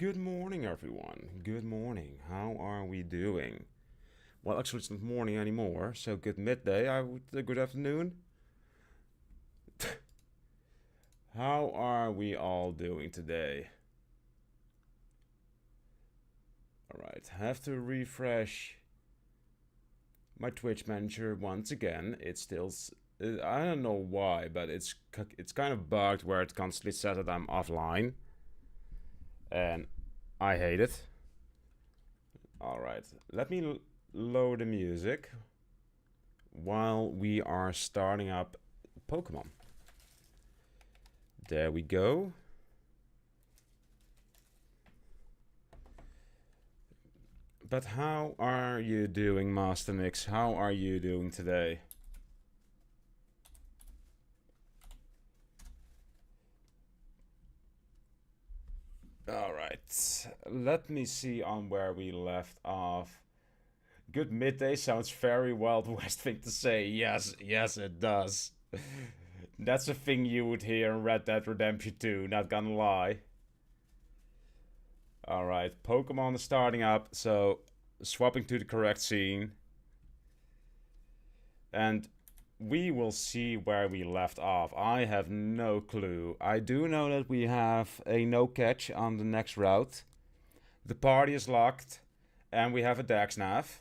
Good morning, everyone. Good morning. How are we doing? Well, actually, it's not morning anymore, so good midday. Good afternoon. How are we all doing today? Alright, have to refresh my Twitch manager once again. It's still. I don't know why, but it's kind of bugged where it constantly says that I'm offline. And I hate it. Alright, let me lower the music while we are starting up Pokemon. There we go. But how are you doing, Master Mix? How are you doing today? Alright, let me see on where we left off. Good midday sounds very Wild West thing to say. Yes, it does. That's a thing you would hear in Red Dead Redemption 2, not gonna lie. Alright, Pokemon is starting up, so swapping to the correct scene. And we will see where we left off. I have no clue. I do know that we have a no catch on the next route. The party is locked, and we have a Daxnav.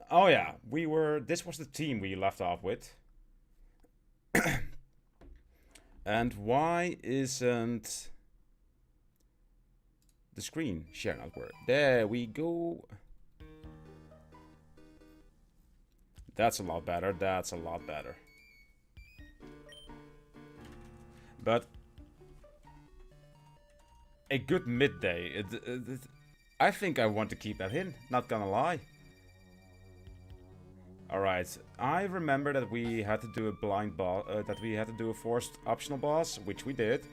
Oh yeah, this was the team we left off with. And why isn't the screen share not work? There we go. That's a lot better. That's a lot better. But a good midday. I think I want to keep that in. Not gonna lie. Alright, I remember that we had to do a blind boss, that we had to do a forced optional boss, which we did.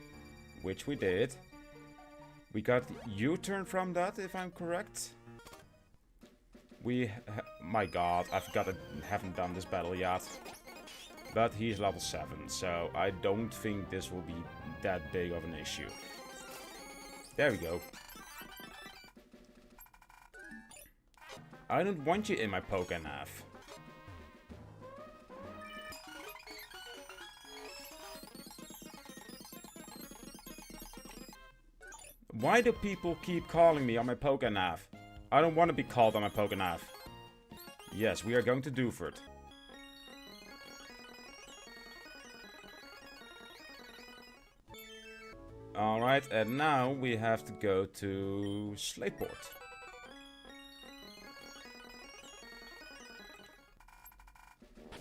We got U-turn from that, if I'm correct. My god, I forgot I haven't done this battle yet. But he's level 7, so I don't think this will be that big of an issue. There we go. I don't want you in my Pokénav. Why do people keep calling me on my Pokénav? I don't want to be called on my Pokénav. Yes, we are going to Dewford. Alright, and now we have to go to Slateport.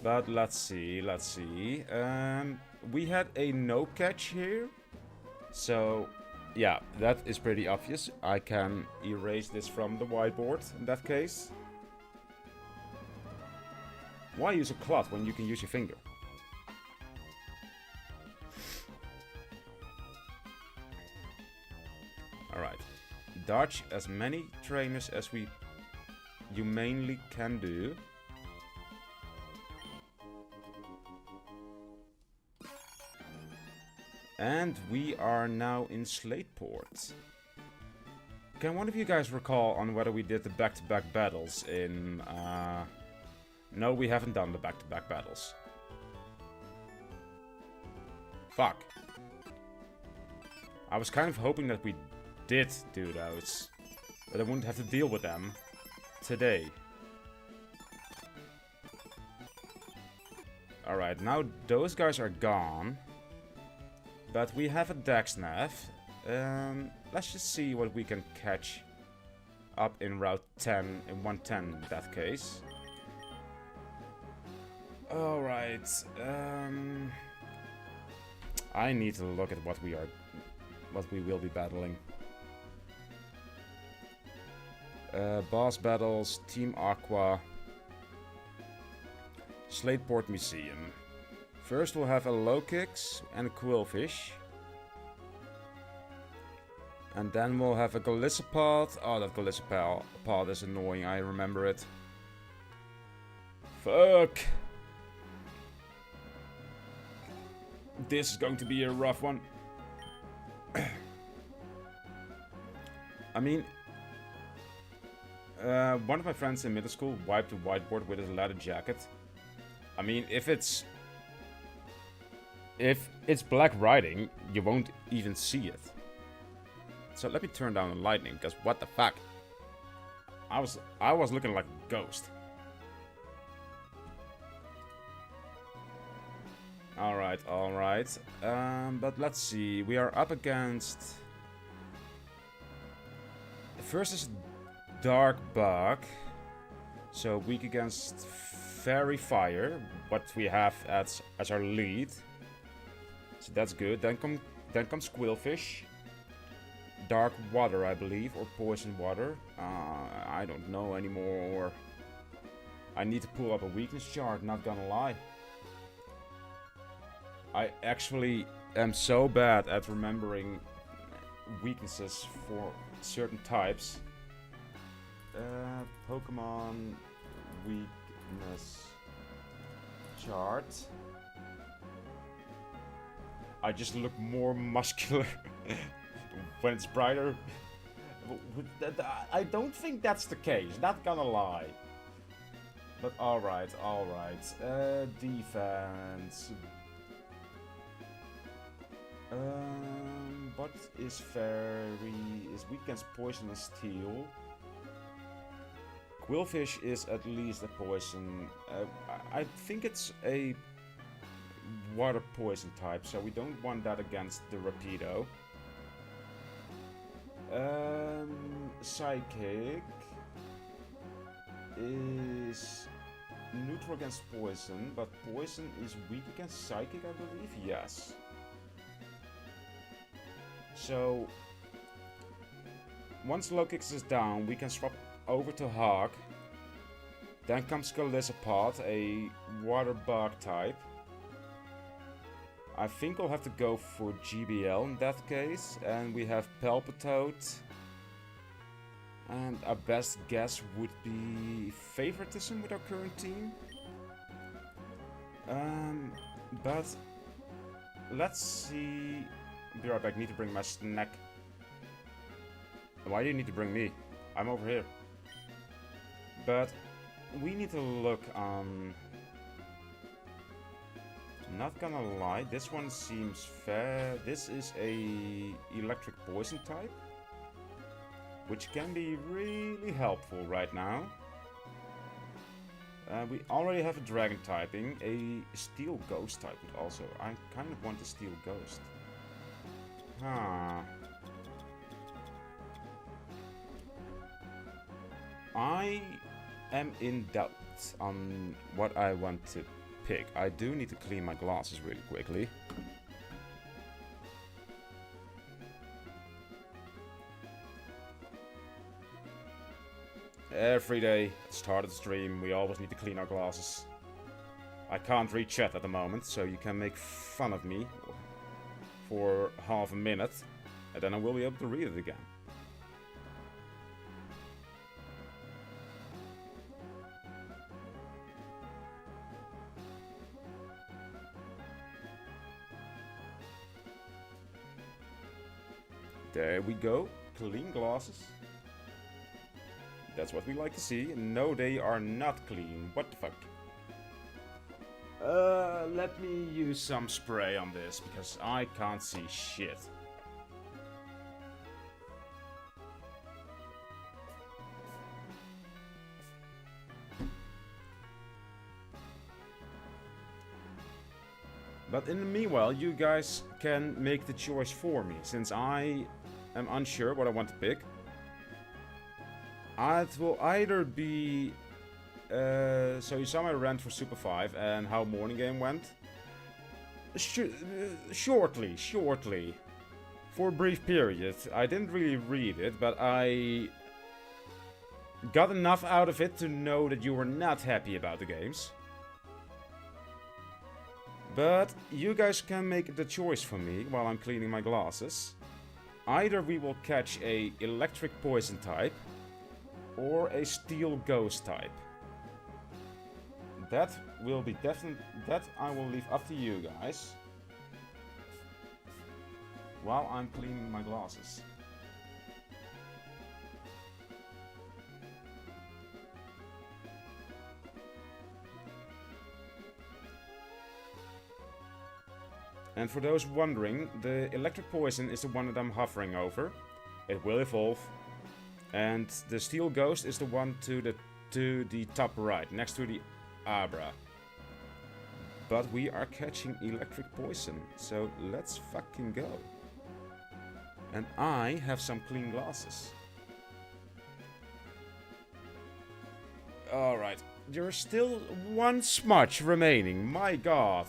But let's see. We had a no catch here. So yeah, that is pretty obvious. I can erase this from the whiteboard in that case. Why use a cloth when you can use your finger? Alright. Dodge as many trainers as we humanely can do. And we are now in Slateport. Can one of you guys recall on whether we did the back-to-back battles in... No, we haven't done the back-to-back battles. Fuck. I was kind of hoping that we did do those. But I wouldn't have to deal with them today. Alright, now those guys are gone. But we have a Daxnav. Let's just see what we can catch up in Route 10, in 110 in that case. Alright. I need to look at what we will be battling. Boss battles, Team Aqua, Slateport Museum. First we'll have a low kicks and a quillfish. And then we'll have a Golisopod. Oh, that Golisopod is annoying, I remember it. Fuck! This is going to be a rough one. I mean, one of my friends in middle school wiped a whiteboard with his leather jacket. I mean, if it's black writing, you won't even see it. So let me turn down the lightning, because what the fuck? I was looking like a ghost. Alright, alright. But let's see. We are up against... First is Dark Bug. So weak against Fairy Fire, what we have as our lead. So that's good. Then comes Quillfish. Dark Water, I believe, or Poison Water. I don't know anymore. I need to pull up a weakness chart, not gonna lie. I actually am so bad at remembering weaknesses for certain types. Pokemon weakness chart. I just look more muscular when it's brighter. I don't think that's the case, not gonna lie. But alright, alright. Defense. What is Fairy? Is weak against poison and steel. Quillfish is at least a poison. I think it's a water poison type, so we don't want that against the Rapido. Psychic is neutral against poison, but poison is weak against psychic, I believe. Yes. So once Lokix is down, we can swap over to Hawk. Then comes Golisopod, a water bug type. I think I'll have to go for GBL in that case. And we have Palpitoad. And our best guess would be Favoritism with our current team. But let's see. Be right back, need to bring my snack. Why do you need to bring me? I'm over here. But we need to look on... Not gonna lie, this one seems fair. This is a electric poison type, which can be really helpful right now. We already have a dragon typing. A steel ghost type would also. I kind of want a steel ghost. Huh. I am in doubt on what I want to pick. I do need to clean my glasses really quickly. Every day, at the start of the stream, we always need to clean our glasses. I can't read chat at the moment, so you can make fun of me for half a minute, and then I will be able to read it again. There we go, clean glasses. That's what we like to see. No, they are not clean. What the fuck? Let me use some spray on this, because I can't see shit. But in the meanwhile, you guys can make the choice for me, since I am unsure what I want to pick. It will either be... so you saw my rant for Super 5 and how morning game went. Shortly. For a brief period. I didn't really read it, but I got enough out of it to know that you were not happy about the games. But you guys can make the choice for me while I'm cleaning my glasses. Either we will catch a electric poison type or a steel ghost type. That will be definitely... That I will leave up to you guys. While I'm cleaning my glasses. And for those wondering, the electric poison is the one that I'm hovering over. It will evolve. And the steel ghost is the one to the top right, next to the Abra. But we are catching electric poison, so let's fucking go. And I have some clean glasses. Alright, there's still one smudge remaining, my god.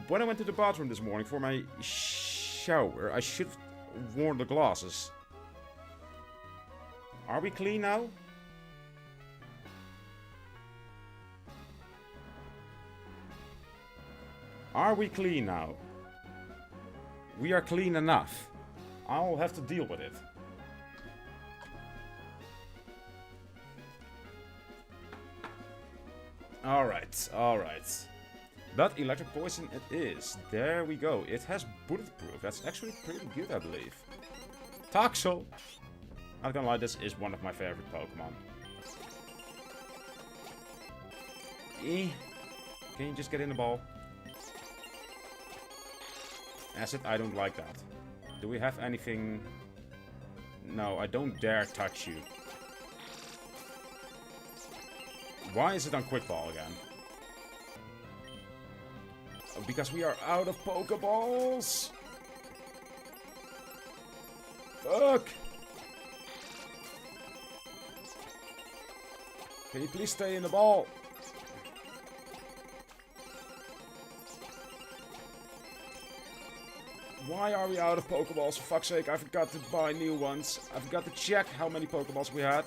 When I went to the bathroom this morning for my shower, I should have worn the glasses. Are we clean now? Are we clean now? We are clean enough. I'll have to deal with it. Alright, alright. But electric poison it is. There we go. It has bulletproof. That's actually pretty good, I believe. Toxel! Not gonna lie, this is one of my favorite Pokemon. Can you just get in the ball? Acid, I don't like that. Do we have anything? No, I don't dare touch you. Why is it on Quick Ball again? Because we are out of Pokeballs! Fuck! Can you please stay in the ball? Why are we out of Pokeballs? For fuck's sake, I forgot to buy new ones. I forgot to check how many Pokeballs we had.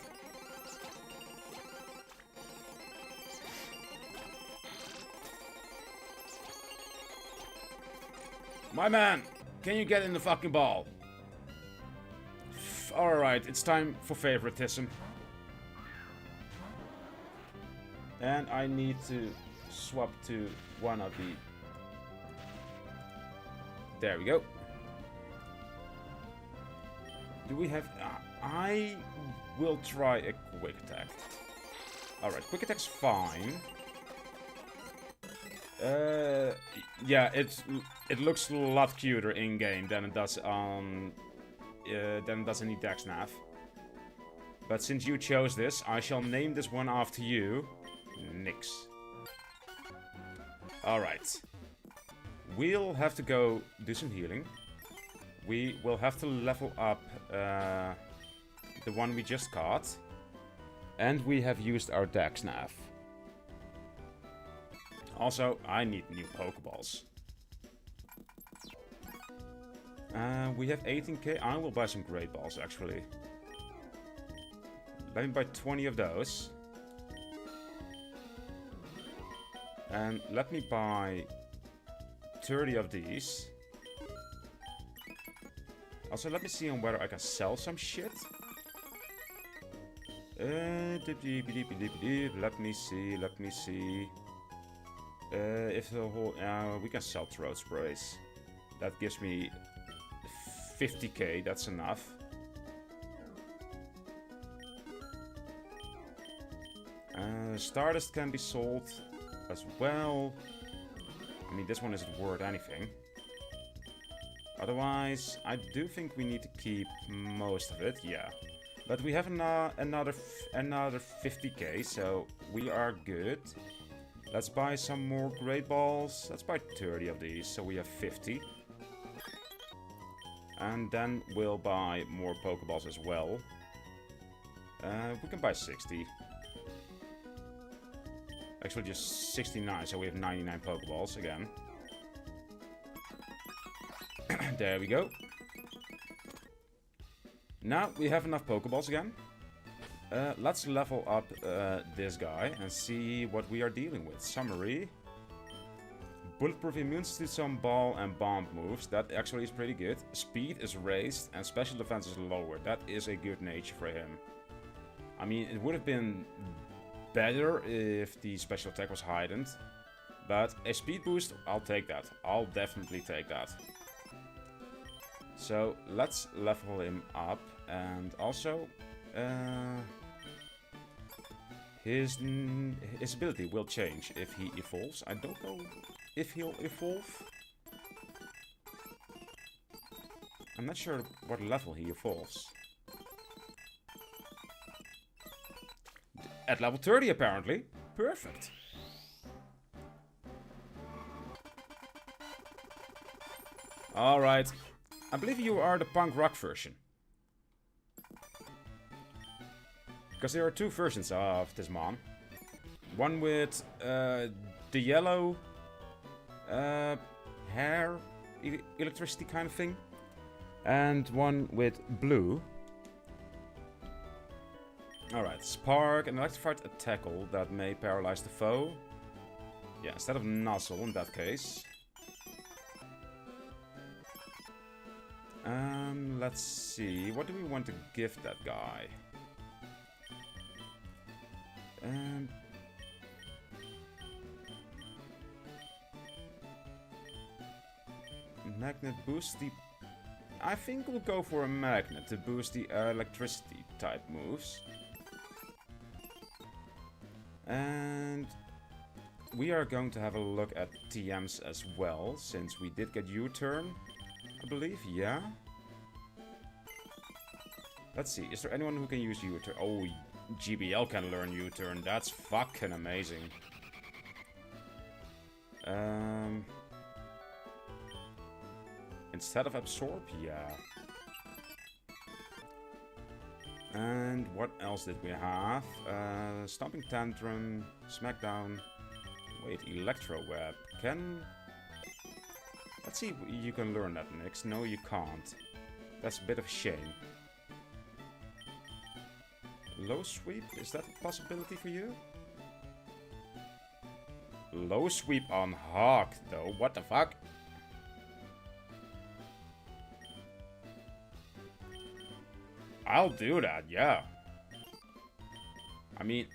My man, can you get in the fucking ball? Alright, it's time for favoritism. And I need to swap to one of the... There we go. Do we have... I will try a quick attack. Alright, quick attack's fine. Yeah, it looks a lot cuter in game than it does on in the Dex Nav. But since you chose this, I shall name this one after you. Nyx. Alright. We'll have to go do some healing. We will have to level up the one we just caught. And we have used our Dex Nav. Also, I need new Pokeballs. We have 18k. I will buy some Great Balls, actually. Let me buy 20 of those. And let me buy 30 of these. Also, let me see on whether I can sell some shit. Let me see. If the whole... we can sell throat sprays. That gives me 50k, that's enough. Stardust can be sold as well. I mean, this one isn't worth anything. Otherwise, I do think we need to keep most of it, yeah. But we have another 50k, so we are good. Let's buy some more Great Balls. Let's buy 30 of these, so we have 50. And then we'll buy more Pokeballs as well. We can buy 60. Actually, just 69, so we have 99 Pokeballs again. There we go. Now we have enough Pokeballs again. Let's level up this guy and see what we are dealing with. Summary. Bulletproof immunity to some ball and bomb moves. That actually is pretty good. Speed is raised and special defense is lowered. That is a good nature for him. I mean, it would have been better if the special attack was heightened. But a speed boost, I'll take that. I'll definitely take that. So let's level him up. And also... His ability will change if he evolves. I don't know if he'll evolve. I'm not sure what level he evolves. At level 30 apparently. Perfect. Alright. I believe you are the punk rock version. Because there are two versions of this mon. One with the yellow hair electricity kind of thing. And one with blue. Alright, spark, an electrified tackle that may paralyze the foe. Yeah, instead of nozzle in that case. Let's see. What do we want to give that guy? Magnet boost the... I think we'll go for a magnet to boost the electricity type moves. And we are going to have a look at TMs as well, since we did get U-turn, I believe, yeah. Let's see, is there anyone who can use U-turn? Oh, GBL can learn U-turn, that's fucking amazing. Instead of absorb, yeah. And what else did we have? Stomping Tantrum, Smackdown. Wait, Electro Web. Let's see if you can learn that next. No, you can't. That's a bit of a shame. Low Sweep, is that a possibility for you? Low Sweep on Hawk, though. What the fuck? I'll do that, yeah. I mean,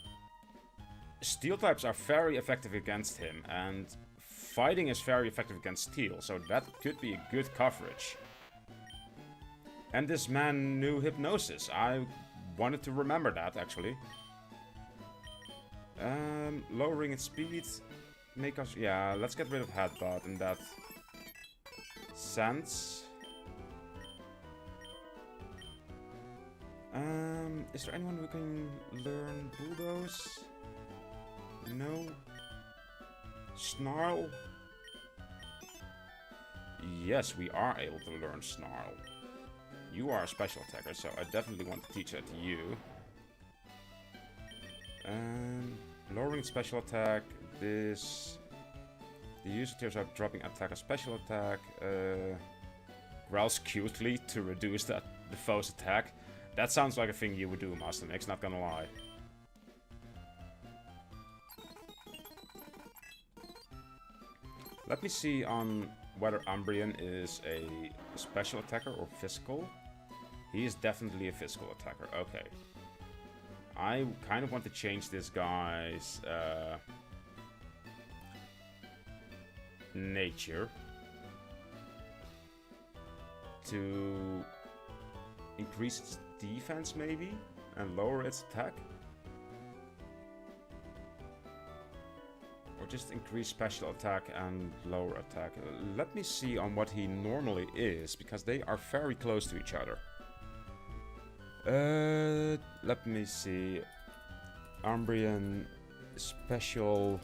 steel types are very effective against him, and fighting is very effective against steel, so that could be a good coverage. And this man knew hypnosis. I wanted to remember that, actually. Lowering its speed, make us... Yeah, let's get rid of Headbutt in that sense. Is there anyone who can learn Bulldoze? No. Snarl? Yes, we are able to learn Snarl. You are a special attacker, so I definitely want to teach that to you. Lowering special attack, this... The user tears up dropping attack or special attack. Growls cutely to reduce the foe's attack. That sounds like a thing you would do, Master Mix, not gonna lie. Let me see on whether Umbreon is a special attacker or physical. He is definitely a physical attacker, okay. I kind of want to change this guy's nature to increase its defense maybe and lower its attack, or just increase special attack and lower attack. Let me see on what he normally is, because they are very close to each other. Let me see. Umbreon special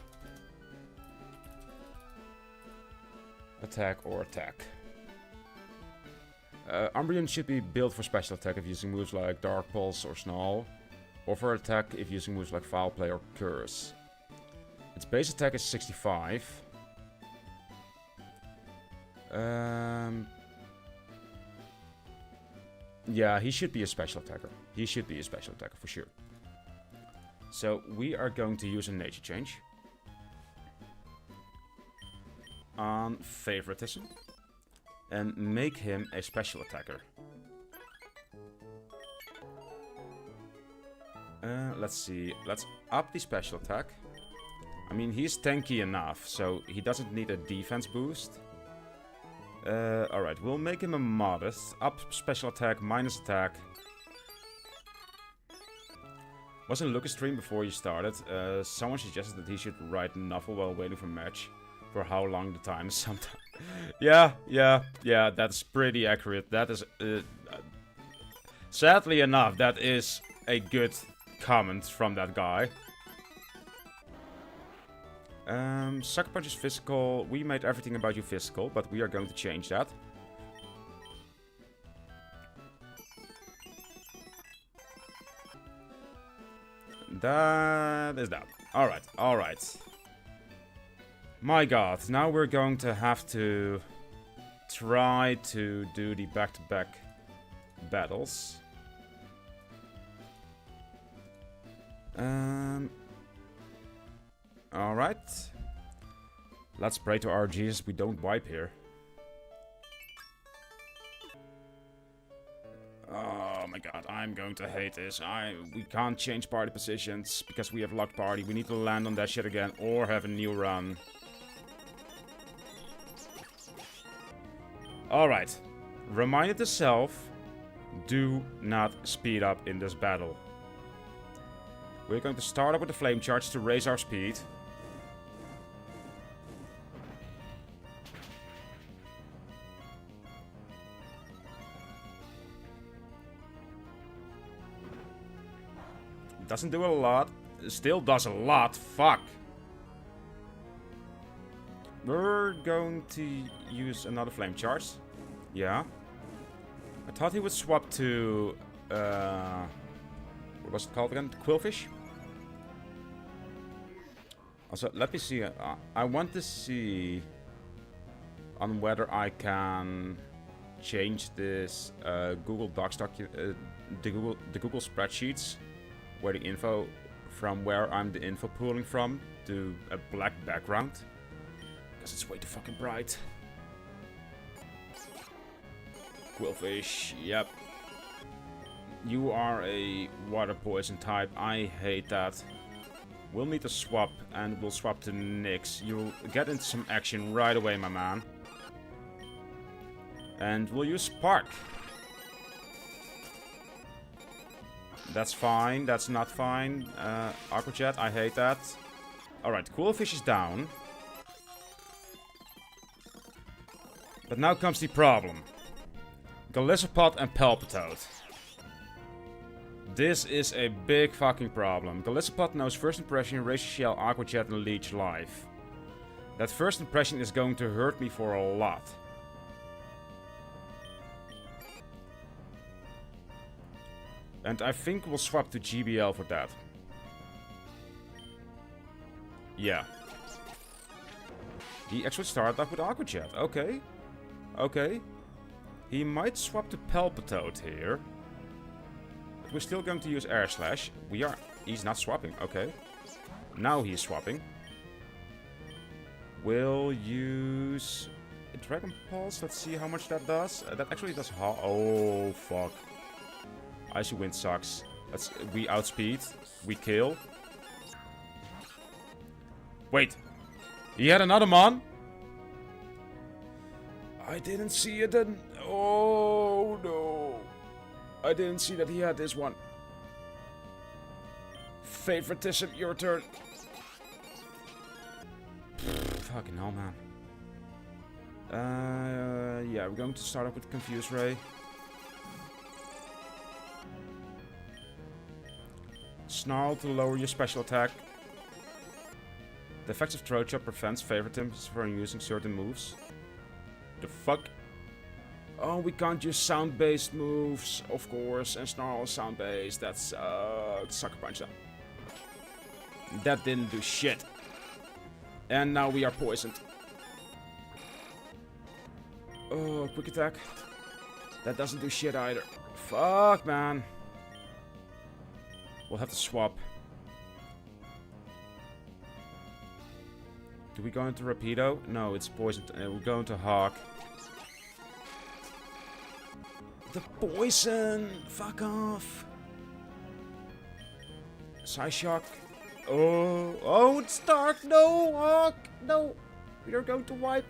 attack or attack. Umbreon should be built for special attack if using moves like Dark Pulse or Snarl, or for attack if using moves like Foul Play or Curse. Its base attack is 65. Yeah, he should be a special attacker. He should be a special attacker for sure. So we are going to use a nature change on favoritism and make him a special attacker. Let's see. Let's up the special attack. I mean, he's tanky enough, so he doesn't need a defense boost. Alright, we'll make him a modest. Up special attack, minus attack. Wasn't Lucas stream before you started? Someone suggested that he should write a novel while waiting for match. For how long the time is sometimes. Yeah, that's pretty accurate. That is... sadly enough, that is a good comment from that guy. Sucker Punch is physical. We made everything about you physical, but we are going to change that. That is that. Alright. My god, now we're going to have to try to do the back-to-back battles. Alright. Let's pray to our Jesus we don't wipe here. Oh my god, I'm going to hate this. We can't change party positions because we have locked party. We need to land on that shit again or have a new run. Alright. Remind yourself, do not speed up in this battle. We're going to start up with the flame charge to raise our speed. Doesn't do a lot. Still does a lot. Fuck. We're going to use another flame charge. Yeah. I thought he would swap to... what was it called again? Quillfish? Also, let me see. I want to see on whether I can change this Google Docs document, the Google spreadsheets, where the info from where I'm the info pooling from to a black background, because it's way too fucking bright. Quillfish, yep. You are a water poison type. I hate that. We'll need to swap, and we'll swap to Nyx. You'll get into some action right away, my man. And we'll use Spark. That's fine. That's not fine. Aqua Jet, I hate that. Alright, Quillfish is down. But now comes the problem. Galissapod and Palpitoad. This is a big fucking problem. Galissapod knows First Impression, Razor Shell, Aqua Jet, and Leech Life. That First Impression is going to hurt me for a lot. And I think we'll swap to GBL for that. Yeah. He actually started off with Aqua Jet. Okay. Okay. He might swap to Palpitoad here. But we're still going to use Air Slash. He's not swapping. Okay. Now he's swapping. We'll use Dragon Pulse. Let's see how much that does. That actually does... Oh, fuck. Icy Wind sucks. We outspeed. We kill. Wait. He had another mon? I didn't see it then. Oh no. I didn't see that he had this one. Favoritism, your turn. Fucking hell, man. Yeah, we're going to start off with Confuse Ray. Snarl to lower your special attack. The effects of Throat Chop prevents favoritism from using certain moves. The fuck? Oh, we can't use sound-based moves, of course, and Snarl is sound-based. That's Sucker Punch then. That didn't do shit. And now we are poisoned. Oh, quick attack. That doesn't do shit either. Fuck, man. We'll have to swap. Do we go into Rapido? No, it's poison. We're going to Hawk. The poison! Fuck off! Psyshock. Oh, it's dark! No, Hawk! No! We are going to wipe.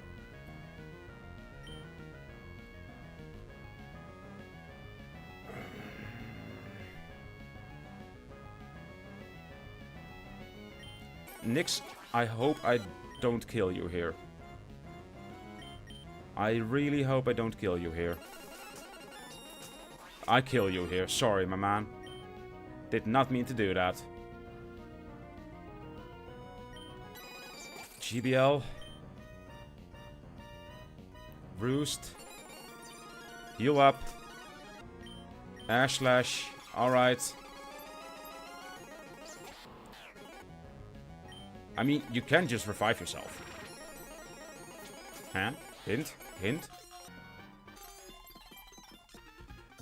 Nyx, I hope I don't kill you here. I really hope I don't kill you here. I kill you here. Sorry, my man. Did not mean to do that. GBL. Roost. Heal up. Ash Slash. Alright. I mean, you can just revive yourself. Huh? Hint. Hint.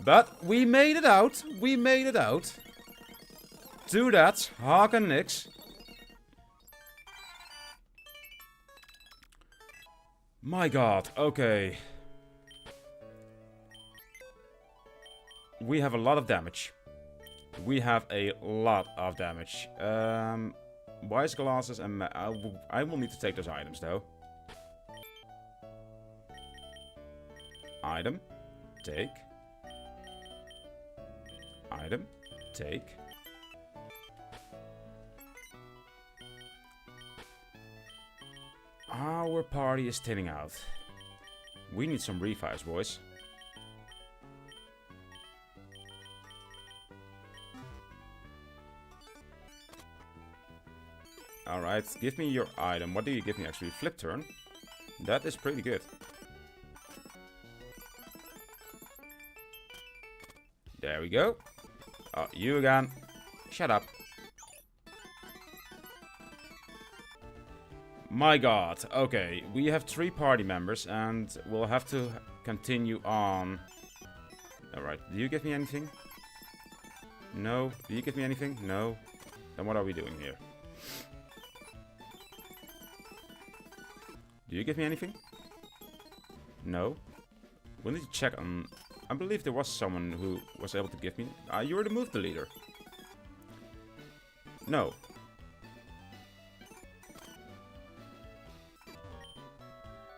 But we made it out. We made it out. Do that. Hawk and Nyx. My god. Okay. We have a lot of damage. We have a lot of damage. Wise glasses and... I will need to take those items, though. Item. Take. Item. Take. Our party is thinning out. We need some revives, boys. Alright, give me your item. What do you give me actually? Flip turn. That is pretty good. There we go. Oh, you again. Shut up. My god. Okay, we have 3 party members and we'll have to continue on. Alright, do you give me anything? No. Do you give me anything? No. Then what are we doing here? Do you give me anything? No. We'll need to check on... I believe there was someone who was able to give me... you were the move leader. No.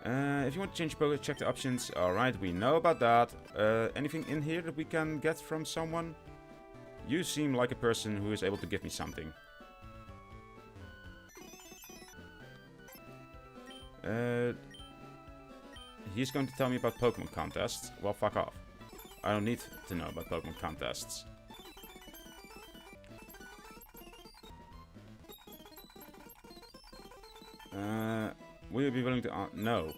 If you want to change Poké, check the options. Alright, we know about that. Anything in here that we can get from someone? You seem like a person who is able to give me something. He's going to tell me about Pokemon contests. Well, fuck off. I don't need to know about Pokemon contests. Will you be willing to... no.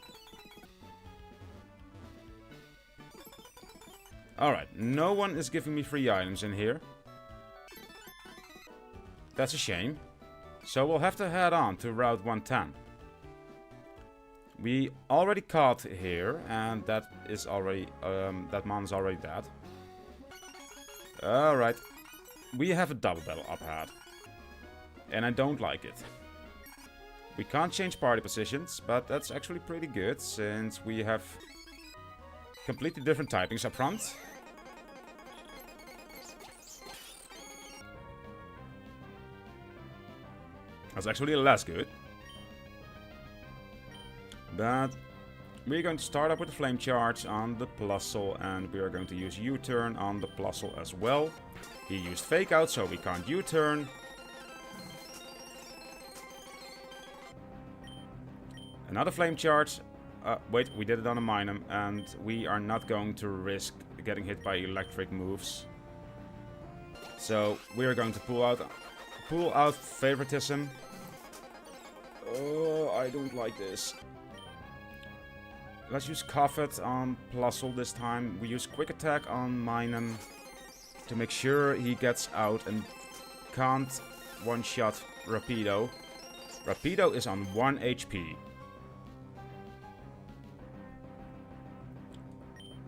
Alright, no one is giving me free items in here. That's a shame. So we'll have to head on to Route 110. We already caught here, and that is already, that mon's already dead. Alright. We have a double battle up ahead. And I don't like it. We can't change party positions, but that's actually pretty good, since we have completely different typings up front. That's actually less good. But we're going to start up with the Flame Charge on the Plusle, and we are going to use U-Turn on the Plusle as well. He used Fake Out, so we can't U-Turn. Another Flame Charge. Wait, we did it on a Minun, and we are not going to risk getting hit by electric moves. So we are going to pull out Favoritism. Oh, I don't like this. Let's use Coffet on Plusle this time. We use Quick Attack on Minun to make sure he gets out and can't one-shot Rapido. Rapido is on 1 HP.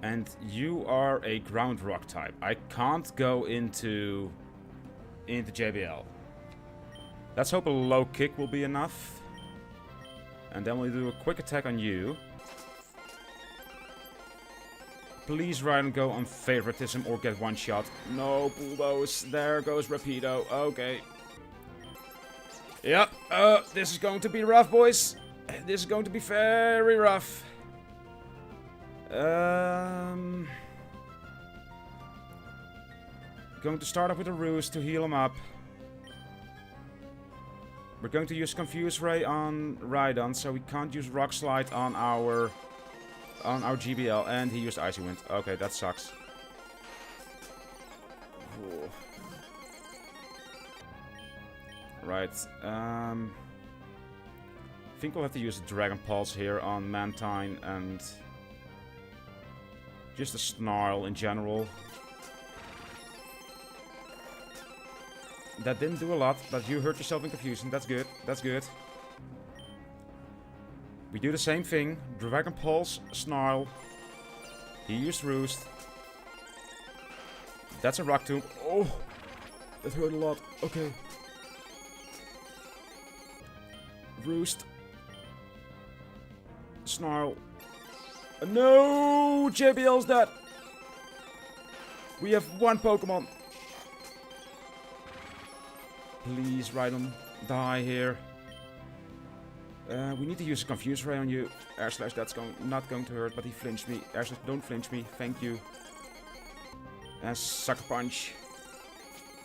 And you are a Ground Rock type. I can't go into JBL. Let's hope a low kick will be enough. And then we'll do a quick attack on you. Please ride and go on Favoritism or get one shot. No, Bulldoze. There goes Rapido. Okay. Yep. This is going to be rough, boys. This is going to be very rough. Going to start off with a Roost to heal him up. We're going to use Confuse Ray on Rhydon, so we can't use Rock Slide on our GBL, and he used Icy Wind. Okay, that sucks. Ooh. Right. I think we'll have to use the Dragon Pulse here on Mantine and just a Snarl in general. That didn't do a lot, but you hurt yourself in Confusion. That's good. That's good. We do the same thing. Dragon Pulse, Snarl. He used Roost. That's a Rock Tomb. Oh! That hurt a lot. Okay. Roost. Snarl. No! JBL's dead! We have one Pokemon. Please, Rhydon, die here. We need to use a Confuse Ray on you. Air Slash, that's not going to hurt, but he flinched me. Air Slash, don't flinch me. Thank you. Sucker Punch.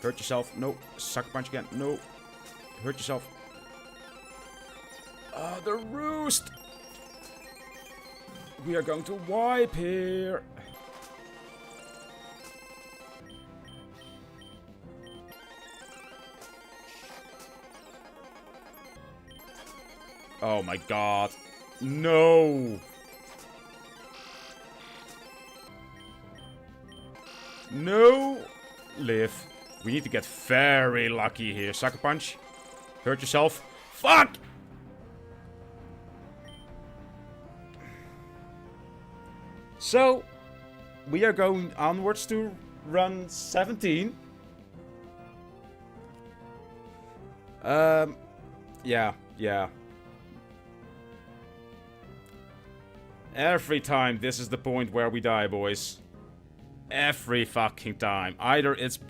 Hurt yourself. No. Sucker Punch again. No. Hurt yourself. The Roost! We are going to wipe here. Oh my god. No! No! Live. We need to get very lucky here. Sucker Punch. Hurt yourself. Fuck! So, we are going onwards to run 17. Yeah. Every time this is the point where we die, boys. Every fucking time. Either it's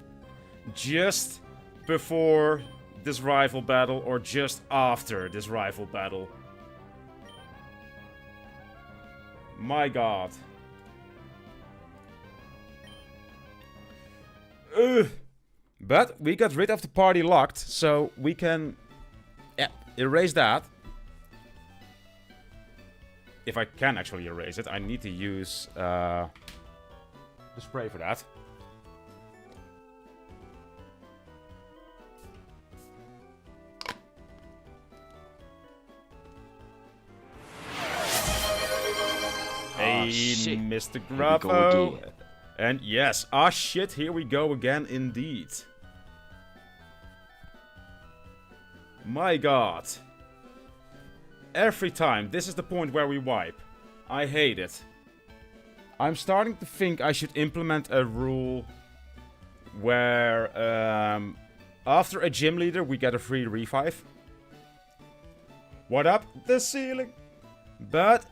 just before this rival battle or just after this rival battle. My god. Ugh. But we got rid of the party locked, so we can erase that. If I can actually erase it, I need to use the spray for that. Hey, shit. Mr. Gravo. And yes, shit, here we go again indeed. My god. Every time, this is the point where we wipe. I hate it. I'm starting to think I should implement a rule where after a gym leader we get a free revive. What up? The ceiling. But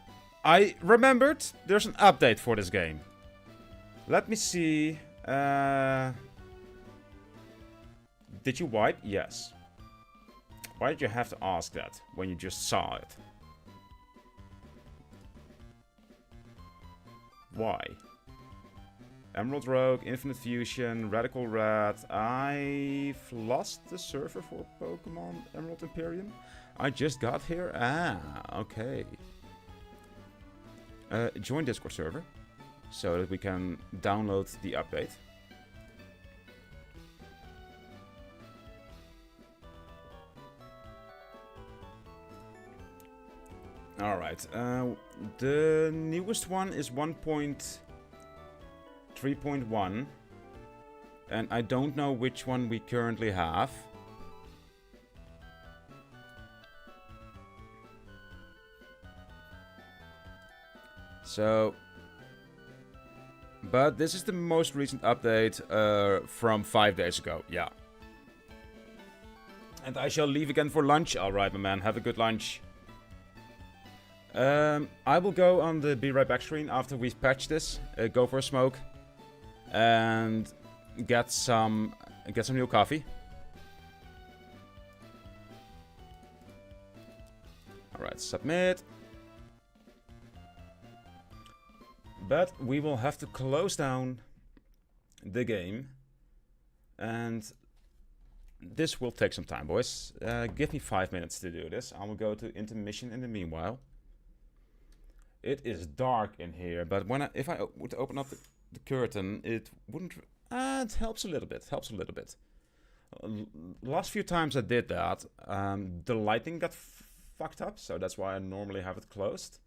I remembered there's an update for this game. Let me see. Did you wipe? Yes. Why did you have to ask that when you just saw it? Why? Emerald Rogue, Infinite Fusion, Radical Red. I've lost the server for Pokemon Emerald Imperium. I just got here. Okay. Join Discord server so that we can download the update. Alright, the newest one is 1.3.1, and I don't know which one we currently have. So, but this is the most recent update from 5 days ago, yeah. And I shall leave again for lunch. Alright, my man, have a good lunch. I will go on the be right back screen after we've patched this, go for a smoke, and get some new coffee. Alright, submit. But we will have to close down the game and this will take some time, boys. Give me 5 minutes to do this. I will go to intermission in the meanwhile. It is dark in here, but if I would open up the curtain, it wouldn't. It helps a little bit. Helps a little bit. Last few times I did that, the lighting got fucked up, so that's why I normally have it closed.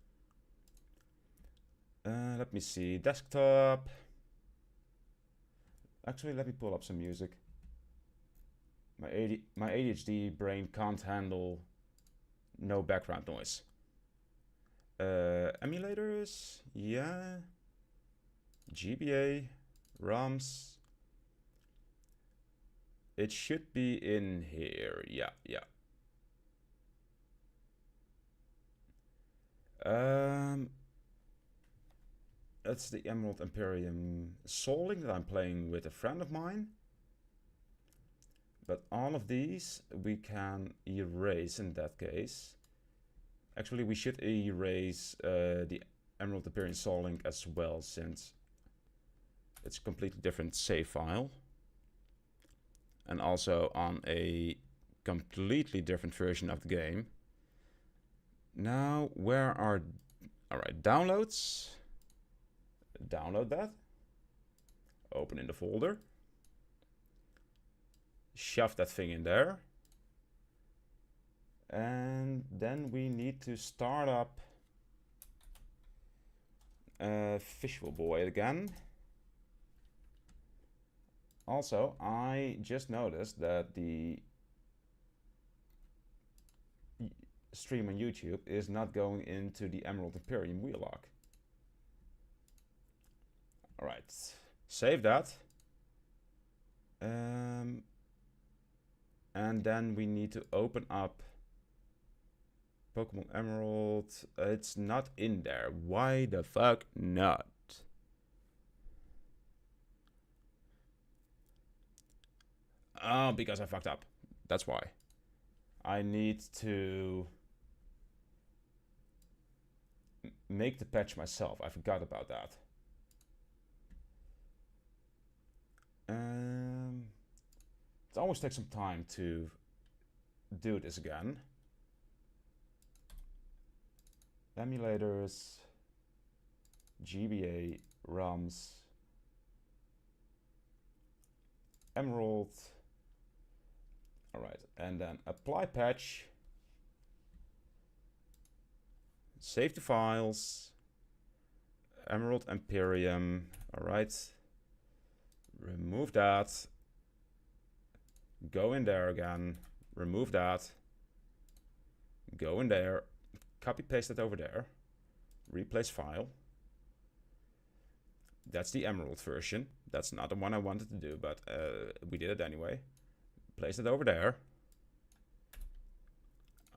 Let me see. Desktop. Actually, let me pull up some music. My ADHD brain can't handle no background noise. Emulators, yeah. GBA, ROMs. It should be in here. Yeah. That's the Emerald Imperium Soling that I'm playing with a friend of mine. But all of these we can erase in that case. Actually, we should erase the Emerald Imperium Soling as well, since it's a completely different save file. And also on a completely different version of the game. Now, where are... Alright, downloads. Download that. Open in the folder. Shove that thing in there. And then we need to start up Visual Boy again. Also, I just noticed that the stream on YouTube is not going into the Emerald Imperium Wheellocke. Alright, save that. And then we need to open up Pokemon Emerald. It's not in there. Why the fuck not? Oh, because I fucked up. That's why. I need to make the patch myself. I forgot about that. It always takes some time to do this again. Emulators, GBA, ROMs, Emerald. Alright, and then apply patch. Save the files. Emerald Imperium. Alright. Remove that. Go in there again. Remove that. Go in there. Copy paste it over there. Replace file. That's the Emerald version. That's not the one I wanted to do, but we did it anyway. Place it over there.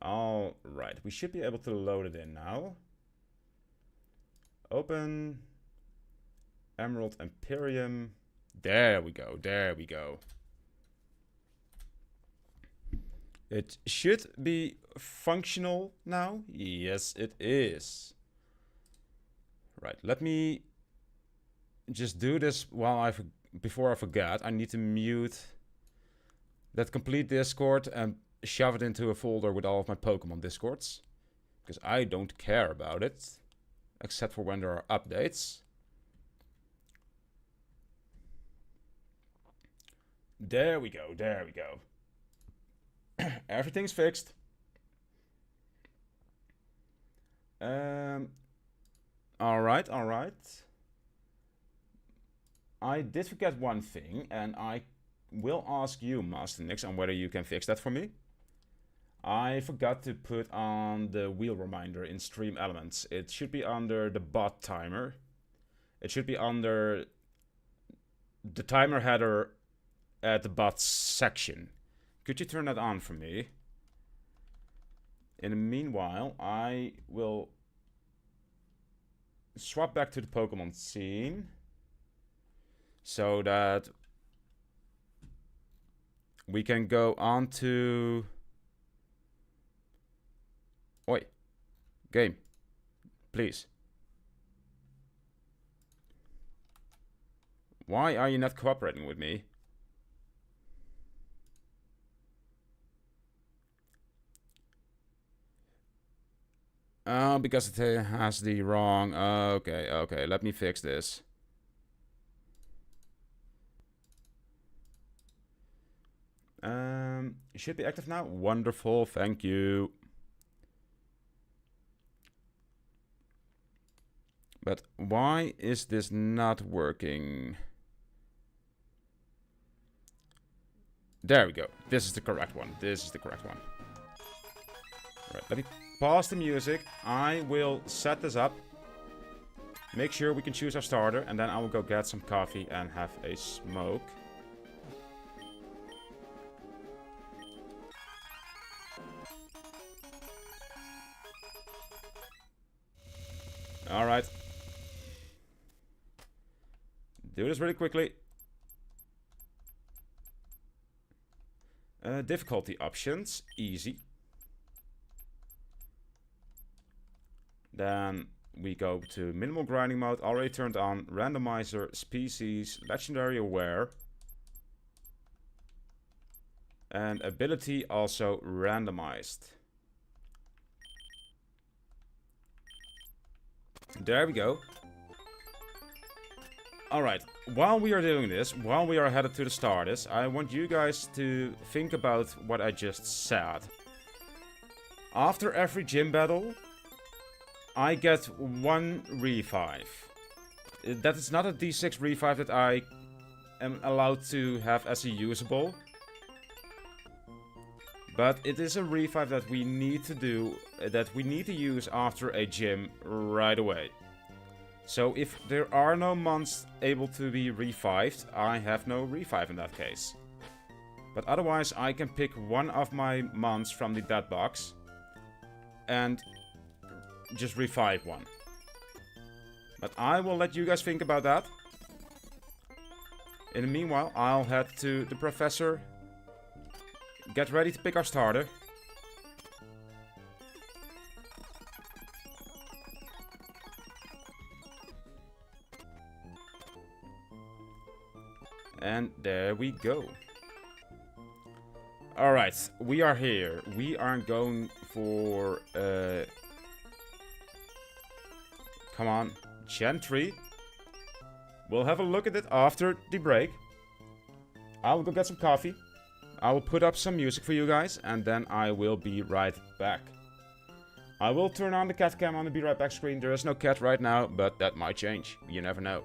Alright, we should be able to load it in now. Open Emerald Imperium. There we go, there we go. It should be functional now. Yes, it is. Right, let me just do this while before I forget. I need to mute that complete Discord and shove it into a folder with all of my Pokemon Discords. Because I don't care about it. Except for when there are updates. There we go, there we go. Everything's fixed. Alright, alright. I did forget one thing, and I will ask you, Master Nix, on whether you can fix that for me. I forgot to put on the wheel reminder in Stream Elements. It should be under the bot timer. It should be under the timer header at the bot section. Could you turn that on for me? In the meanwhile, I will swap back to the Pokemon scene so that we can go on to... Oi. Game. Please. Why are you not cooperating with me? Oh, because it has the wrong... Okay, okay, let me fix this. It should be active now. Wonderful, thank you. But why is this not working? There we go. This is the correct one. This is the correct one. Right, let me pause the music. I will set this up. Make sure we can choose our starter. And then I will go get some coffee and have a smoke. Alright. Do this really quickly. Difficulty options. Easy. Then we go to minimal grinding mode. Already turned on. Randomizer. Species. Legendary aware. And ability also randomized. There we go. Alright, while we are doing this, while we are headed to the Stardust, I want you guys to think about what I just said. After every gym battle, I get one revive. That is not a D6 revive that I am allowed to have as a usable. But it is a revive that we need to do, that we need to use after a gym right away. So if there are no mons able to be revived, I have no revive in that case. But otherwise I can pick one of my mons from the dead box and just revive one. But I will let you guys think about that. In the meanwhile, I'll head to the professor. Get ready to pick our starter. And there we go. Alright, we are here. We are going for... come on, Gentry. We'll have a look at it after the break. I will go get some coffee. I will put up some music for you guys, and then I will be right back. I will turn on the cat cam on the be right back screen. There is no cat right now, but that might change. You never know.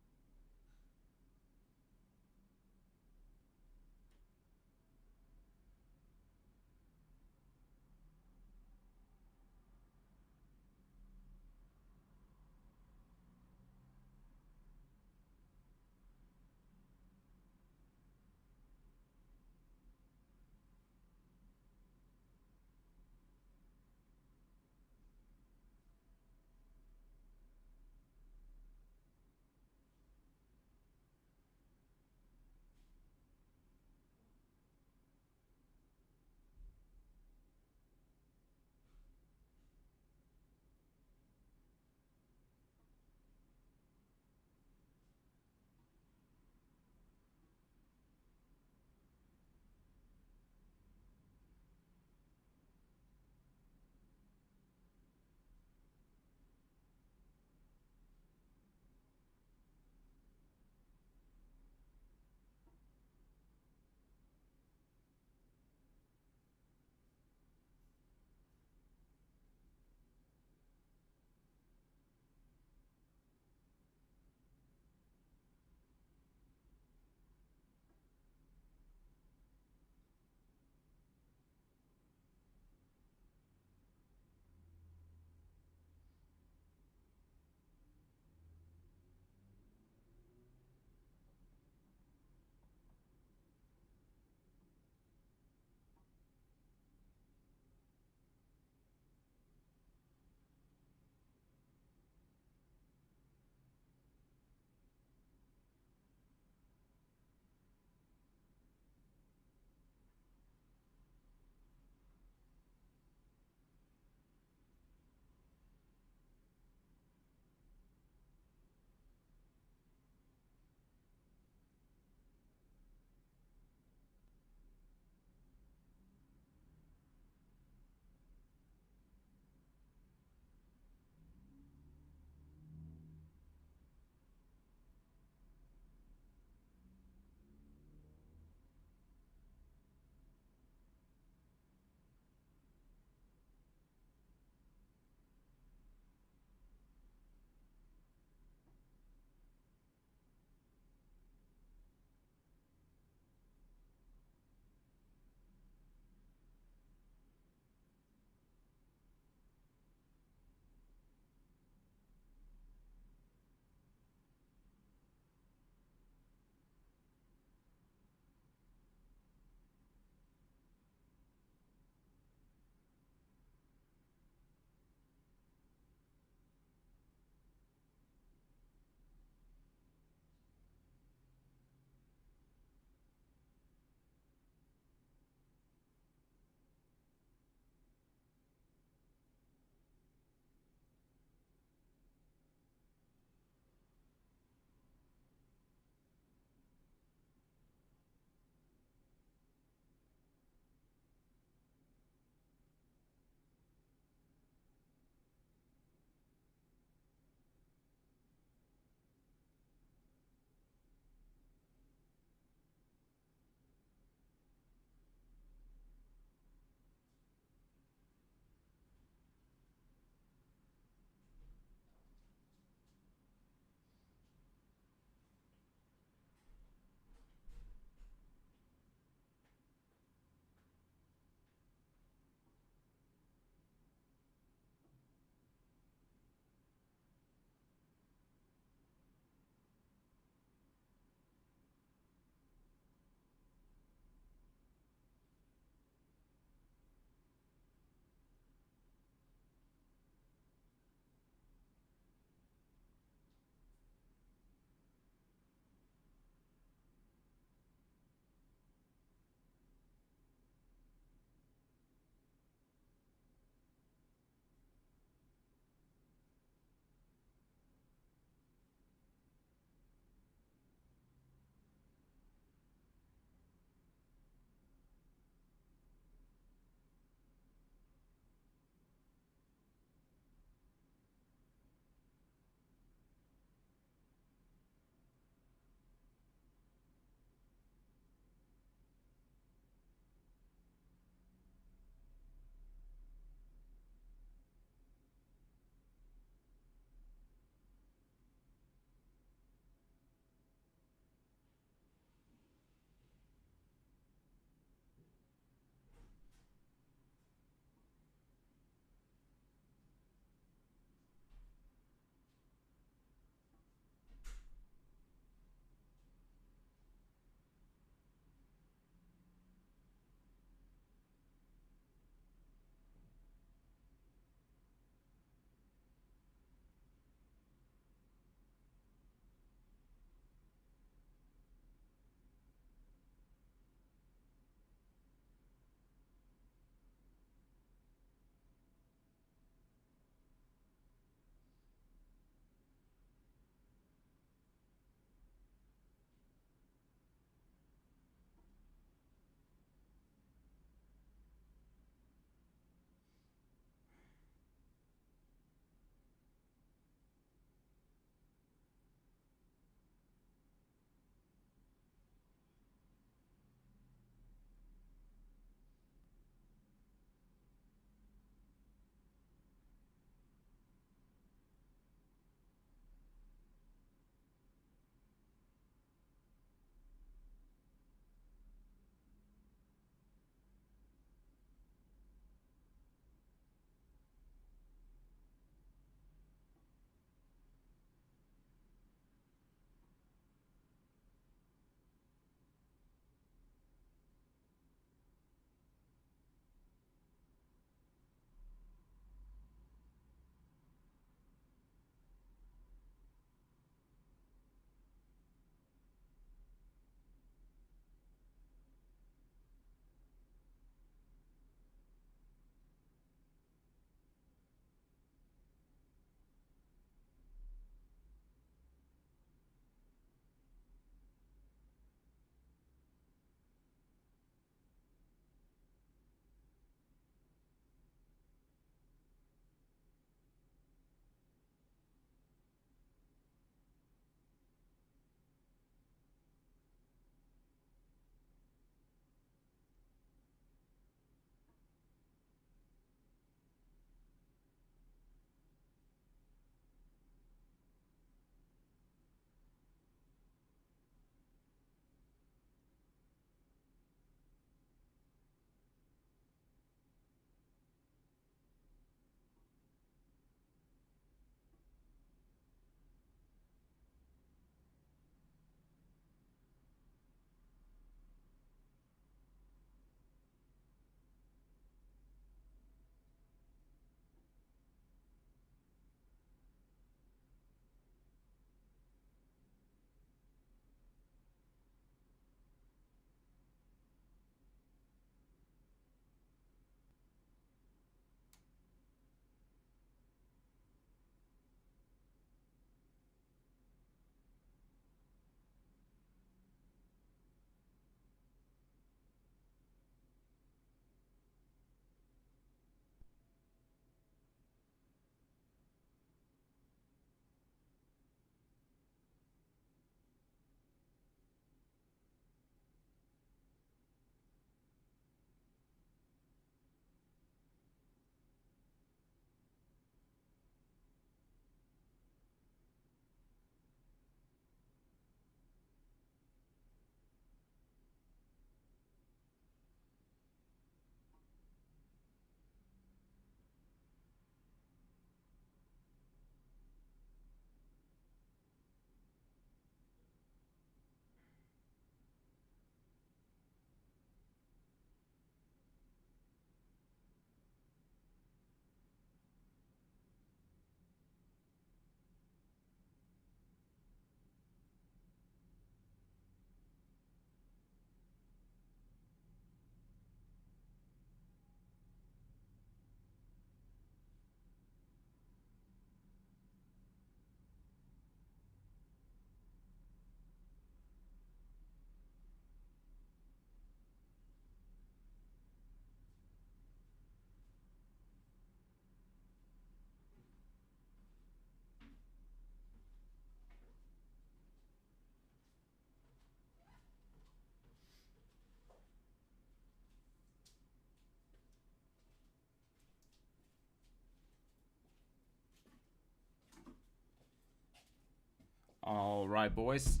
Alright, boys.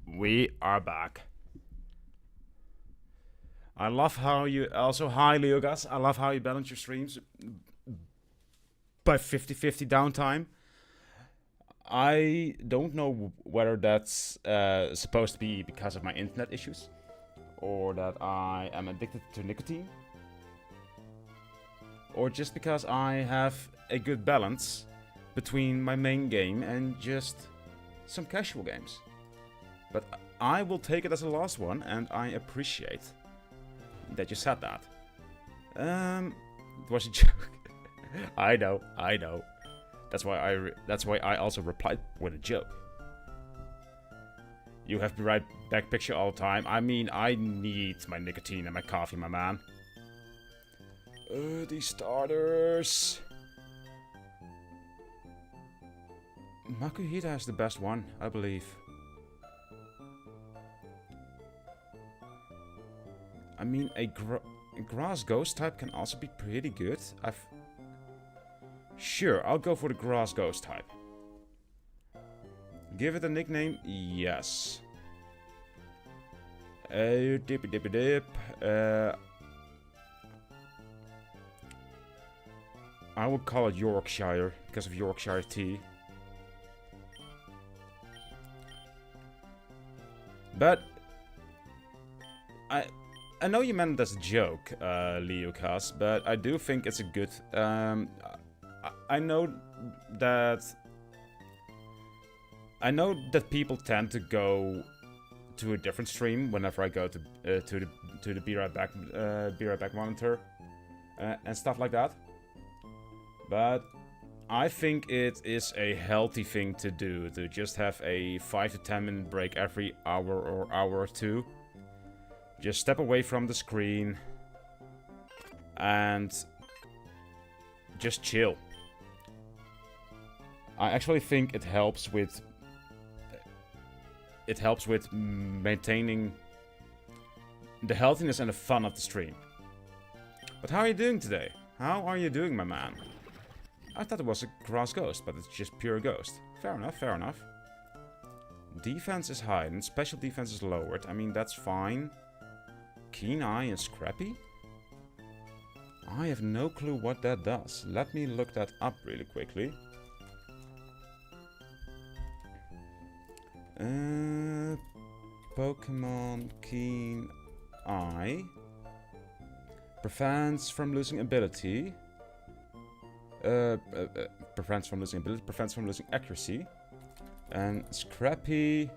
We are back. I love how you... Also, hi, Leogas. I love how you balance your streams by 50-50 downtime. I don't know whether that's supposed to be because of my internet issues, or that I am addicted to nicotine, or just because I have a good balance between my main game and just some casual games. But I will take it as a last one, and I appreciate that you said that. It was a joke. I know. That's why I also replied with a joke. You have to write back picture all the time. I mean, I need my nicotine and my coffee, my man. These starters. Makuhita has the best one, I believe. I mean, a grass ghost type can also be pretty good. Sure, I'll go for the grass ghost type. Give it a nickname? Yes. Dip. I would call it Yorkshire because of Yorkshire tea. But I know you meant as a joke, Leokas, but I do think it's a good... I know that people tend to go to a different stream whenever I go to the Be Right Back monitor and stuff like that. But I think it is a healthy thing to do, to just have a 5 to 10 minute break every hour or hour or two. Just step away from the screen and just chill. I actually think it helps with maintaining the healthiness and the fun of the stream. But how are you doing today? How are you doing, my man? I thought it was a grass ghost, but it's just pure ghost. Fair enough. Defense is high and special defense is lowered. I mean, that's fine. Keen Eye and Scrappy? I have no clue what that does. Let me look that up really quickly. Pokemon Keen Eye prevents from losing ability. Prevents from losing accuracy. And Scrappy...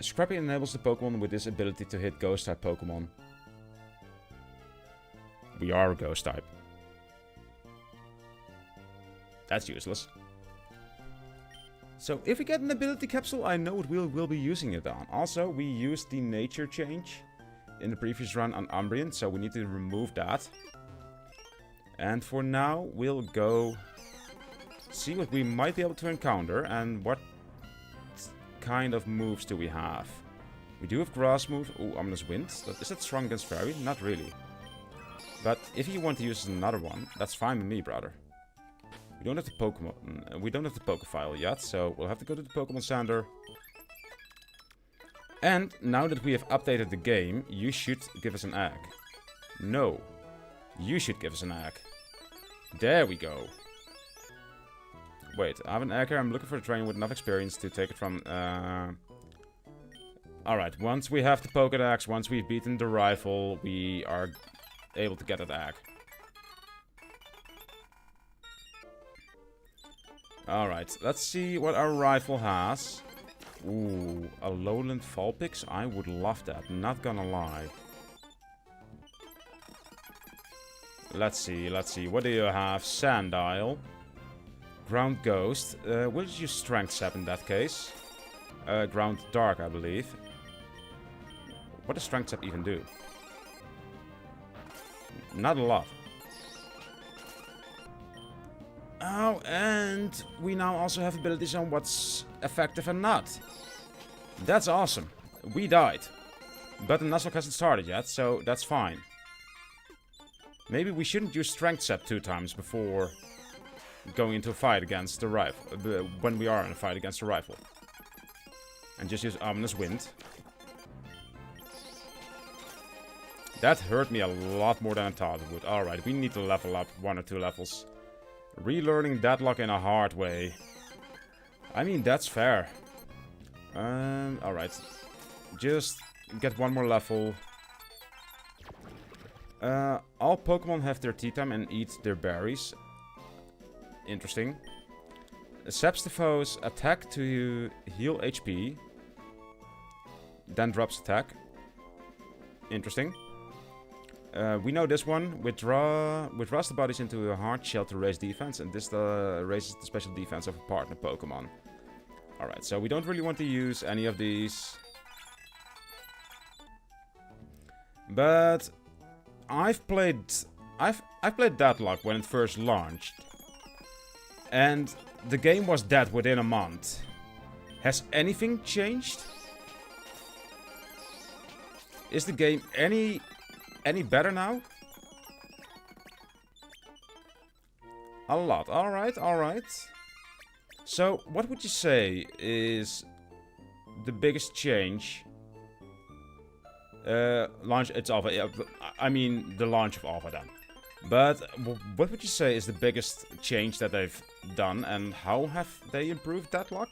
Scrappy enables the Pokemon with this ability to hit Ghost-type Pokemon. We are a Ghost-type. That's useless. So, if we get an ability capsule, I know what we'll be using it on. Also, we used the nature change in the previous run on Umbreon, so we need to remove that. And for now, we'll go see what we might be able to encounter and what kind of moves do we have. We do have grass moves. Oh, Ominous Wind. Is that strong against Fairy? Not really. But if you want to use another one, that's fine with me, brother. We don't have the Pokemon. We don't have the Pokefile yet, so we'll have to go to the Pokemon Center. And now that we have updated the game, you should give us an egg. No. You should give us an egg. There we go. Wait, I have an egg here. I'm looking for a trainer with enough experience to take it from... Alright, once we have the Pokédex, once we've beaten the rifle, we are able to get that egg. Alright, let's see what our rifle has. Ooh, a Lowland Vulpix? I would love that, not gonna lie. Let's see. What do you have? Sandile. Ground Ghost. We'll just use Strength Sap in that case. Ground Dark, I believe. What does Strength Sap even do? Not a lot. Oh, and we now also have abilities on what's effective and not. That's awesome. We died. But the Nuzlocke hasn't started yet, so that's fine. Maybe we shouldn't use Strength Sap 2 times before going into a fight against the rifle. When we are in a fight against the rifle. And just use Ominous Wind. That hurt me a lot more than I thought it would. Alright, we need to level up 1 or 2 levels. Relearning Deadlock in a hard way. I mean, that's fair. Alright. Just get 1 more level. All Pokemon have their tea time and eat their berries. Interesting. Saps the foe's attack to heal HP. Then drops attack. Interesting. We know this one. Withdraws the bodies into a hard shell to raise defense, and this raises the special defense of a partner Pokemon. Alright, so we don't really want to use any of these. But I've played Deadlock when it first launched. And the game was dead within a month. Has anything changed? Is the game any better now? A lot. Alright, alright. So, what would you say is the biggest change? Launch, it's Alpha. I mean, the launch of Alpha then. But, what would you say is the biggest change that they've done, and how have they improved Deadlock?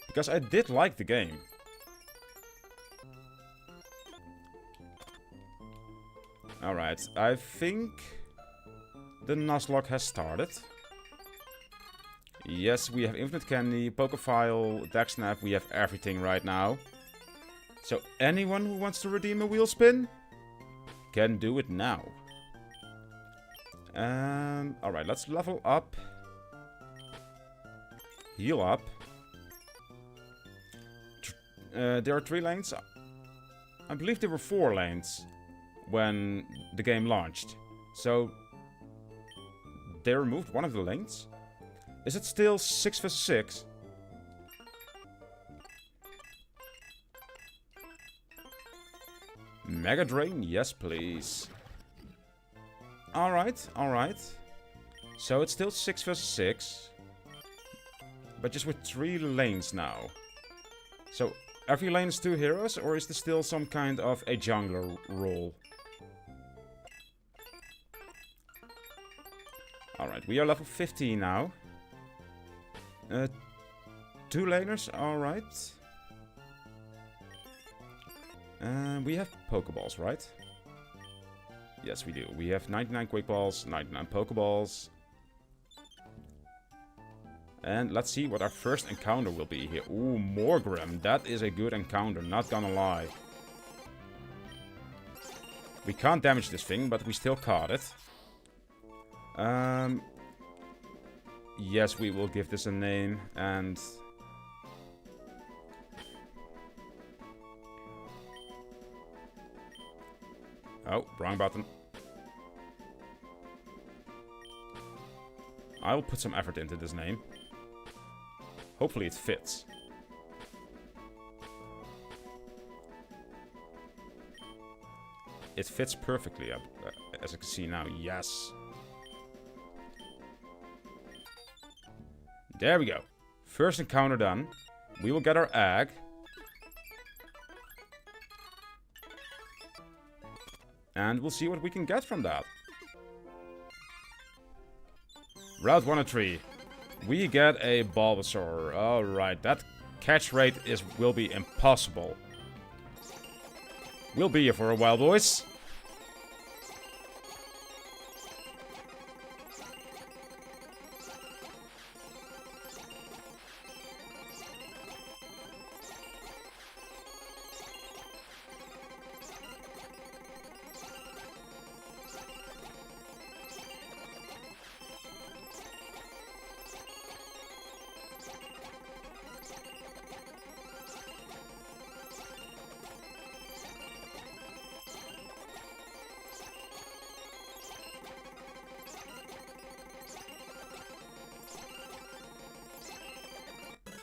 Because I did like the game. Alright, I think the Nuzlocke has started. Yes, we have Infinite Candy, Pokefile, Dex Snap, we have everything right now. So anyone who wants to redeem a wheel spin can do it now. Alright, let's level up. Heal up. There are 3 lanes. I believe there were 4 lanes when the game launched. So they removed one of the lanes. Is it still 6 vs 6? Mega Drain? Yes, please. Alright, alright. So it's still 6 vs 6. But just with 3 lanes now. So every lane is 2 heroes, or is there still some kind of a jungler role? Alright, we are level 15 now. 2 laners, alright. We have Pokeballs, right? Yes, we do. We have 99 Quick Balls, 99 Pokeballs. And let's see what our first encounter will be here. Ooh, Morgrim. That is a good encounter, not gonna lie. We can't damage this thing, but we still caught it. Yes, we will give this a name, and... Oh, wrong button. I will put some effort into this name. Hopefully it fits. It fits perfectly, as I can see now. Yes. There we go. First encounter done. We will get our egg. And we'll see what we can get from that. Route 103. We get a Bulbasaur. Alright, that catch rate will be impossible. We'll be here for a while, boys.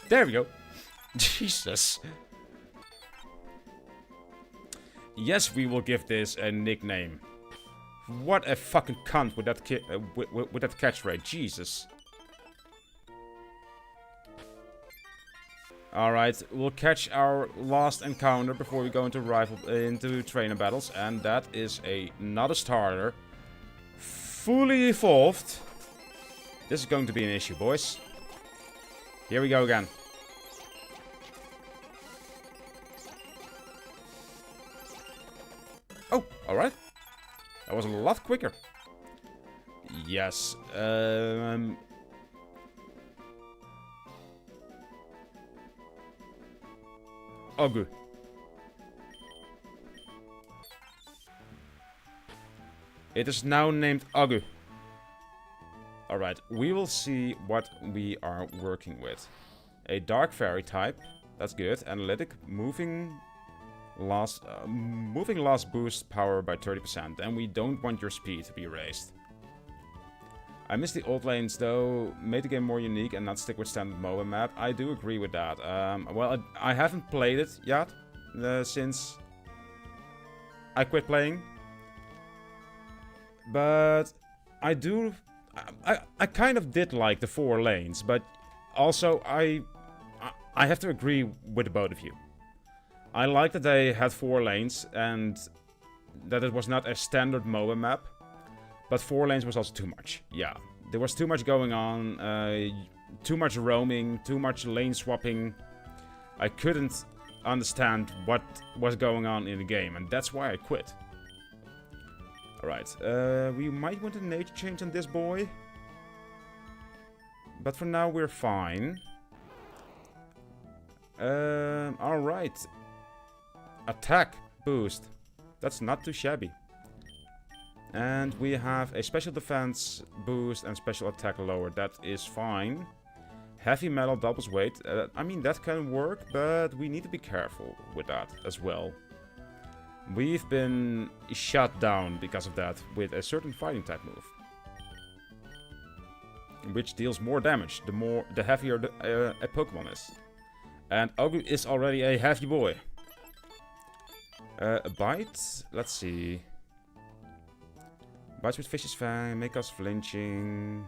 There we go. Jesus. Yes, we will give this a nickname. What a fucking cunt with that with that catch rate. Jesus. Alright, we'll catch our last encounter before we go into trainer battles, and that is not a starter. Fully evolved. This is going to be an issue, boys. Here we go again. Oh, alright. That was a lot quicker. Yes. Ogu. It is now named Ogu. Alright, we will see what we are working with. A Dark Fairy type. That's good. Analytic. Moving loss boost power by 30%. And we don't want your speed to be raised. I miss the old lanes though, made the game more unique and not stick with standard MOBA map. I do agree with that. Well, I haven't played it yet, since I quit playing. But I kind of did like the 4 lanes, but also I have to agree with the both of you. I like that they had 4 lanes and that it was not a standard MOBA map. But 4 lanes was also too much. Yeah, there was too much going on, too much roaming, too much lane swapping. I couldn't understand what was going on in the game, and that's why I quit. Alright, we might want a nature change on this boy. But for now we're fine. Alright. Attack boost. That's not too shabby. And we have a special defense boost and special attack lower. That is fine. Heavy metal doubles weight. I mean, that can work, but we need to be careful with that as well. We've been shut down because of that with a certain fighting type move. Which deals more damage the heavier a Pokemon is. And Ogu is already a heavy boy. A bite? Let's see. Bites with Vicious Fang, make us flinching.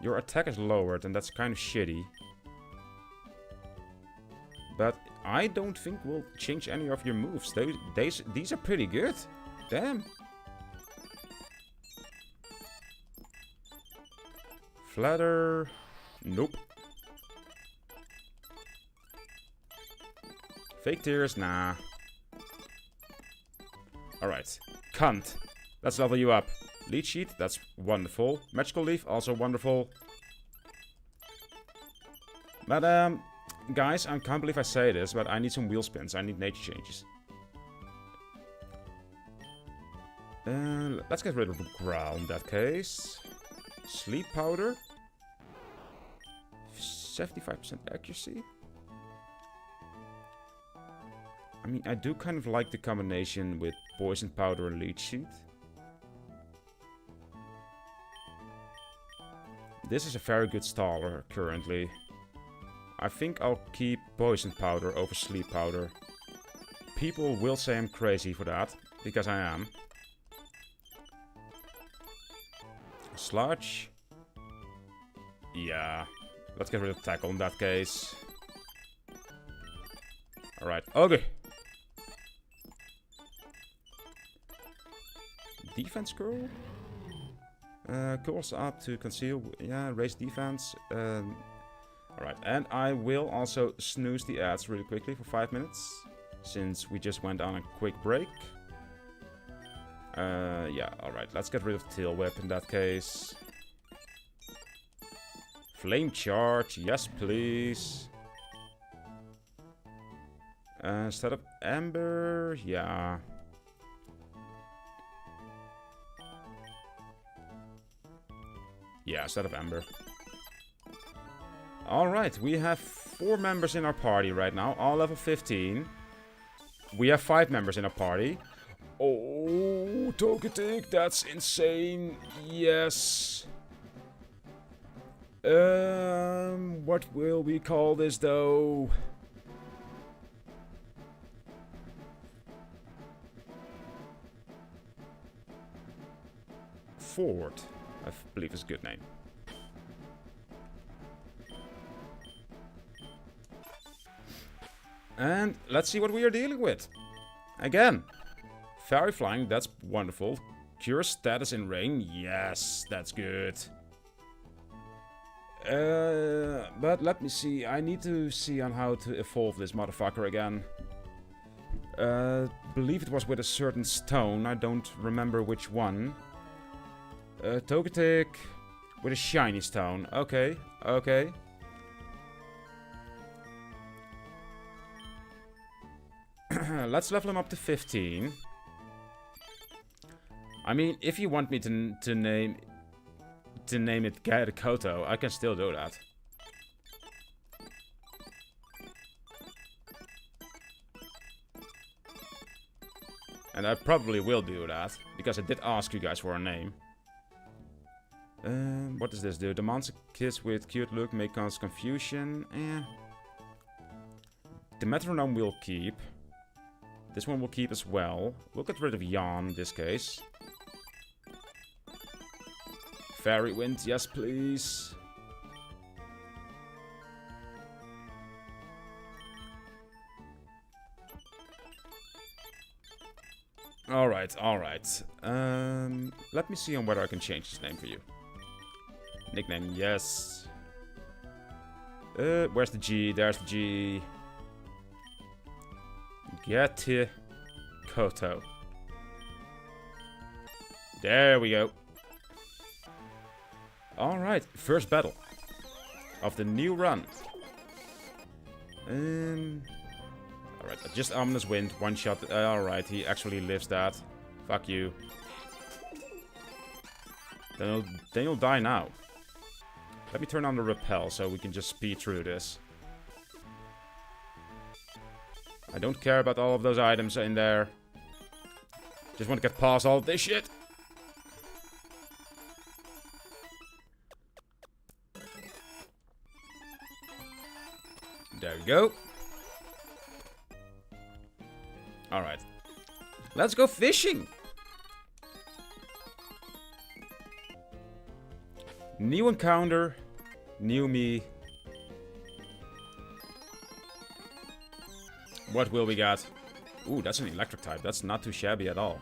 Your attack is lowered, and that's kind of shitty. But I don't think we'll change any of your moves. These are pretty good. Damn. Flatter. Nope. Fake Tears? Nah. Alright. Cunt. Let's level you up. Lead Sheet, that's wonderful. Magical Leaf, also wonderful. But, guys, I can't believe I say this, but I need some wheel spins. I need nature changes. Let's get rid of the Growl in that case. Sleep Powder. 75% accuracy. I mean, I do kind of like the combination with Poison Powder and Lead Sheet. This is a very good staller currently. I think I'll keep Poison Powder over Sleep Powder. People will say I'm crazy for that, because I am. Sludge. Yeah. Let's get rid of Tackle in that case. Alright, okay. Defense Curl? Curls up to conceal, yeah, raise defense. Alright, and I will also snooze the ads really quickly for 5 minutes, since we just went on a quick break. Yeah, alright, let's get rid of Tail Whip in that case. Flame Charge, yes please. Instead of Ember, yeah. Yeah, instead of Ember. Alright, we have 4 members in our party right now, all level 15. We have 5 members in our party. Oh, Togetic, that's insane. Yes. What will we call this though? Ford, I believe is a good name. And let's see what we are dealing with. Again, fairy flying, that's wonderful. Cure status in rain, yes, that's good. But let me see, I need to see on how to evolve this motherfucker again. Believe it was with a certain stone, I don't remember which one. Togetic with a shiny stone, okay, okay. Let's level him up to 15. I mean, if you want me to name it Koto, I can still do that. And I probably will do that, because I did ask you guys for a name. What does this do? Demands a kiss with cute look, may cause confusion. The metronome will keep. This one will keep as well. We'll get rid of Jan in this case. Fairy wind, yes please. Alright, alright. Let me see on whether I can change his name for you. Nickname, yes. Where's the G? There's the G. Get Koto. There we go. Alright, first battle of the new run. Alright, just Ominous Wind, one shot. Alright, he actually lives that. Fuck you. Then he'll die now. Let me turn on the repel so we can just speed through this. I don't care about all of those items in there. Just want to get past all of this shit. There we go. Alright. Let's go fishing. New encounter. New me. What will we got? Ooh, that's an electric type. That's not too shabby at all.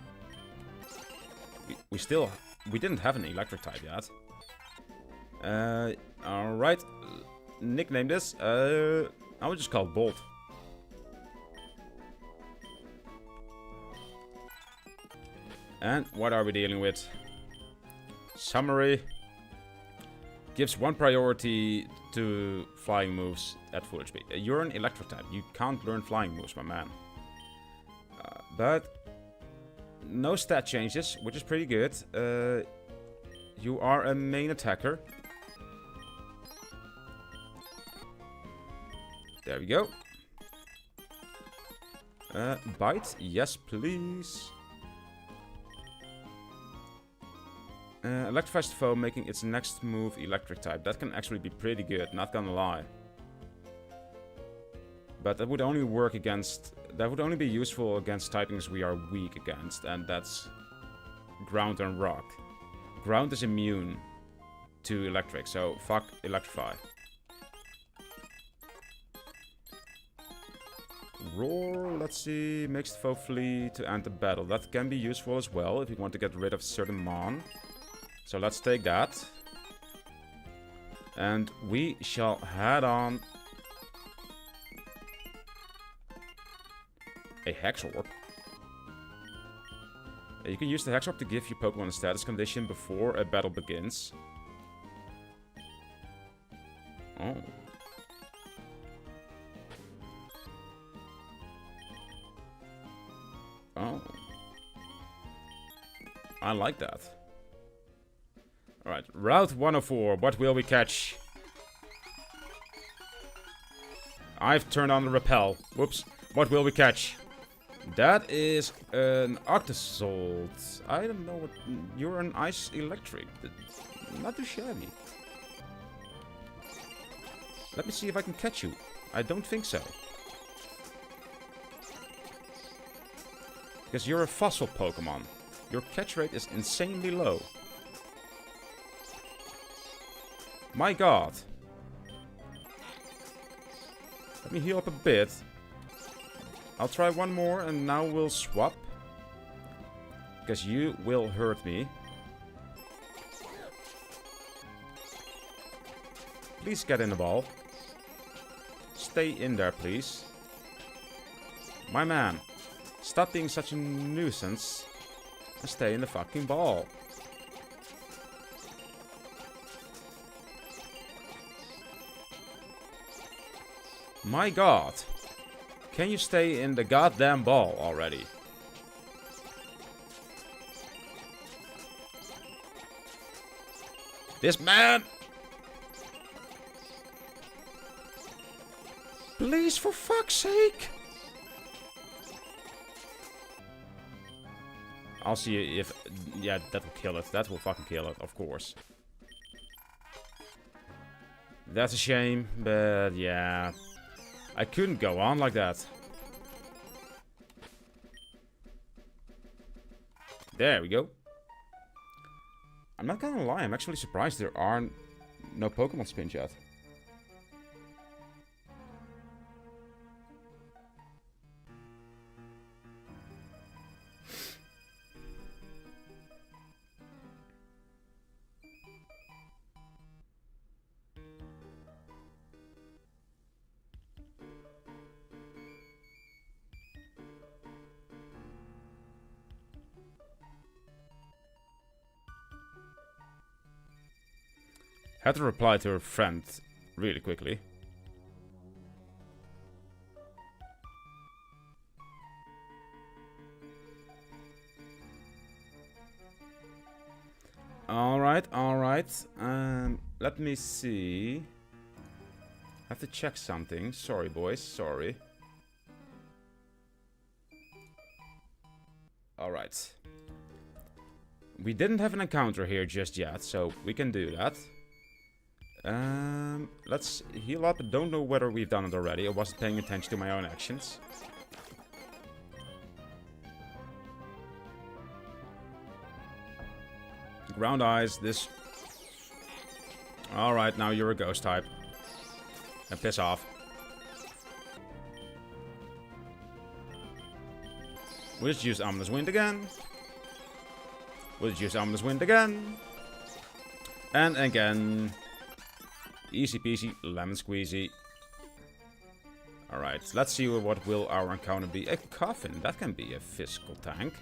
We didn't have an electric type yet. Alright. Nickname this. I would just call it Bolt. And what are we dealing with? Summary. Gives one priority to flying moves at full speed. You're an electric type. You can't learn flying moves, my man. But no stat changes, which is pretty good. You are a main attacker. There we go. Bite, yes please. Electrifies the foe, making its next move electric type. That can actually be pretty good, not gonna lie. But that would only work against... That would only be useful against typings we are weak against, and that's ground and rock. Ground is immune to electric, so fuck electrify. Roar, let's see, makes the foe flee to end the battle. That can be useful as well if you want to get rid of certain mon. So let's take that. And we shall head on a Hex Orb. You can use the Hex Orb to give your Pokemon a status condition before a battle begins. Oh. Oh. I like that. Alright, Route 104. What will we catch? I've turned on the repel. Whoops. What will we catch? That is an Octozolt. I don't know what... You're an Ice Electric. Not too shabby. Let me see if I can catch you. I don't think so. Because you're a fossil Pokemon. Your catch rate is insanely low. My god. Let me heal up a bit. I'll try one more and now we'll swap. Because you will hurt me. Please get in the ball. Stay in there, please. My man, stop being such a nuisance and stay in the fucking ball. My god. Can you stay in the goddamn ball already? This man! Please, for fuck's sake! I'll see if... Yeah, that will kill it. That will fucking kill it, of course. That's a shame, but yeah... I couldn't go on like that. There we go. I'm not gonna lie, I'm actually surprised there are no Pokemon spins yet. Had to reply to her friend really quickly. Alright. Let me see. I have to check something. Sorry, boys. Sorry. Alright. We didn't have an encounter here just yet, so we can do that. Let's heal up. Don't know whether we've done it already. I wasn't paying attention to my own actions. Ground eyes, this... Alright, now you're a ghost type. And piss off. We'll just use Ominous Wind again. We'll just use Ominous Wind again. And again. Easy peasy, lemon squeezy. Alright, let's see what will our encounter be. A coffin, that can be a physical tank.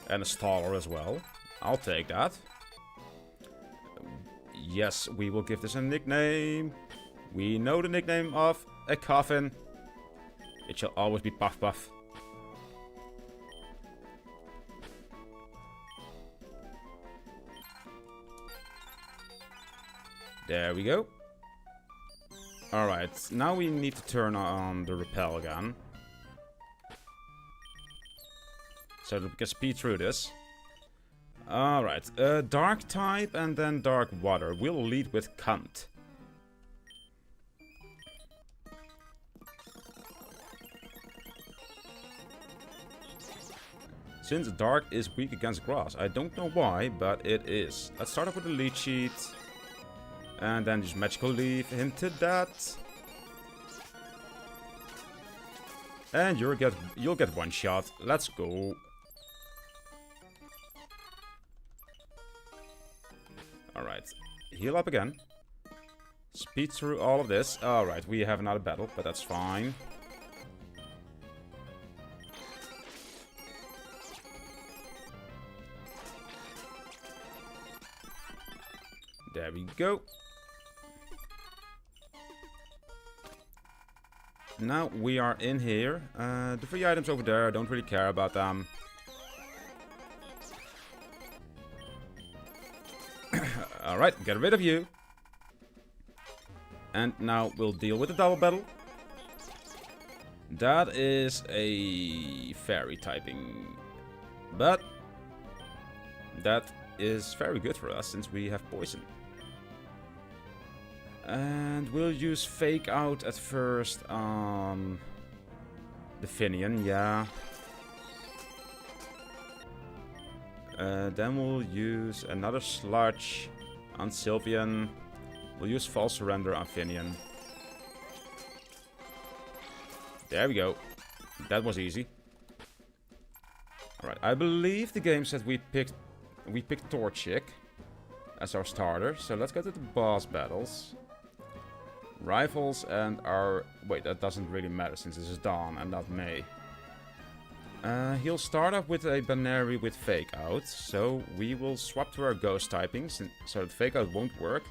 And a staller as well. I'll take that. Yes, we will give this a nickname. We know the nickname of a coffin. It shall always be Puff Puff. There we go. Alright, now we need to turn on the repel again. So that we can speed through this. Alright, dark type and then dark water. We'll lead with cunt. Since dark is weak against grass. I don't know why, but it is. Let's start off with a lead sheet. And then just magical leaf into that. And you'll get one shot. Let's go. Alright. Heal up again. Speed through all of this. Alright, we have another battle, but that's fine. There we go. Now we are in here. The free items over there, I don't really care about them. Alright, get rid of you. And now we'll deal with the double battle. That is a fairy typing. But that is very good for us since we have poison. And we'll use Fake Out at first on the Finian, yeah. Then we'll use another Sludge on Sylveon. We'll use False Surrender on Finian. There we go. That was easy. Alright, I believe the game said we picked Torchic as our starter. So let's go to the boss battles. Rifles and our... Wait, that doesn't really matter since this is Dawn and not May. He'll start off with a Banary with Fake Out. So we will swap to our Ghost typings so that Fake Out won't work.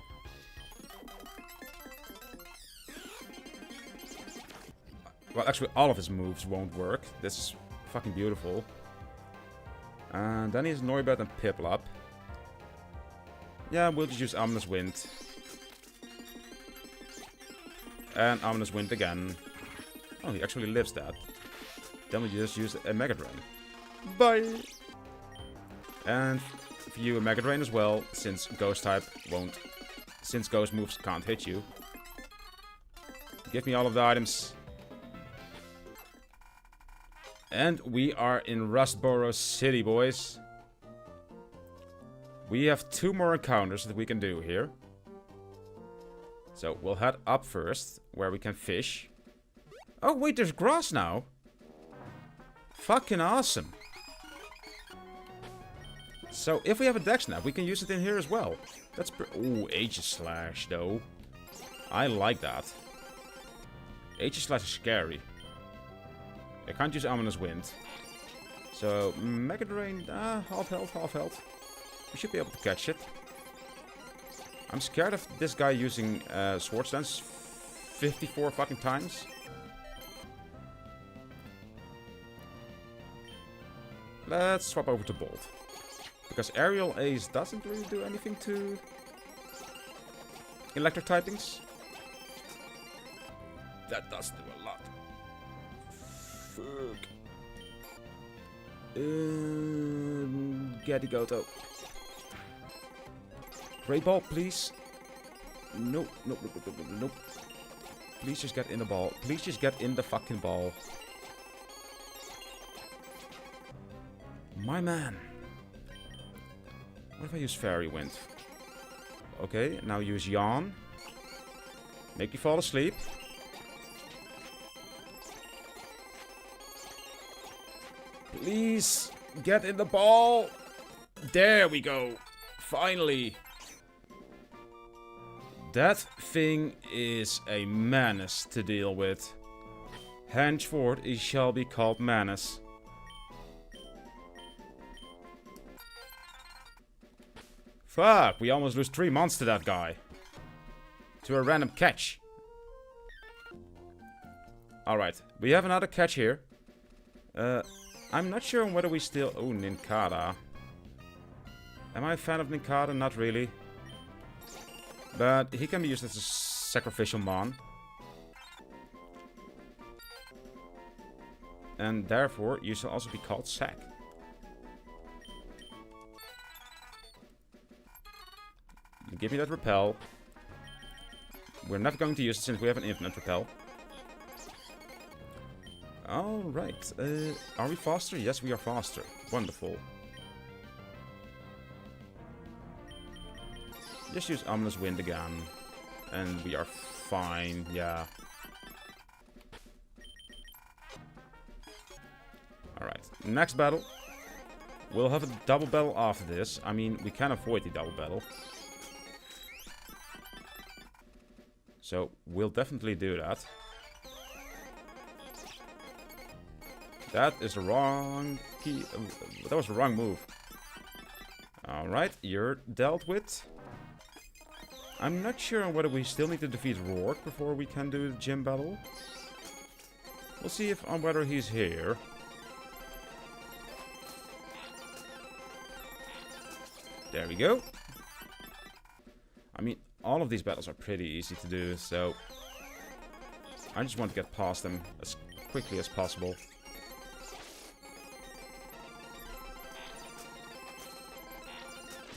Well, actually all of his moves won't work. This is fucking beautiful. And then he's Noibat and Piplup. Yeah, we'll just use Ominous Wind. And Ominous Wind again. Oh, he actually lives that. Then we just use a Mega Drain. Bye! And for you a Mega Drain as well, since Ghost type won't... Since Ghost moves can't hit you. Give me all of the items. And we are in Rustboro City, boys. We have 2 more encounters that we can do here. So we'll head up first, where we can fish. Oh wait, there's grass now. Fucking awesome. So if we have a deck snap, we can use it in here as well. That's ooh, Aegislash though. I like that. Aegislash is scary. I can't use Ominous Wind. So, Mega Drain, half health, half health. We should be able to catch it. I'm scared of this guy using Swords Dance 54 fucking times. Let's swap over to Bolt. Because Aerial Ace doesn't really do anything to Electric typings. That does do a lot. Fuck. Get the Goto. Great ball, please. Nope, nope, nope, nope, nope, nope. Please just get in the ball. Please just get in the fucking ball. My man. What if I use Fairy Wind? Okay, now use Yawn. Make you fall asleep. Please, get in the ball. There we go. Finally. That thing is a menace to deal with. Henceforth, he shall be called Menace. Fuck, we almost lose 3 months to that guy. To a random catch. Alright, we have another catch here. I'm not sure whether we still... Oh, Nincada. Am I a fan of Nincada? Not really. But he can be used as a sacrificial mon. And therefore, you shall also be called Sack. Give me that repel. We're not going to use it since we have an infinite repel. Alright. Are we faster? Yes, we are faster. Wonderful. Just use Ominous Wind again. And we are fine, yeah. Alright, next battle. We'll have a double battle after this. I mean, we can avoid the double battle. So, we'll definitely do that. That is the wrong key. That was the wrong move. Alright, you're dealt with. I'm not sure on whether we still need to defeat Rourke before we can do the gym battle. We'll see if on whether he's here. There we go. I mean, all of these battles are pretty easy to do, so I just want to get past them as quickly as possible.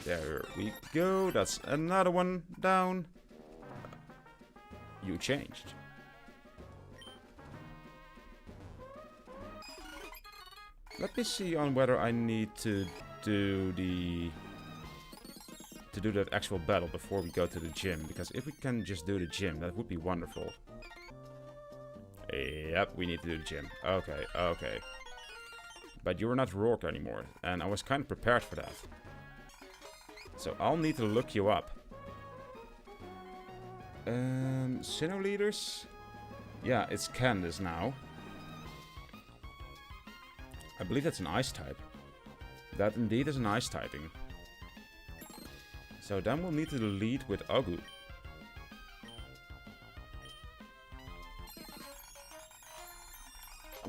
There we go. That's another one down. You changed. Let me see on whether I need to do that actual battle before we go to the gym. Because if we can just do the gym, that would be wonderful. Yep, we need to do the gym. Okay, okay. But you're not Rourke anymore, and I was kind of prepared for that. So I'll need to look you up. Sinnoh leaders? Yeah, it's Candace now. I believe that's an ice type. That indeed is an ice typing. So then we'll need to lead with Agu.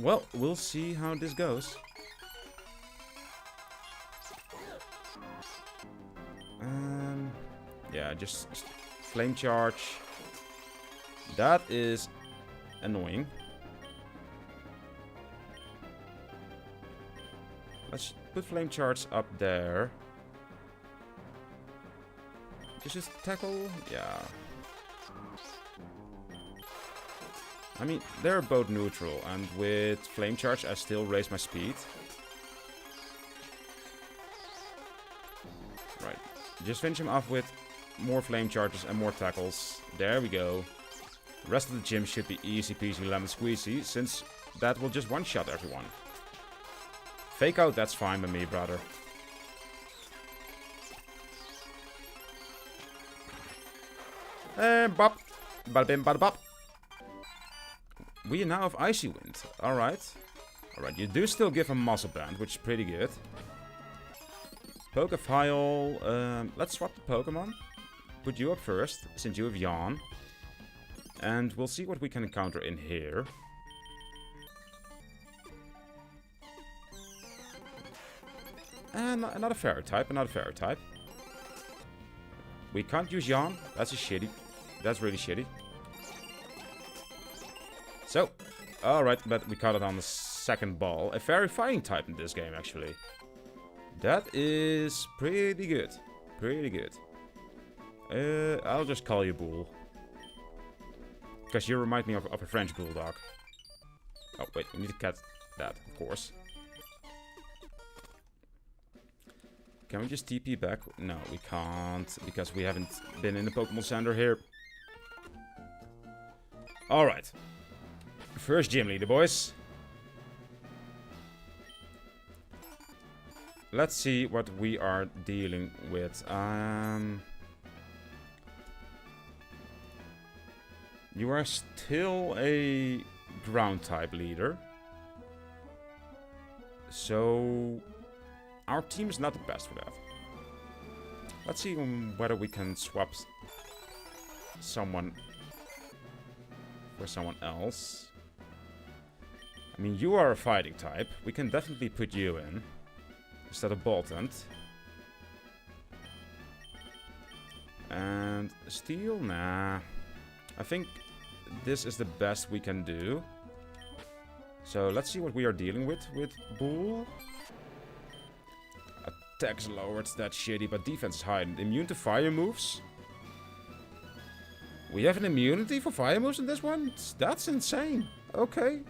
Well, we'll see how this goes. Yeah, just flame charge. That is annoying. Let's put flame charge up there. Just tackle, yeah. I mean, they're both neutral, and with flame charge, I still raise my speed. Right, just finish him off with more flame charges and more tackles. There we go. The rest of the gym should be easy peasy lemon squeezy, since that will just one-shot everyone. Fake out, that's fine by me, brother. And bop. Bada bim, bada bop. We now have Icy Wind. Alright. Alright, you do still give him Muscle Band, which is pretty good. Pokefile. Let's swap the Pokemon. Put you up first, since you have Yawn. And we'll see what we can encounter in here. And another Fairy type, another Fairy type. We can't use Yawn. That's a shitty. That's really shitty. So, alright, but we caught it on the second ball. A Fairy Fighting type in this game, actually. That is pretty good. Pretty good. I'll just call you Bull. Because you remind me of a French Bulldog. Oh, wait, we need to cut that, of course. Can we just TP back? No, we can't, because we haven't been in the Pokemon Center here. Alright. First gym leader, boys. Let's see what we are dealing with. You are still a ground type leader. So our team is not the best for that. Let's see whether we can swap someone for someone else. I mean, you are a fighting type. We can definitely put you in instead of Boltund. And Steel? Nah. I think this is the best we can do. So let's see what we are dealing with Bull. Attack's lowered, that's shitty, but defense is high. Immune to fire moves? We have an immunity for fire moves in this one? That's insane. Okay.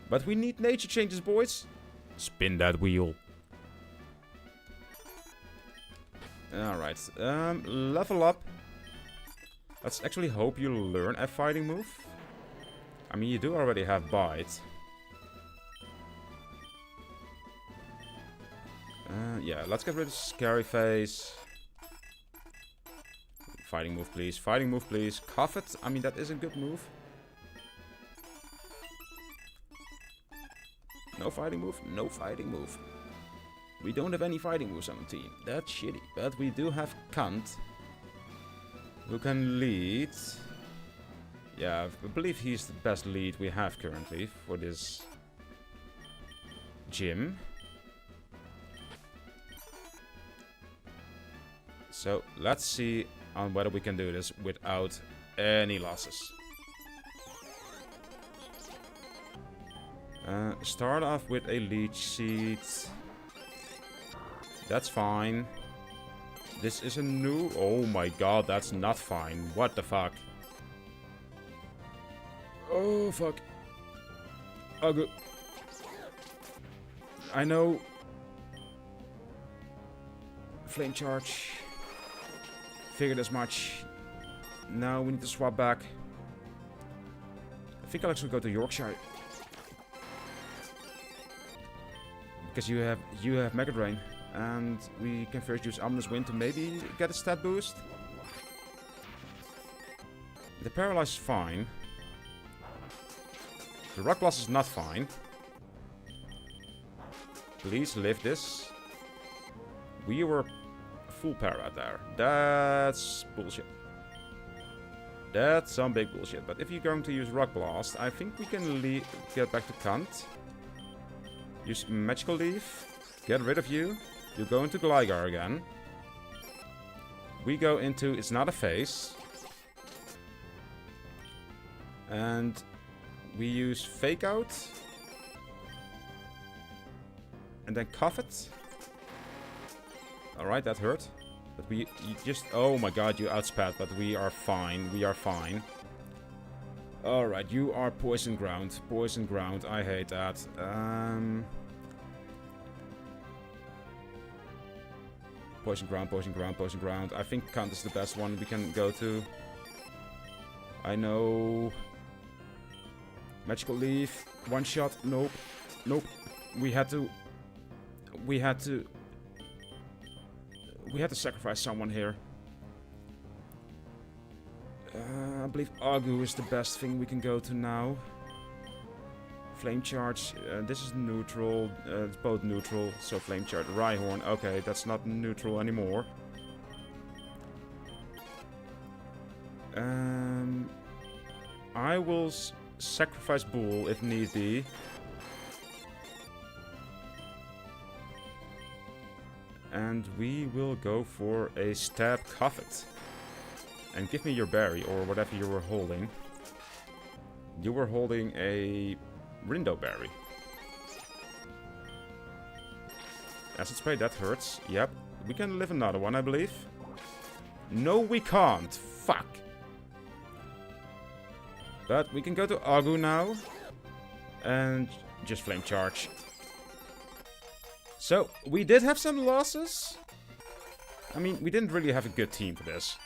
But we need nature changes, boys. Spin that wheel. Alright, level up. Let's actually hope you learn a fighting move. I mean, you do already have Bite. Yeah, let's get rid of Scary Face. Fighting move, please. Fighting move, please. Cuff it. I mean, that is a good move. No fighting move. No fighting move. We don't have any fighting moves on the team. That's shitty. But we do have Kant, who can lead. Yeah, I believe he's the best lead we have currently for this gym. So let's see on whether we can do this without any losses. Start off with a Leech Seed. That's fine. This is a new... Oh my god, that's not fine. What the fuck? Oh, fuck. Oh, good. I know. Flame Charge. Figured as much. Now we need to swap back. think I'll actually go to Yorkshire. Because you have Mega Drain. And we can first use Ominous Wind to maybe get a stat boost. The Paralyze is fine. The Rock Blast is not fine. Please live this. We were full para there. That's bullshit. That's some big bullshit. But if you're going to use Rock Blast, I think we can get back to Kant. Use Magical Leaf. Get rid of you. You go into Gligar again. We go into It's Not a Phase. And we use Fake Out. And then Cuff It. Alright, that hurt. But you just... Oh my god, you outspat, but we are fine. We are fine. Alright, you are Poison Ground. Poison Ground, I hate that. Poison Ground, Poison Ground, Poison Ground. I think Kant is the best one we can go to. I know... Magical Leaf. One shot. Nope. Nope. We had to sacrifice someone here. I believe Agu is the best thing we can go to now. Flame Charge. This is neutral. It's both neutral, so Flame Charge. Rhyhorn. Okay, that's not neutral anymore. I will sacrifice Bull if need be. And we will go for a Stab Cuffet. And give me your berry, or whatever you were holding. You were holding a Rindo Berry. Acid Spray, that hurts. Yep. We can live another one, I believe. No, we can't. Fuck. But we can go to Agu now. And just Flame Charge. So, we did have some losses. I mean, we didn't really have a good team for this.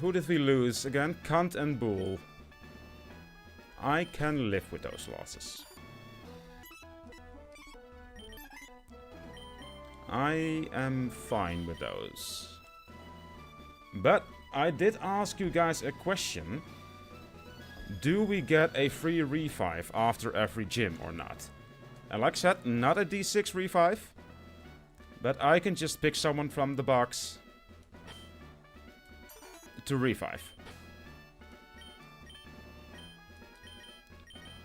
Who did we lose? Again, Kant and Bull. I can live with those losses. I am fine with those. But I did ask you guys a question. Do we get a free revive after every gym or not? And like I said, not a D6 revive. But I can just pick someone from the box to revive.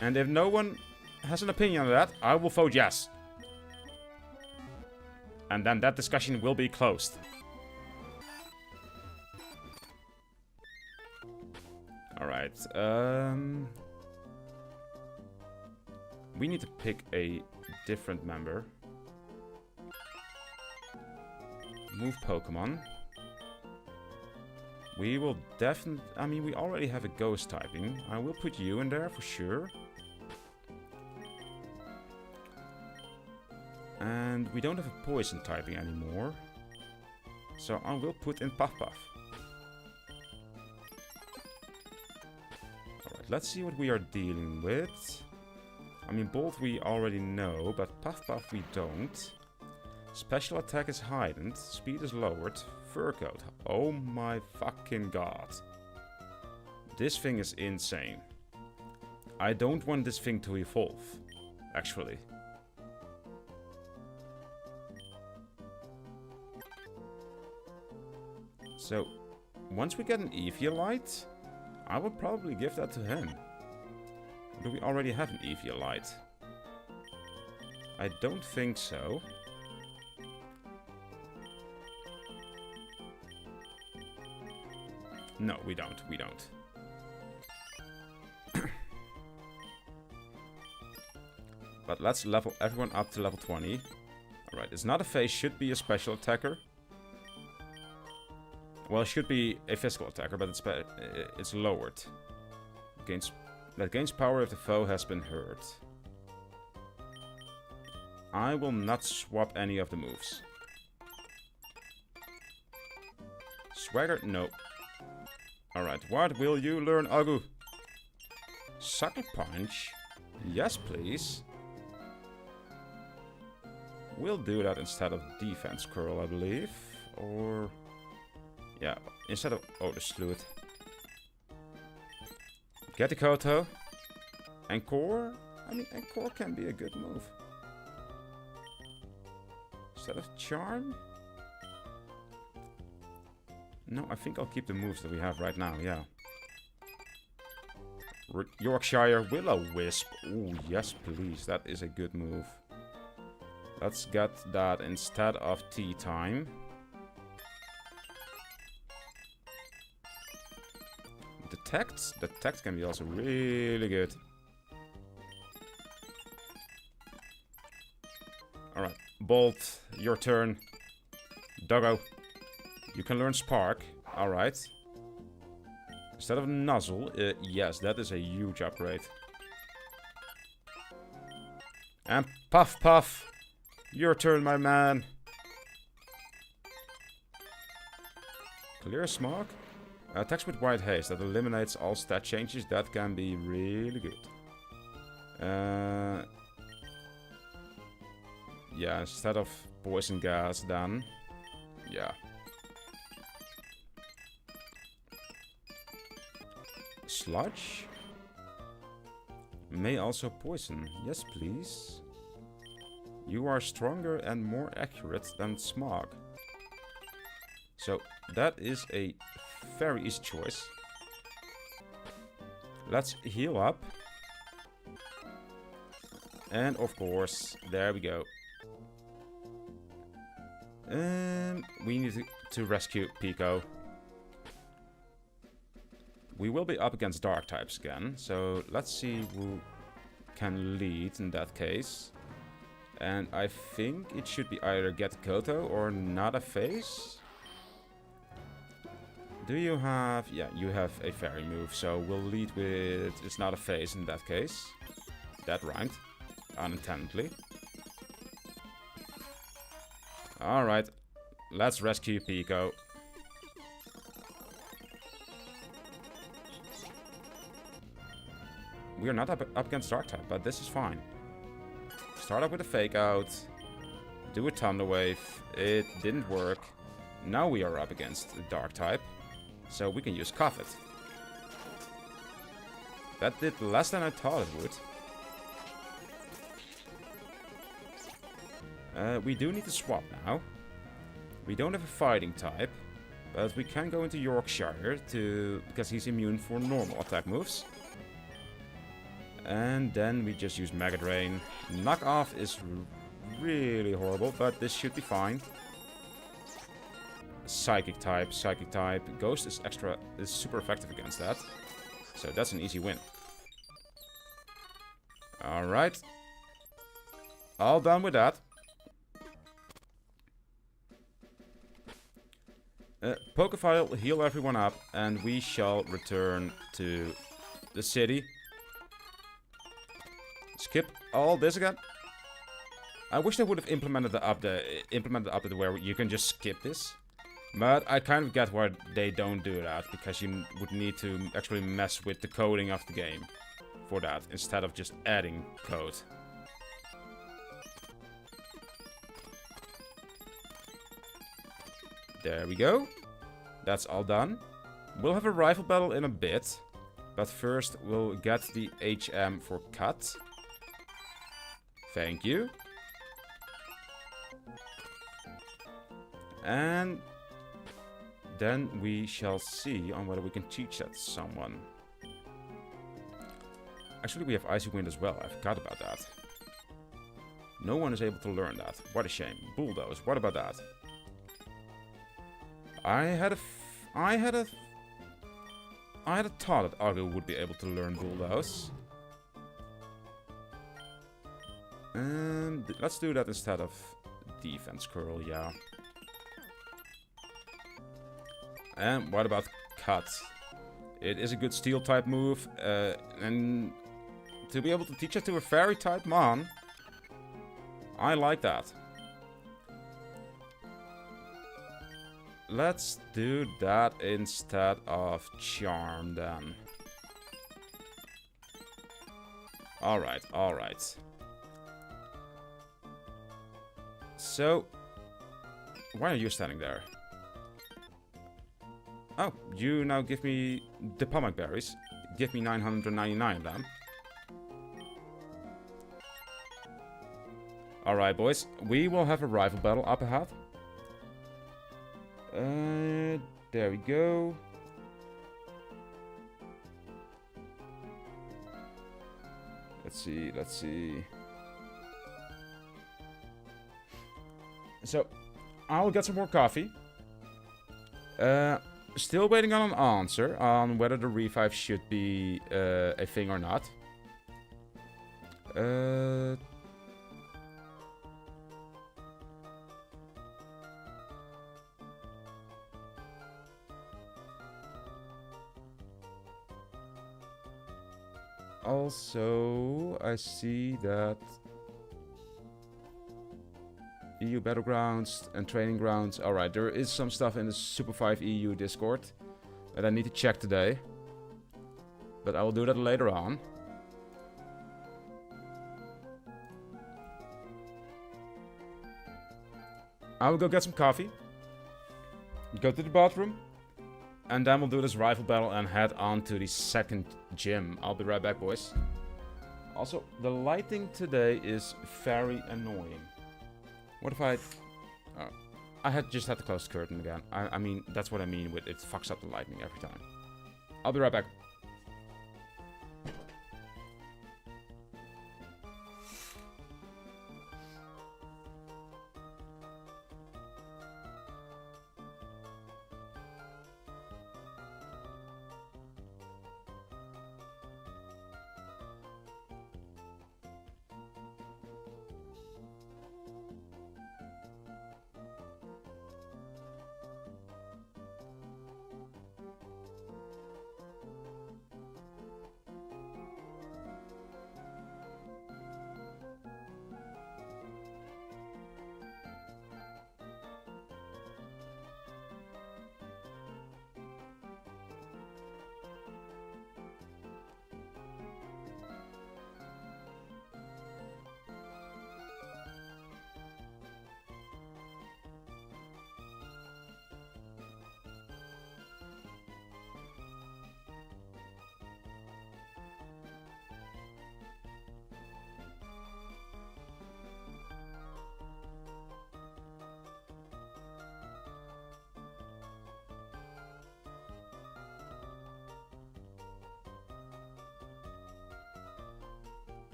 And if no one has an opinion on that, I will vote yes. And then that discussion will be closed. Alright, we need to pick a different member. Move Pokemon. We will definitely... I mean, we already have a Ghost typing. I will put you in there for sure. And we don't have a Poison typing anymore. So I will put in Puff Puff. Alright, let's see what we are dealing with. I mean, Bolt we already know, but Puff Puff we don't. Special attack is heightened, speed is lowered, fur coat. Oh my fucking god. This thing is insane. I don't want this thing to evolve, actually. So, once we get an Eviolite, I would probably give that to him. Do we already have an Eviolite? I don't think so. No, we don't. We don't. But let's level everyone up to level 20. Alright, it's not a phase, should be a special attacker. Well, it should be a physical attacker, but it's lowered. That gains power if the foe has been hurt. I will not swap any of the moves. Swagger, no. Alright, what will you learn, Agu? Sucker Punch? Yes, please. We'll do that instead of Defense Curl, I believe. Or... yeah, instead of... oh, the Sleuth. Get the Koto. Encore? I mean, Encore can be a good move. Instead of Charm? No, I think I'll keep the moves that we have right now, yeah. Yorkshire Will-O-Wisp. Ooh, yes, please. That is a good move. Let's get that instead of Tea Time. Detect? Detect can be also really good. Alright, Bolt, your turn. Doggo. You can learn Spark. Alright. Instead of Nuzzle, yes, that is a huge upgrade. And Puff Puff. Your turn, my man. Clear Smog. Attacks with White Haze. That eliminates all stat changes. That can be really good. Yeah, instead of Poison Gas, then... yeah. Sludge? May also poison. Yes, please. You are stronger and more accurate than Smog. So, that is a very easy choice. Let's heal up. And of course, there we go. We need to rescue Pico. We will be up against dark types again, so let's see who can lead in that case. And I think it should be either Get Koto or Nada Face. Do you have... yeah, you have a fairy move, so we'll lead with... it's not a Face in that case. That rhymed. Unintendedly. Alright, let's rescue Pico. We are not up against Dark type, but this is fine. Start up with a Fake Out. Do a Thunder Wave. It didn't work. Now we are up against the Dark type. So we can use Cuff It. That did less than I thought it would. We do need to swap now. We don't have a Fighting type. But we can go into Yorkshire because he's immune for normal attack moves. And then we just use Mega Drain. Knock Off is really horrible, but this should be fine. Psychic type. Ghost is super effective against that. So that's an easy win. Alright. All done with that. Pokefile, heal everyone up, and we shall return to the city. Skip all this again. I wish they would have implemented the update where you can just skip this. But I kind of get why they don't do that, because you would need to actually mess with the coding of the game for that, instead of just adding code. There we go. That's all done. We'll have a rifle battle in a bit, but first we'll get the HM for cut. Thank you. And then we shall see on whether we can teach that to someone. Actually, we have Icy Wind as well. I forgot about that. No one is able to learn that. What a shame. Bulldoze. What about that? I had a thought that Argo would be able to learn Bulldoze. And let's do that instead of Defense Curl, yeah. And what about Cut? It is a good Steel type move, and to be able to teach it to a Fairy type Mon, I like that. let's do that instead of charm then. Alright, alright. So, why are you standing there? Oh, you now give me the pomac berries. Give me 999 of them. Alright, boys. We will have a rival battle up ahead. There we go. Let's see, let's see. So, I'll get some more coffee. Still waiting on an answer on whether the revive should be a thing or not. Also, I see that EU Battlegrounds and Training Grounds. Alright, there is some stuff in the Super 5 EU Discord that I need to check today. But I will do that later on. I will go get some coffee. Go to the bathroom. And then we'll do this rival battle and head on to the second gym. I'll be right back, boys. Also, the lighting today is very annoying. What if I just had to close the curtain again. I mean, that's what I mean with it fucks up the lighting every time. I'll be right back.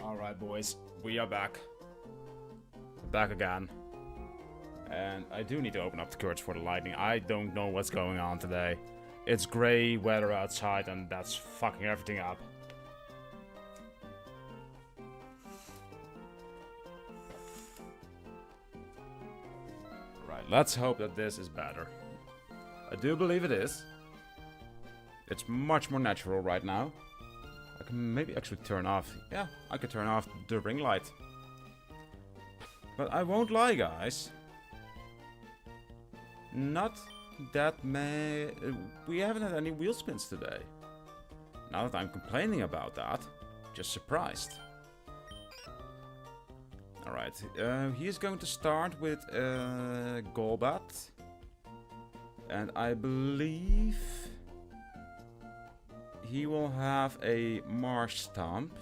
Alright, boys. We are back. Back again. And I do need to open up the curtains for the lightning. I don't know what's going on today. It's grey weather outside and that's fucking everything up. Right, let's hope that this is better. I do believe it is. It's much more natural right now. I can maybe actually turn off... Yeah, I could turn off the ring light. But I won't lie, guys. Not that many... we haven't had any wheel spins today. Now that I'm complaining about that, just surprised. Alright, he is going to start with Golbat. And I believe... he will have a Marsh Stomp.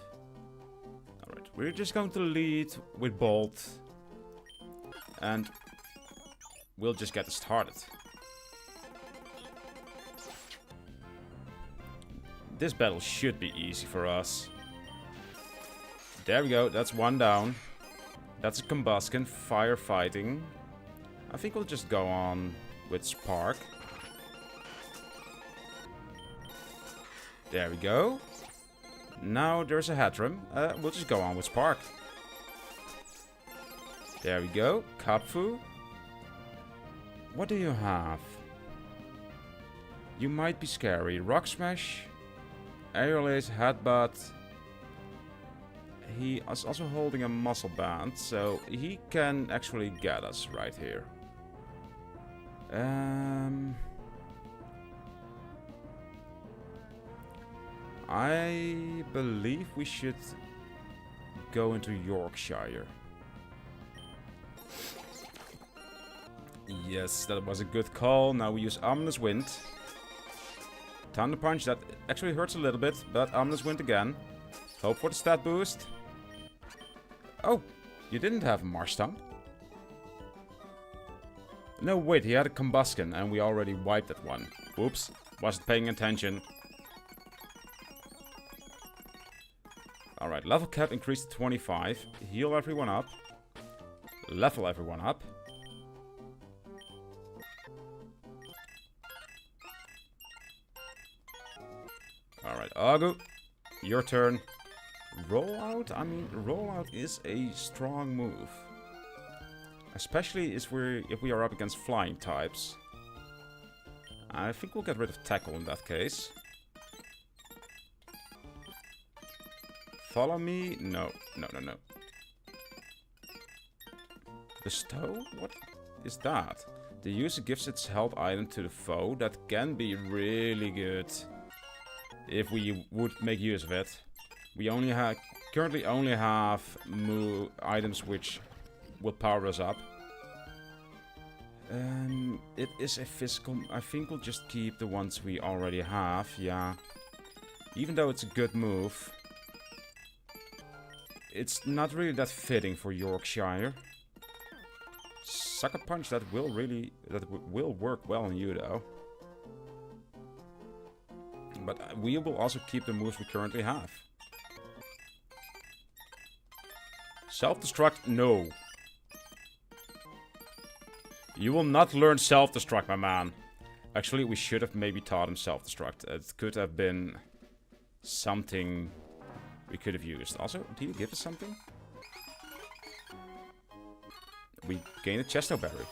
Alright, we're just going to lead with Bolt. And we'll just get started. This battle should be easy for us. There we go, that's one down. That's a Combustion, firefighting. I think we'll just go on with Spark. There we go. Now there's a Hatrim. We'll just go on with Spark. There we go. Kapfu. What do you have? You might be scary. Rock Smash. Aerial Ace, Headbutt. He is also holding a Muscle Band, so he can actually get us right here. I believe we should go into Yorkshire. Yes, that was a good call. Now we use Ominous Wind. Thunder Punch, that actually hurts a little bit, but Ominous Wind again. Hope for the stat boost. Oh, you didn't have a Marsh Stomp. No, wait, he had a Combustion and we already wiped that one. Whoops, wasn't paying attention. Alright, level cap increased to 25. Heal everyone up. Level everyone up. Alright, Agu, your turn. Rollout? I mean, Rollout is a strong move. Especially if we are up against flying types. I think we'll get rid of Tackle in that case. Follow me? No. No. Bestow? What is that? The user gives its held item to the foe. That can be really good. If we would make use of it. We currently only have items which will power us up. It is a physical... I think we'll just keep the ones we already have, yeah. Even though it's a good move... it's not really that fitting for Yorkshire. Sucker Punch, that will work well on you though. But we will also keep the moves we currently have. Self-destruct, no. You will not learn self-destruct, my man. Actually, we should have maybe taught him self-destruct. It could have been something we could have used. Also, do you give us something? We gain a Chesto Berry.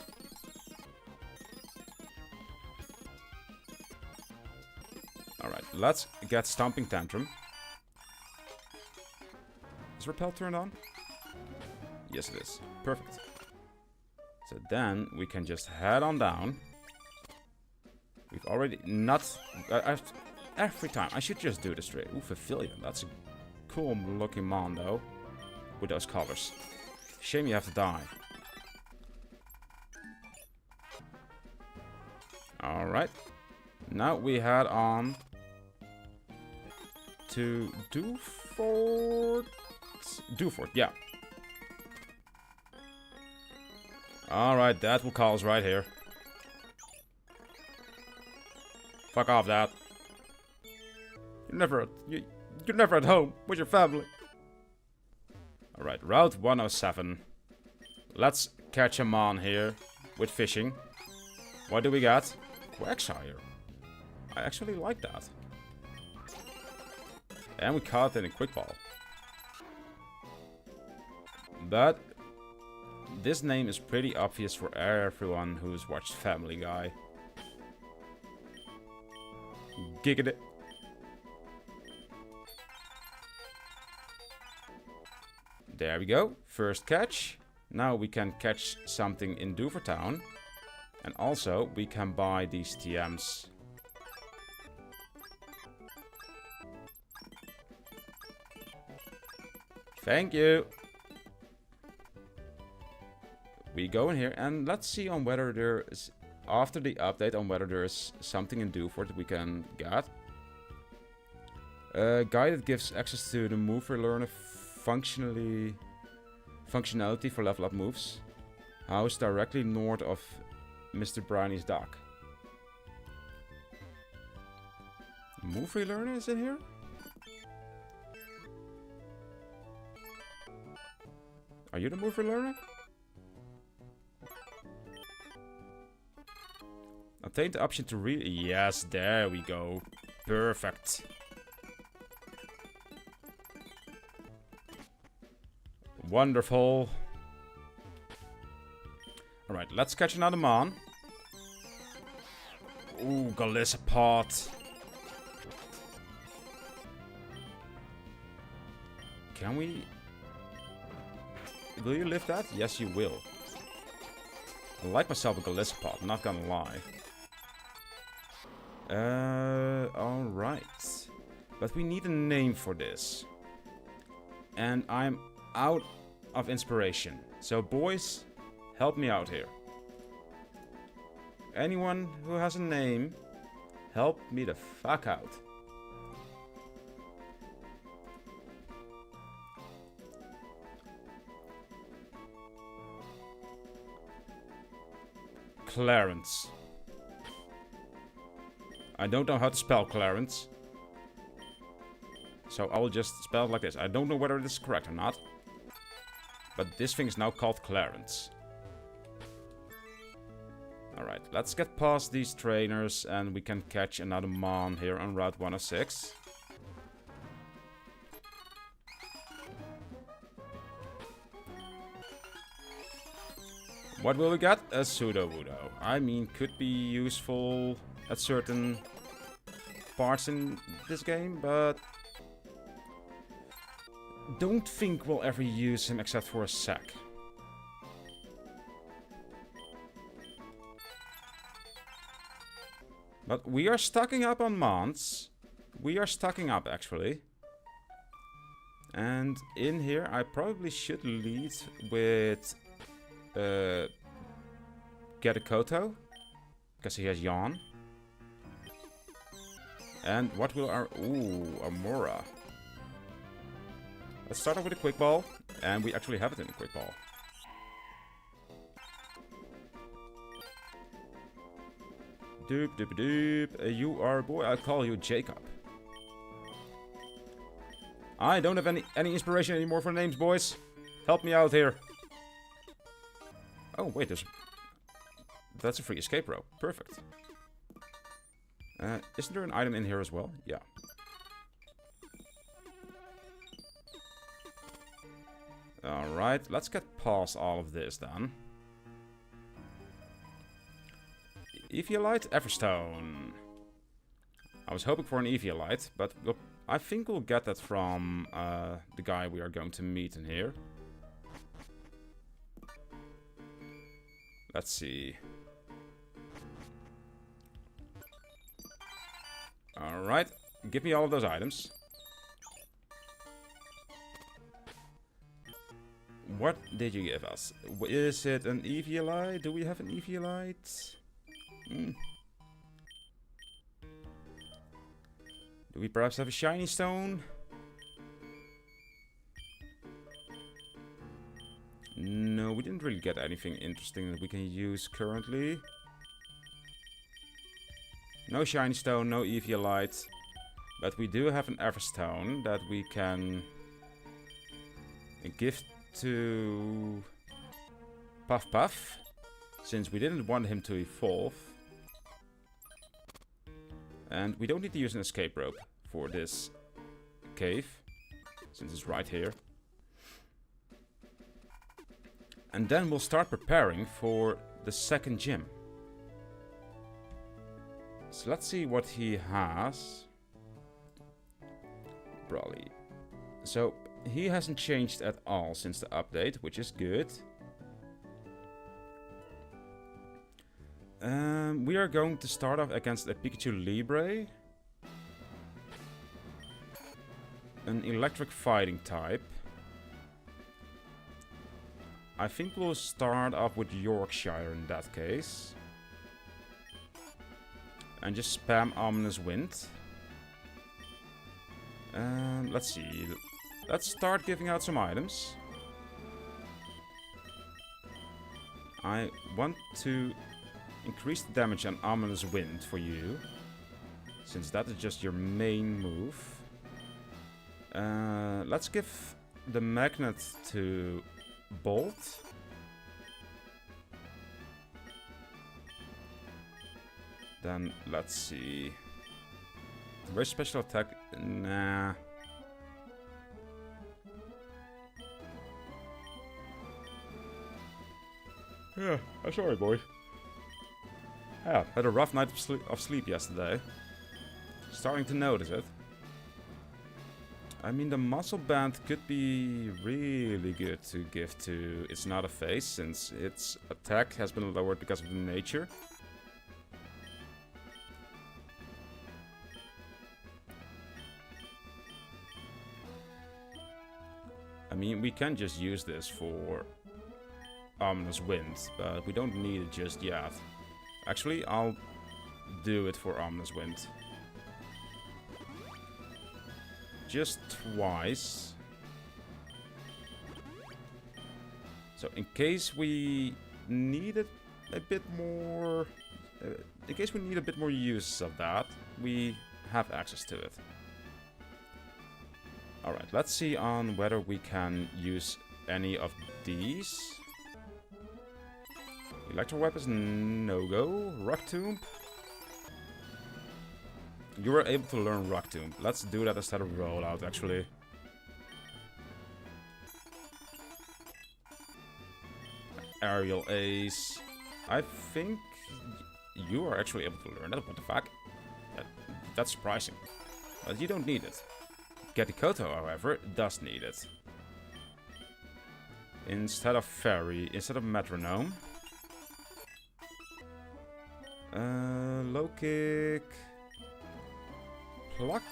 Alright, let's get Stomping Tantrum. Is Repel turned on? Yes, it is. Perfect. So then we can just head on down. We've already not... every time. I should just do this straight. Ooh, Pavilion. That's a cool looking mon though. With those colors. Shame you have to die. Alright. Now we head on to Dewford. Dewford, yeah. Alright, that will call us right here. Fuck off, that. You're never at home with your family. Alright, Route 107. Let's catch him on here with fishing. What do we got? Quagsire. I actually like that. And we caught it in a quick ball. But this name is pretty obvious for everyone who's watched Family Guy. Giggity. There we go. First catch. Now we can catch something in Dovertown. And also we can buy these TMs. Thank you. We go in here and let's see on whether there is, after the update, on whether there is something in Dewford we can get. A guy that gives access to the mover learner functionality for level up moves. Housed directly north of Mr. Brownie's dock. Move relearner is in here? Are you the move relearner? Obtain the option to read. Yes, there we go. Perfect. Wonderful. Alright, let's catch another mon. Ooh, Galissapod. Can we... Will you lift that? Yes, you will. I like myself a Galissapod, not gonna lie. Alright. But we need a name for this. And I'm out of inspiration. So boys, help me out here. Anyone who has a name, help me the fuck out. Clarence. I don't know how to spell Clarence. So I will just spell it like this. I don't know whether this is correct or not. But this thing is now called Clarence. Alright, let's get past these trainers and we can catch another mon here on Route 106. What will we get? A Sudowoodo. I mean, could be useful at certain parts in this game, but don't think we'll ever use him except for a sack. But we are stocking up on mons. We are stocking up, actually. And in here, I probably should lead with get a Koto, because he has Yawn. And what will our... Ooh, Amora. Let's start off with a quick ball. And we actually have it in a quick ball. Doop doop doop. You are a boy. I'll call you Jacob. I don't have any inspiration anymore for names, boys. Help me out here. Oh, wait, that's a free escape rope. Perfect. Isn't there an item in here as well? Yeah. Alright, let's get past all of this then. Eviolite, Everstone. I was hoping for an Eviolite, but I think we'll get that from the guy we are going to meet in here. Let's see. Alright, give me all of those items. What did you give us? Is it an Eviolite? Do we have an Eviolite? Do we perhaps have a shiny stone? No, we didn't really get anything interesting that we can use currently. No shiny stone, no Eviolite. But we do have an Everstone that we can A gift to Puff Puff, since we didn't want him to evolve. And we don't need to use an escape rope for this cave, since it's right here. And then we'll start preparing for the second gym. So let's see what he has. Brawly. So he hasn't changed at all since the update, which is good. We are going to start off against a Pikachu Libre. An electric fighting type. I think we'll start off with Yorkshire in that case. And just spam Ominous Wind. And let's see. Let's start giving out some items. I want to increase the damage on Ominous Wind for you, since that is just your main move. Let's give the magnet to Bolt. Then let's see. Very special attack. Nah. Yeah, I'm sorry, boy. Yeah, had a rough night of sleep yesterday. Starting to notice it. I mean, the muscle band could be really good to give to It's Not a Face, since its attack has been lowered because of the nature. I mean, we can just use this for Ominous Wind, but we don't need it just yet. Actually, I'll do it for Ominous Wind. Just twice. So in case we need it a bit more... in case we need a bit more use of that, we have access to it. Alright, let's see on whether we can use any of these. Electro Weapons, no-go. Rock Tomb. You were able to learn Rock Tomb. Let's do that instead of Rollout, actually. Aerial Ace. I think you are actually able to learn that. What the fuck? That's surprising. But you don't need it. Getikoto, however, does need it. Instead of Fairy, instead of Metronome. Low kick. Pluck.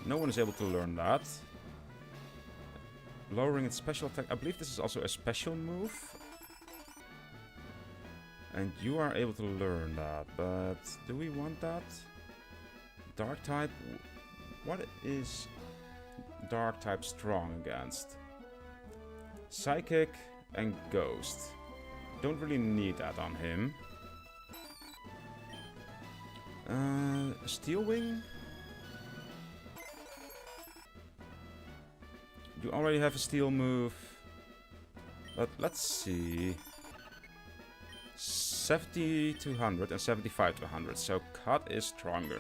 No one is able to learn that. Lowering its special attack. I believe this is also a special move. And you are able to learn that. But do we want that? Dark type. What is Dark type strong against? Psychic and Ghost. Don't really need that on him. Steel Wing? You already have a steel move. But let's see. 70 to 100 and 75 to 100. So Cut is stronger.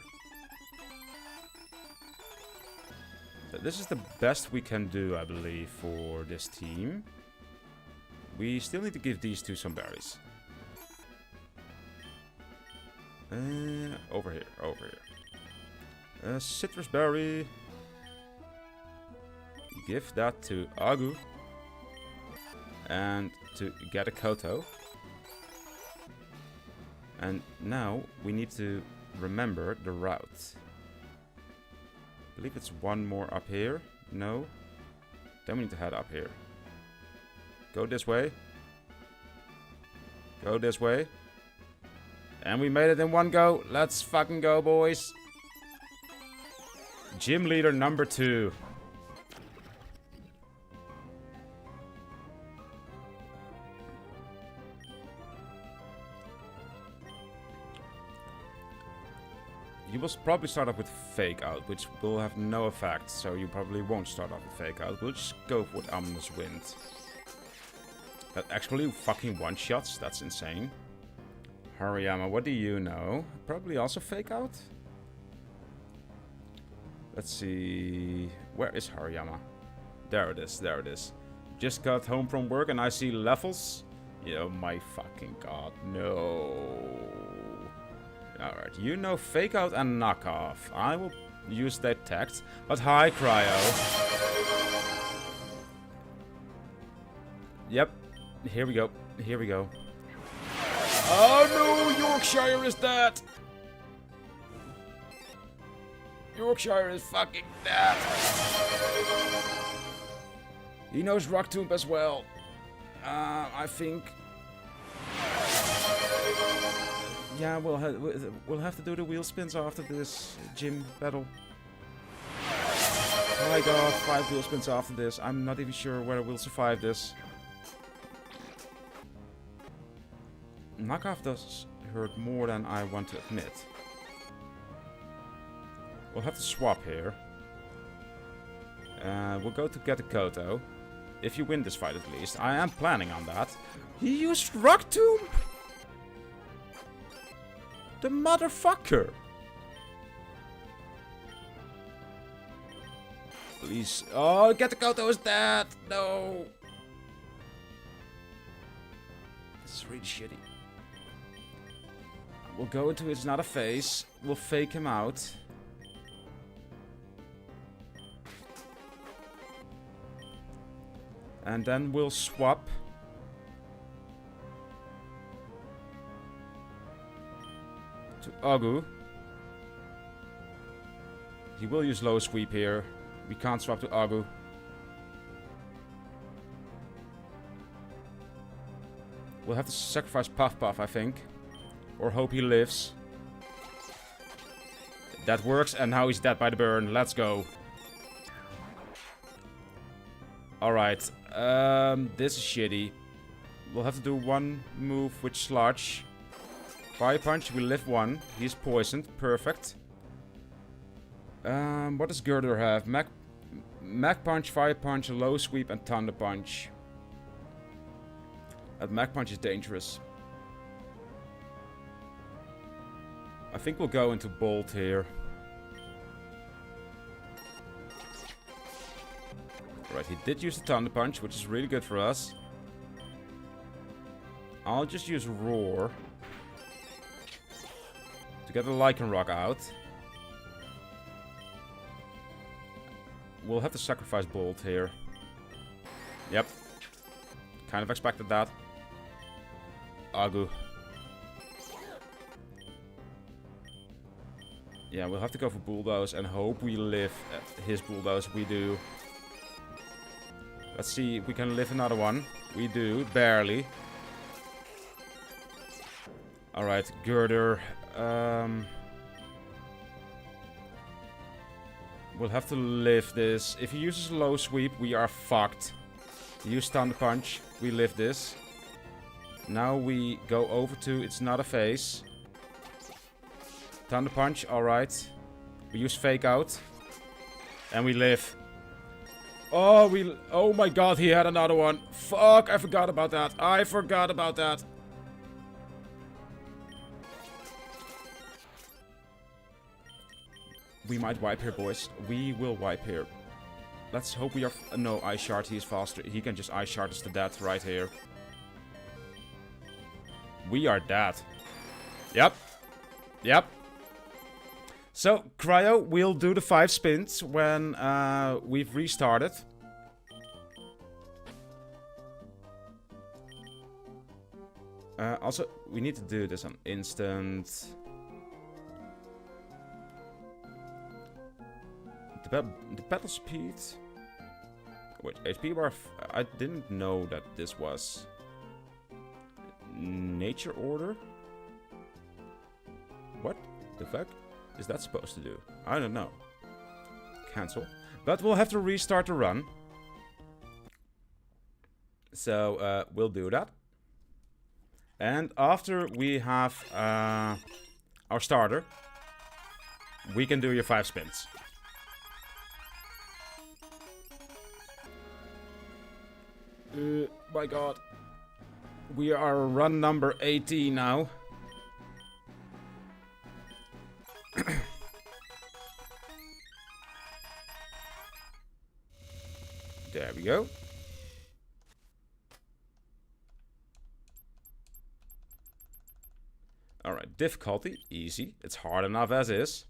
So this is the best we can do, I believe, for this team. We still need to give these two some berries. Over here, over here. Citrus berry. Give that to Agu. And to Getikoto. And now we need to remember the route. I believe it's one more up here. No. Then we need to head up here. Go this way. Go this way. And we made it in one go. Let's fucking go, boys. Gym leader number 2. You will probably start off with Fake Out, which will have no effect, so you probably won't start off with Fake Out. We'll just go with Ominous Wind. That actually fucking one-shots, that's insane. Hariyama, what do you know? Probably also Fake Out? Let's see... Where is Hariyama? There it is, there it is. Just got home from work and I see levels. Oh my fucking god, no. Alright, you know Fake Out and Knockoff. I will use that tact. But hi, Cryo. Yep, here we go, here we go. Oh no, Yorkshire is dead! Yorkshire is fucking dead! He knows Rock Tomb as well. I think... Yeah, we'll have to do the wheel spins after this gym battle. Oh my god, 5 wheel spins after this. I'm not even sure whether we'll survive this. Knockoff does hurt more than I want to admit. We'll have to swap here. We'll go to get a Koto. If you win this fight at least. I am planning on that. He used Rock Tomb! The motherfucker! Please. Oh, get the Koto is dead! No! This is really shitty. We'll go into It's Not a Face. We'll fake him out. And then we'll swap. To Agu. He will use low sweep here. We can't swap to Agu. We'll have to sacrifice Puff Puff, I think. Or hope he lives. That works, and now he's dead by the burn. Let's go. Alright. This is shitty. We'll have to do one move with Sludge. Fire Punch, we live 1. He's poisoned. Perfect. What does Girder have? Mag Punch, Fire Punch, Low Sweep, and Thunder Punch. That Mag Punch is dangerous. I think we'll go into Bolt here. Right, he did use the Thunder Punch, which is really good for us. I'll just use Roar to get the Lycanroc out. We'll have to sacrifice Bolt here. Yep. Kind of expected that. Agu. Yeah, we'll have to go for Bulldoze and hope we live his Bulldoze. We do. Let's see if we can live another one. We do, barely. Alright, Girder. We'll have to live this. If he uses Low Sweep, we are fucked. He used Thunder Punch. We live this. Now we go over to It's Not a Face. Thunder Punch, alright. We use Fake Out. And we live. Oh my god, he had another one. Fuck, I forgot about that. I forgot about that. We might wipe here, boys. We will wipe here. Let's hope we are... no, Ice Shard, he is faster. He can just Ice Shard us to death right here. We are dead. Yep. Yep. So, Cryo, we'll do the 5 spins when we've restarted. Also, we need to do this on instant. The battle speed. Wait, HP bar. I didn't know that this was nature order. What the fuck is that supposed to do? I don't know. Cancel. But we'll have to restart the run. So we'll do that. And after we have our starter, We can do your 5 spins. My god. We are run number 18 now. There we go. Alright, difficulty, easy. It's hard enough as is.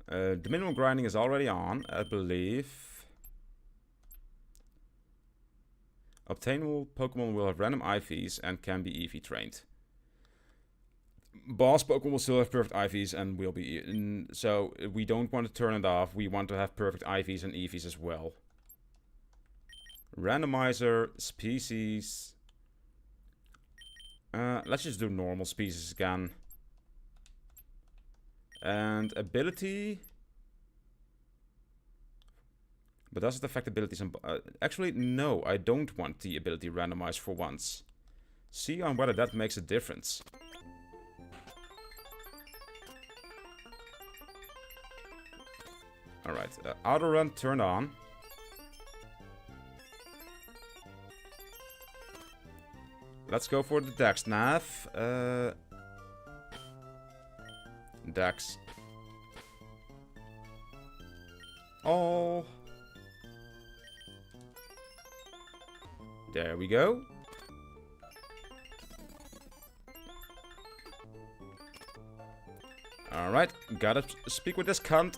The minimum grinding is already on, I believe. Obtainable Pokemon will have random IVs and can be EV trained. Boss Pokemon will still have perfect IVs and will be... so we don't want to turn it off. We want to have perfect IVs and EVs as well. Randomizer, species... let's just do normal species again. And ability... but does it affect abilities? Actually, no, I don't want the ability randomized for once. See on whether that makes a difference. Alright, auto run turned on. Let's go for the Dex Nav. Dex. Oh. There we go. Alright, gotta speak with this cunt.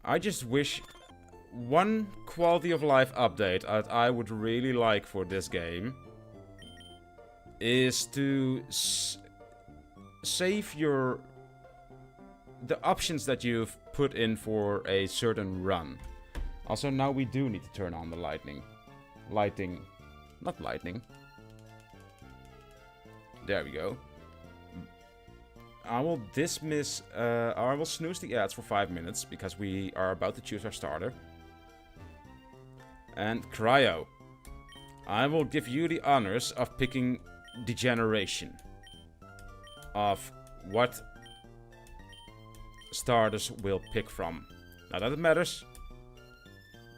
I just wish one quality of life update that I would really like for this game is to save the options that you've put in for a certain run. Also, now we do need to turn on the lighting. Not lightning. There we go. I will dismiss, I will snooze the ads for 5 minutes because we are about to choose our starter. And Cryo. I will give you the honors of picking the generation of what starters will pick from. Not that it matters,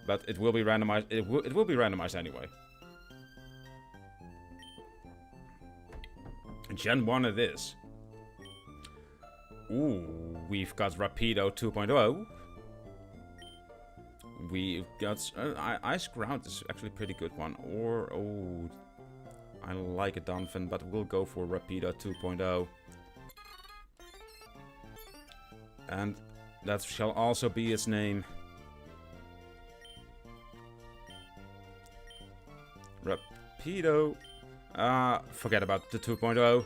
but it will be randomized. It will be randomized anyway. Gen 1 it is. Ooh, we've got Rapido 2.0. We've got... Ice Ground is actually a pretty good one. Or... oh... I like a Donphan, but we'll go for Rapido 2.0. And that shall also be its name. Rapido. Forget about the 2.0.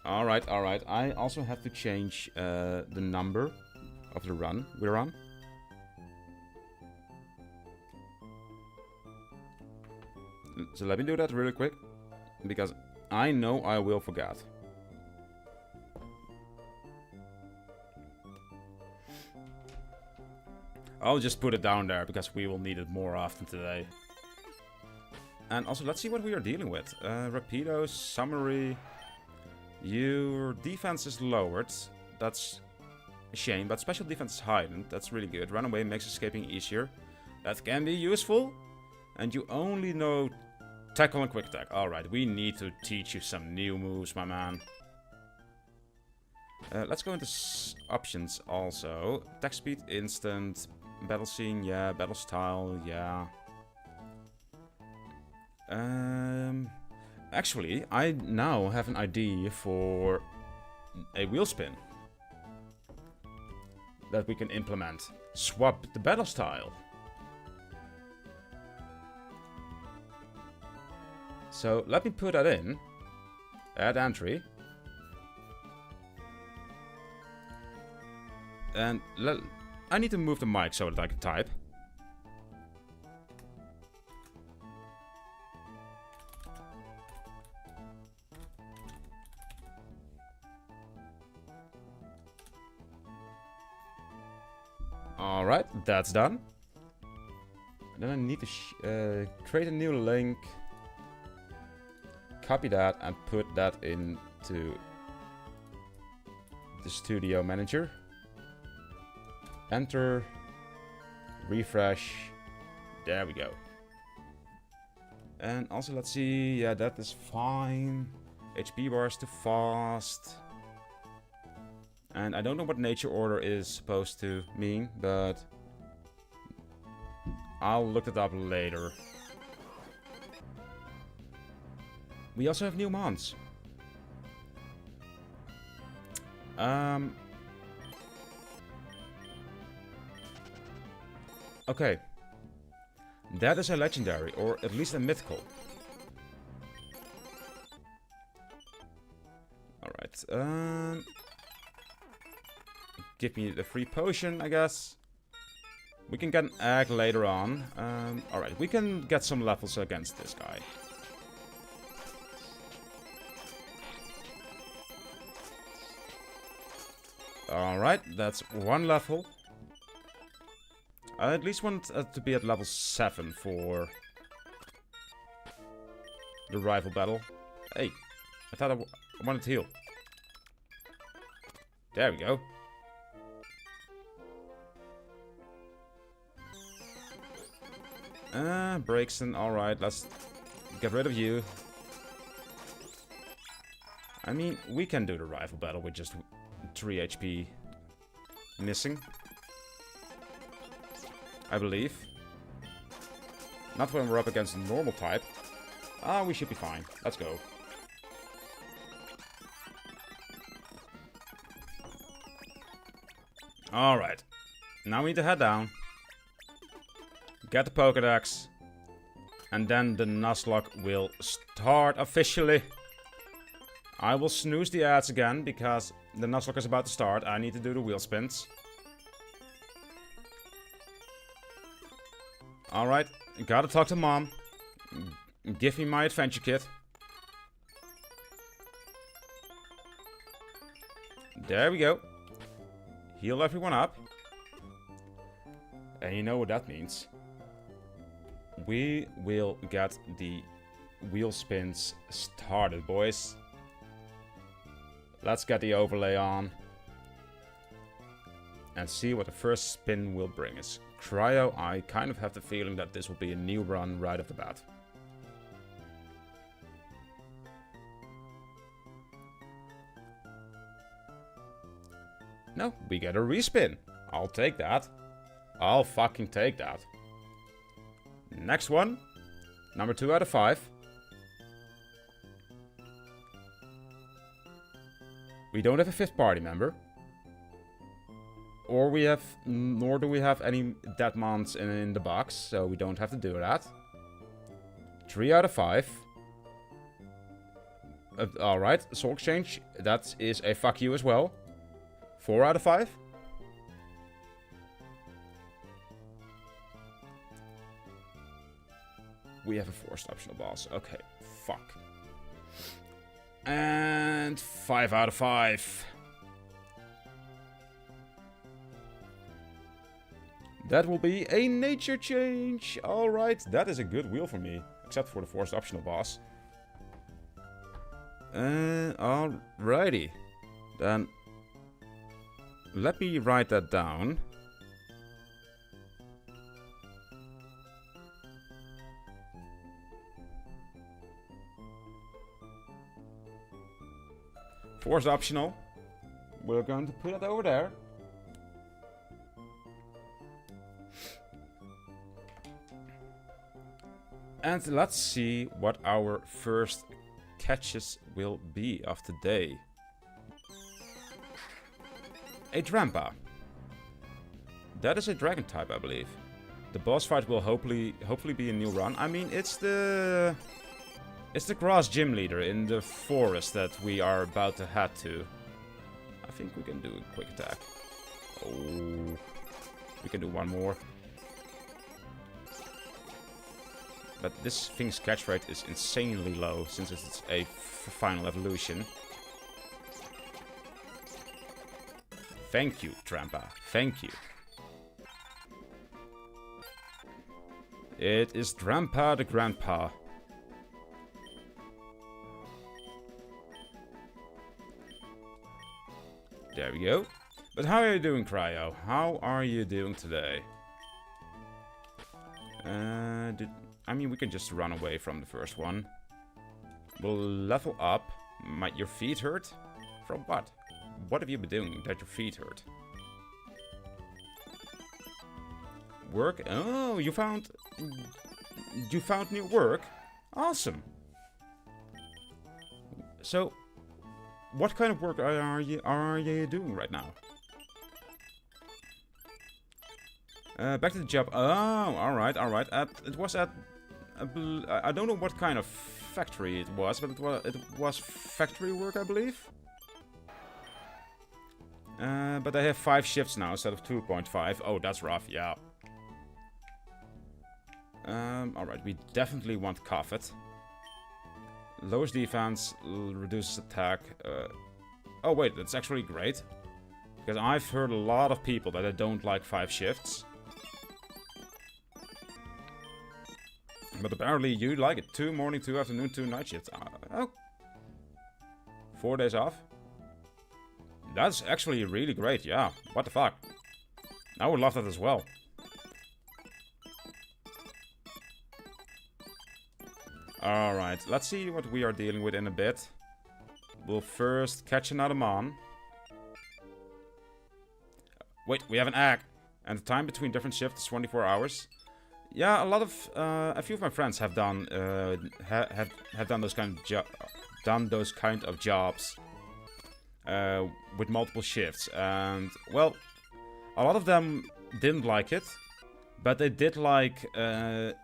Alright, alright. I also have to change the number of the run we're on. So let me do that really quick, because I know I will forget. I'll just put it down there, because we will need it more often today. And also, let's see what we are dealing with. Rapido, summary... your defense is lowered. That's a shame, but special defense is heightened. That's really good. Runaway makes escaping easier. That can be useful. And you only know tackle and quick attack. Alright, we need to teach you some new moves, my man. Let's go into options also. Attack speed, instant. Battle scene, yeah. Battle style, yeah. Actually, I now have an idea for a wheel spin that we can implement. Swap the battle style. So let me put that in. Add entry. And I need to move the mic so that I can type. Alright, that's done. Then I need to create a new link. Copy that and put that into the studio manager. Enter. Refresh. There we go. And also let's see. Yeah, that is fine. HP bar is too fast. And I don't know what nature order is supposed to mean, but I'll look it up later. We also have new mons. Okay. That is a legendary, or at least a mythical. Alright, give me the free potion, I guess. We can get an egg later on. Alright, we can get some levels against this guy. Alright, that's one level. I at least want to be at level 7 for the rival battle. Hey, I thought I wanted to heal. There we go. Breakson, alright, let's get rid of you. I mean, we can do the rival battle with just 3 HP missing. I believe. Not when we're up against a normal type. Ah, we should be fine. Let's go. Alright. Now we need to head down. Get the Pokédex. And then the Nuzlocke will start officially. I will snooze the ads again because the Nuzlocke is about to start. I need to do the wheel spins. Alright, gotta talk to Mom. Give me my adventure kit. There we go. Heal everyone up. And you know what that means. We will get the wheel spins started, boys. Let's get the overlay on. And see what the first spin will bring us. Cryo, I kind of have the feeling that this will be a new run right off the bat. No, we get a respin. I'll take that. I'll fucking take that. Next one. Number 2 out of 5. We don't have a 5th party member. Or we have, nor do we have any dead mons in the box, so we don't have to do that. 3 out of 5. Alright, Soul Exchange, that is a fuck you as well. 4 out of 5. We have a forced optional boss. Okay, fuck. And 5 out of 5. That will be a nature change. Alright, that is a good wheel for me. Except for the forced optional boss. Alrighty. Then let me write that down. Forced optional. We're going to put it over there. And let's see what our first catches will be of the day. A Drampa. That is a dragon type, I believe. The boss fight will hopefully be a new run. I mean, it's the grass gym leader in the forest that we are about to head to. I think we can do a quick attack. Oh, we can do one more. But this thing's catch rate is insanely low since it's a final evolution. Thank you, Trampa. Thank you. It is Grandpa the Grandpa. There we go. But how are you doing, Cryo? How are you doing today? I mean, we can just run away from the first one. We'll level up. Might your feet hurt? From what? What have you been doing that your feet hurt? Work? Oh, you found new work? Awesome. So, what kind of work are you doing right now? Back to the job. Oh, alright. It was at... I don't know what kind of factory it was, but it was factory work, I believe. But they have 5 shifts now instead of 2.5. Oh, that's rough, yeah. Alright, we definitely want Coffet. Lowers defense, reduces attack. Oh wait, that's actually great. Because I've heard a lot of people that they don't like 5 shifts. But apparently you like it. 2 morning, 2 afternoon, 2 night shifts. Oh. 4 days off. That's actually really great, yeah. What the fuck? I would love that as well. Alright, let's see what we are dealing with in a bit. We'll first catch another mon. Wait, we have an egg. And the time between different shifts is 24 hours. Yeah, a few of my friends have done have done those kind of jobs with multiple shifts, and well, a lot of them didn't like it, but they did like the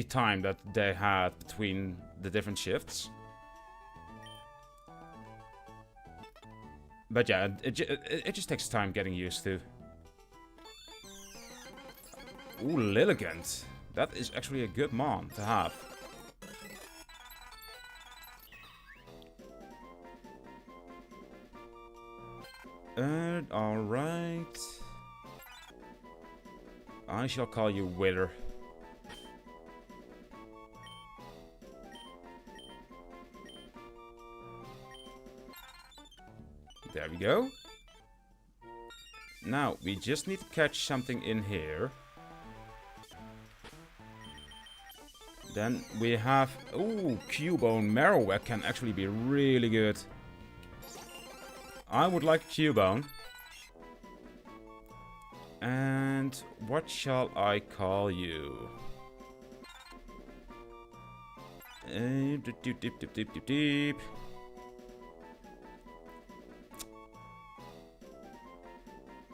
time that they had between the different shifts. But yeah, it just takes time getting used to. Ooh, Lilligant. That is actually a good mon to have. Alright. I shall call you Wither. There we go. Now, we just need to catch something in here. Then we have... Ooh, Cubone Marowak can actually be really good. I would like Cubone. And what shall I call you? Deep.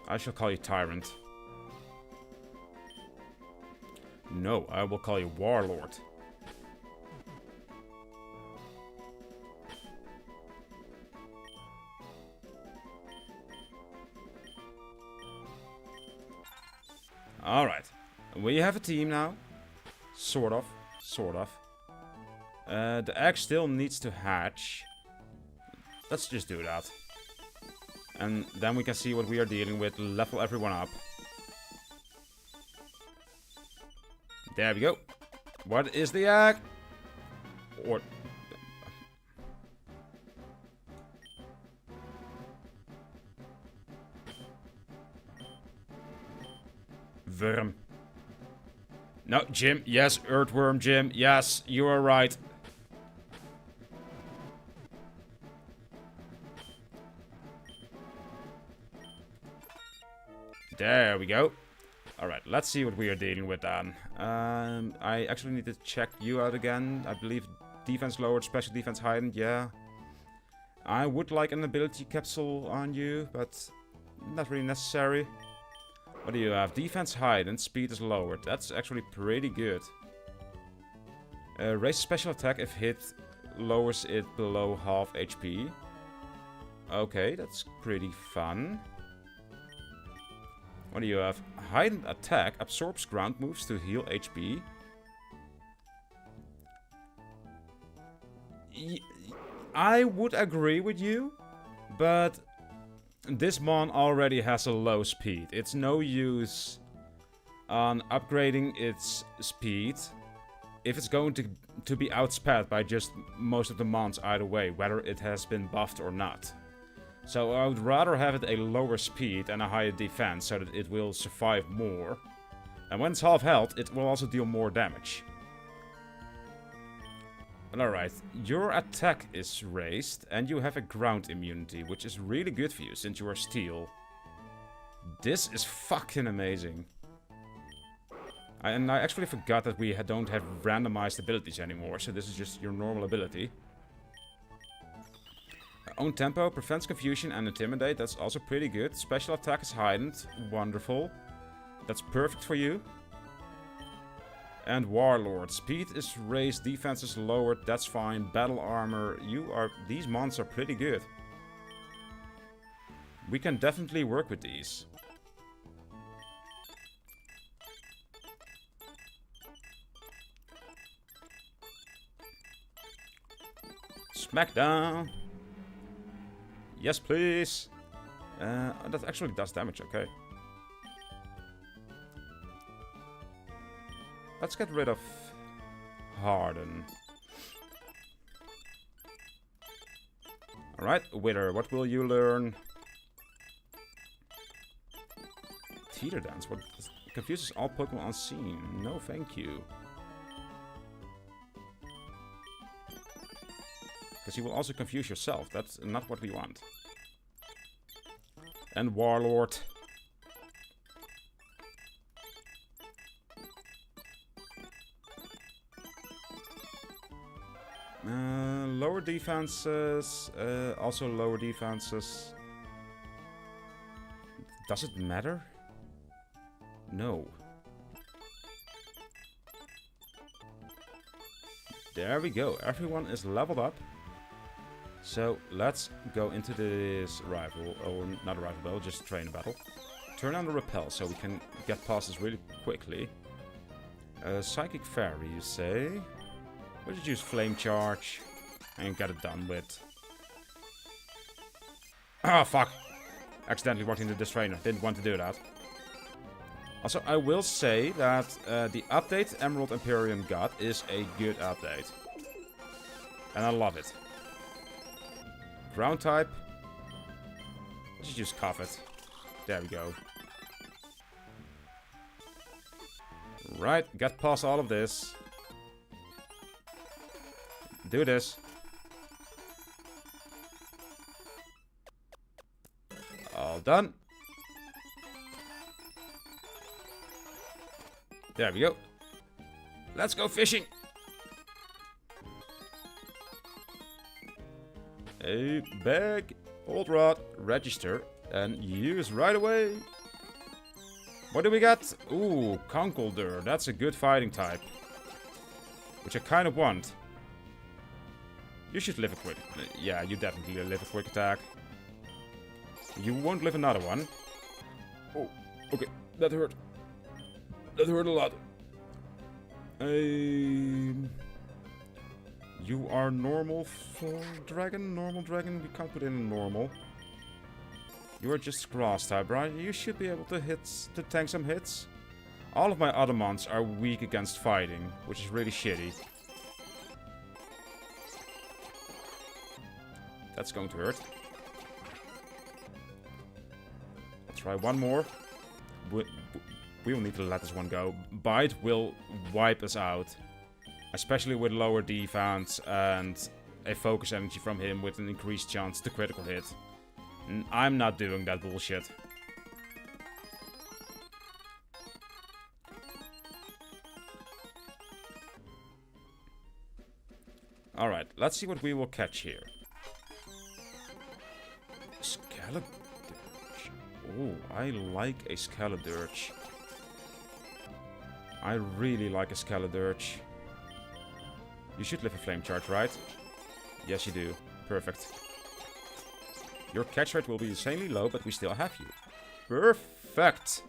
I shall call you Tyrant. No, I will call you Warlord. Alright. We have a team now. Sort of. The egg still needs to hatch. Let's just do that. And then we can see what we are dealing with. Level everyone up. There we go. What is the egg? Or... Worm. No, Jim. Yes, Earthworm Jim. Yes, you are right. There we go. Alright, let's see what we are dealing with then. I actually need to check you out again. I believe defense lowered, special defense heightened, yeah. I would like an ability capsule on you, but not really necessary. What do you have? Defense heightened, speed is lowered. That's actually pretty good. Raise special attack if hit lowers it below half HP. Okay, that's pretty fun. What do you have? Heightened attack absorbs ground moves to heal HP. I would agree with you, but this mon already has a low speed. It's no use on upgrading its speed if it's going to be outsped by just most of the mons either way, whether it has been buffed or not. So I would rather have it a lower speed and a higher defense so that it will survive more. And when it's half health, it will also deal more damage. But alright, your attack is raised and you have a ground immunity, which is really good for you since you are steel. This is fucking amazing. And I actually forgot that we don't have randomized abilities anymore, so this is just your normal ability. Own tempo, prevents confusion and intimidate, that's also pretty good. Special attack is heightened, wonderful. That's perfect for you. And Warlord, speed is raised, defense is lowered, that's fine. Battle armor, these mons are pretty good. We can definitely work with these. Smackdown! Yes, please! That actually does damage, okay. Let's get rid of Harden. Alright, Wither, what will you learn? Teeter Dance, what confuses all Pokemon unseen. No, thank you. Because you will also confuse yourself. That's not what we want. And Warlord. Lower defenses. Also lower defenses. Does it matter? No. There we go. Everyone is leveled up. So let's go into this rival, or not a rival battle, just a train battle. Turn on the repel so we can get past this really quickly. Psychic Fairy, you say? We'll just use Flame Charge and get it done with. Ah, fuck! Accidentally walked into this trainer. Didn't want to do that. Also, I will say that the update Emerald Imperium got is a good update. And I love it. Ground type. Let's just cuff it. There we go. Right, get past all of this. Do this. All done. There we go. Let's go fishing. A bag, old rod, register, and use right away. What do we got? Ooh, Conkeldurr. That's a good fighting type. Which I kind of want. You should live a quick... Yeah, you definitely live a quick attack. You won't live another one. Oh, okay. That hurt. That hurt a lot. You are normal dragon? Normal dragon? We can't put in normal. You are just grass type, right? You should be able to tank some hits. All of my other mons are weak against fighting, which is really shitty. That's going to hurt. Let's try one more. We will need to let this one go. Bite will wipe us out. Especially with lower defense and a focus energy from him with an increased chance to critical hit. I'm not doing that bullshit. Alright, let's see what we will catch here. Scaladurge. Oh, I like a Scaladurge. I really like a Scaladurge. You should live a Flame Charge, right? Yes, you do. Perfect. Your catch rate will be insanely low, but we still have you. Perfect!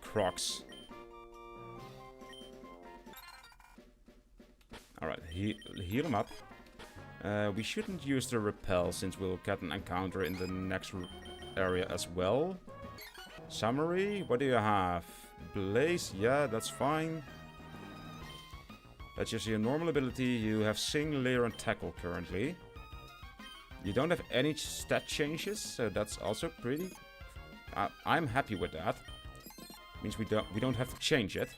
Crocs. Alright, heal him up. We shouldn't use the repel since we'll get an encounter in the next area as well. Summary, what do you have? Blaze, yeah, that's fine. That's just your normal ability. You have Sing, Leer, and Tackle currently. You don't have any stat changes, so that's also pretty... I'm happy with that. Means we don't have to change it.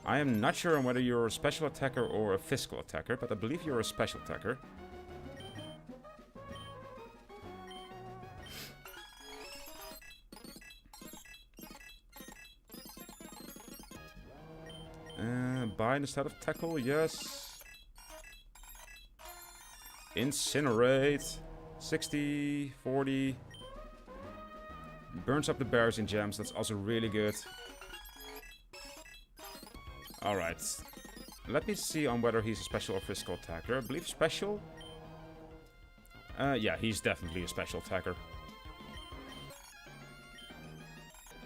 I am not sure on whether you're a special attacker or a physical attacker, but I believe you're a special attacker. Bind instead of tackle, yes. Incinerate. 60, 40. Burns up the berries and gems, that's also really good. Alright. Let me see on whether he's a special or physical attacker. I believe special. Yeah, he's definitely a special attacker.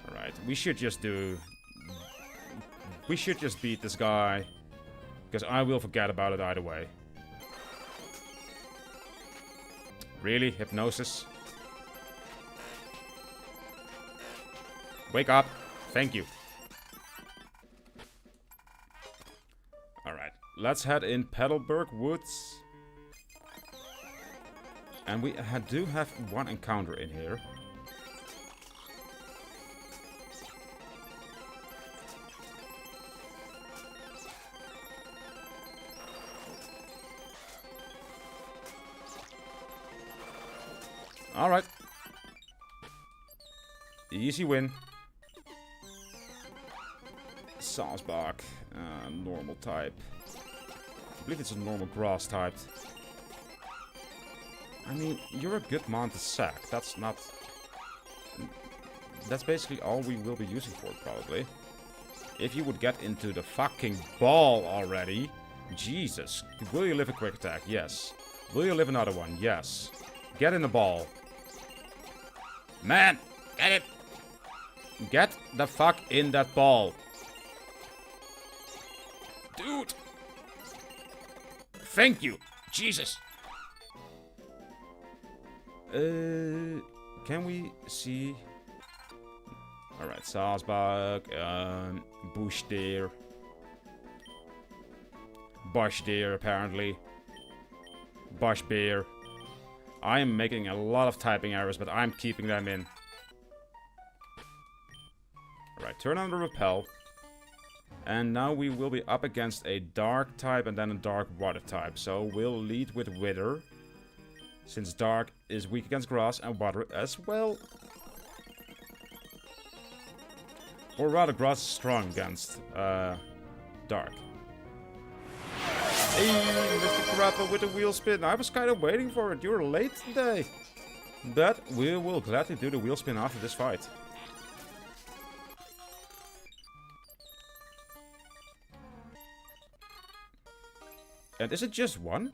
Alright, we should just beat this guy. Because I will forget about it either way. Really? Hypnosis? Wake up. Thank you. Alright. Let's head in Petalburg Woods. And we do have one encounter in here. Alright. Easy win. Salzbach. Normal type. I believe it's a normal grass type. I mean, you're a good mon to sack. That's not... That's basically all we will be using for it, probably. If you would get into the fucking ball already. Jesus. Will you live a quick attack? Yes. Will you live another one? Yes. Get in the ball. Man, get it! Get the fuck in that ball. Dude! Thank you! Jesus! Can we see... Alright, Salzbach, Bush Deer. Bush Deer, apparently. Bush Beer. I am making a lot of typing errors, but I'm keeping them in. Alright, turn on the repel. And now we will be up against a dark type and then a dark water type. So we'll lead with Wither. Since dark is weak against grass and water as well. Or rather, grass is strong against dark. Hey, Mr. Grappa with the wheel spin. I was kind of waiting for it. You were late today. But we will gladly do the wheel spin after this fight. And is it just one?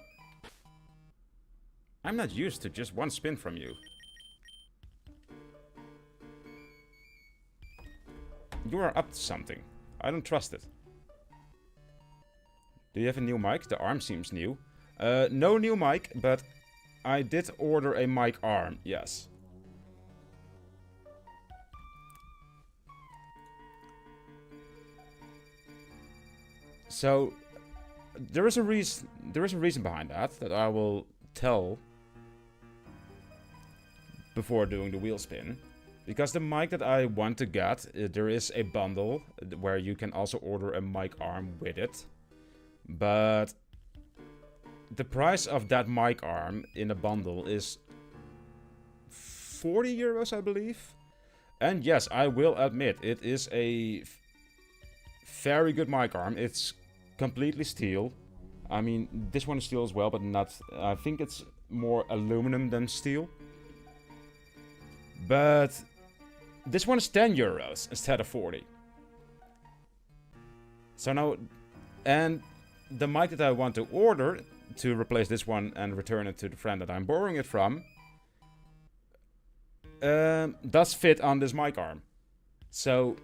I'm not used to just one spin from you. You are up to something. I don't trust it. Do you have a new mic? The arm seems new. No new mic, but I did order a mic arm, yes. So there is a reason behind that I will tell before doing the wheel spin. Because the mic that I want to get, there is a bundle where you can also order a mic arm with it. But the price of that mic arm in a bundle is 40 euros, I believe. And yes, I will admit, it is a very good mic arm. It's completely steel. I mean, this one is steel as well, but not... I think it's more aluminum than steel. But this one is 10 euros instead of 40. So now... And the mic that I want to order to replace this one and return it to the friend that I'm borrowing it from does fit on this mic arm. So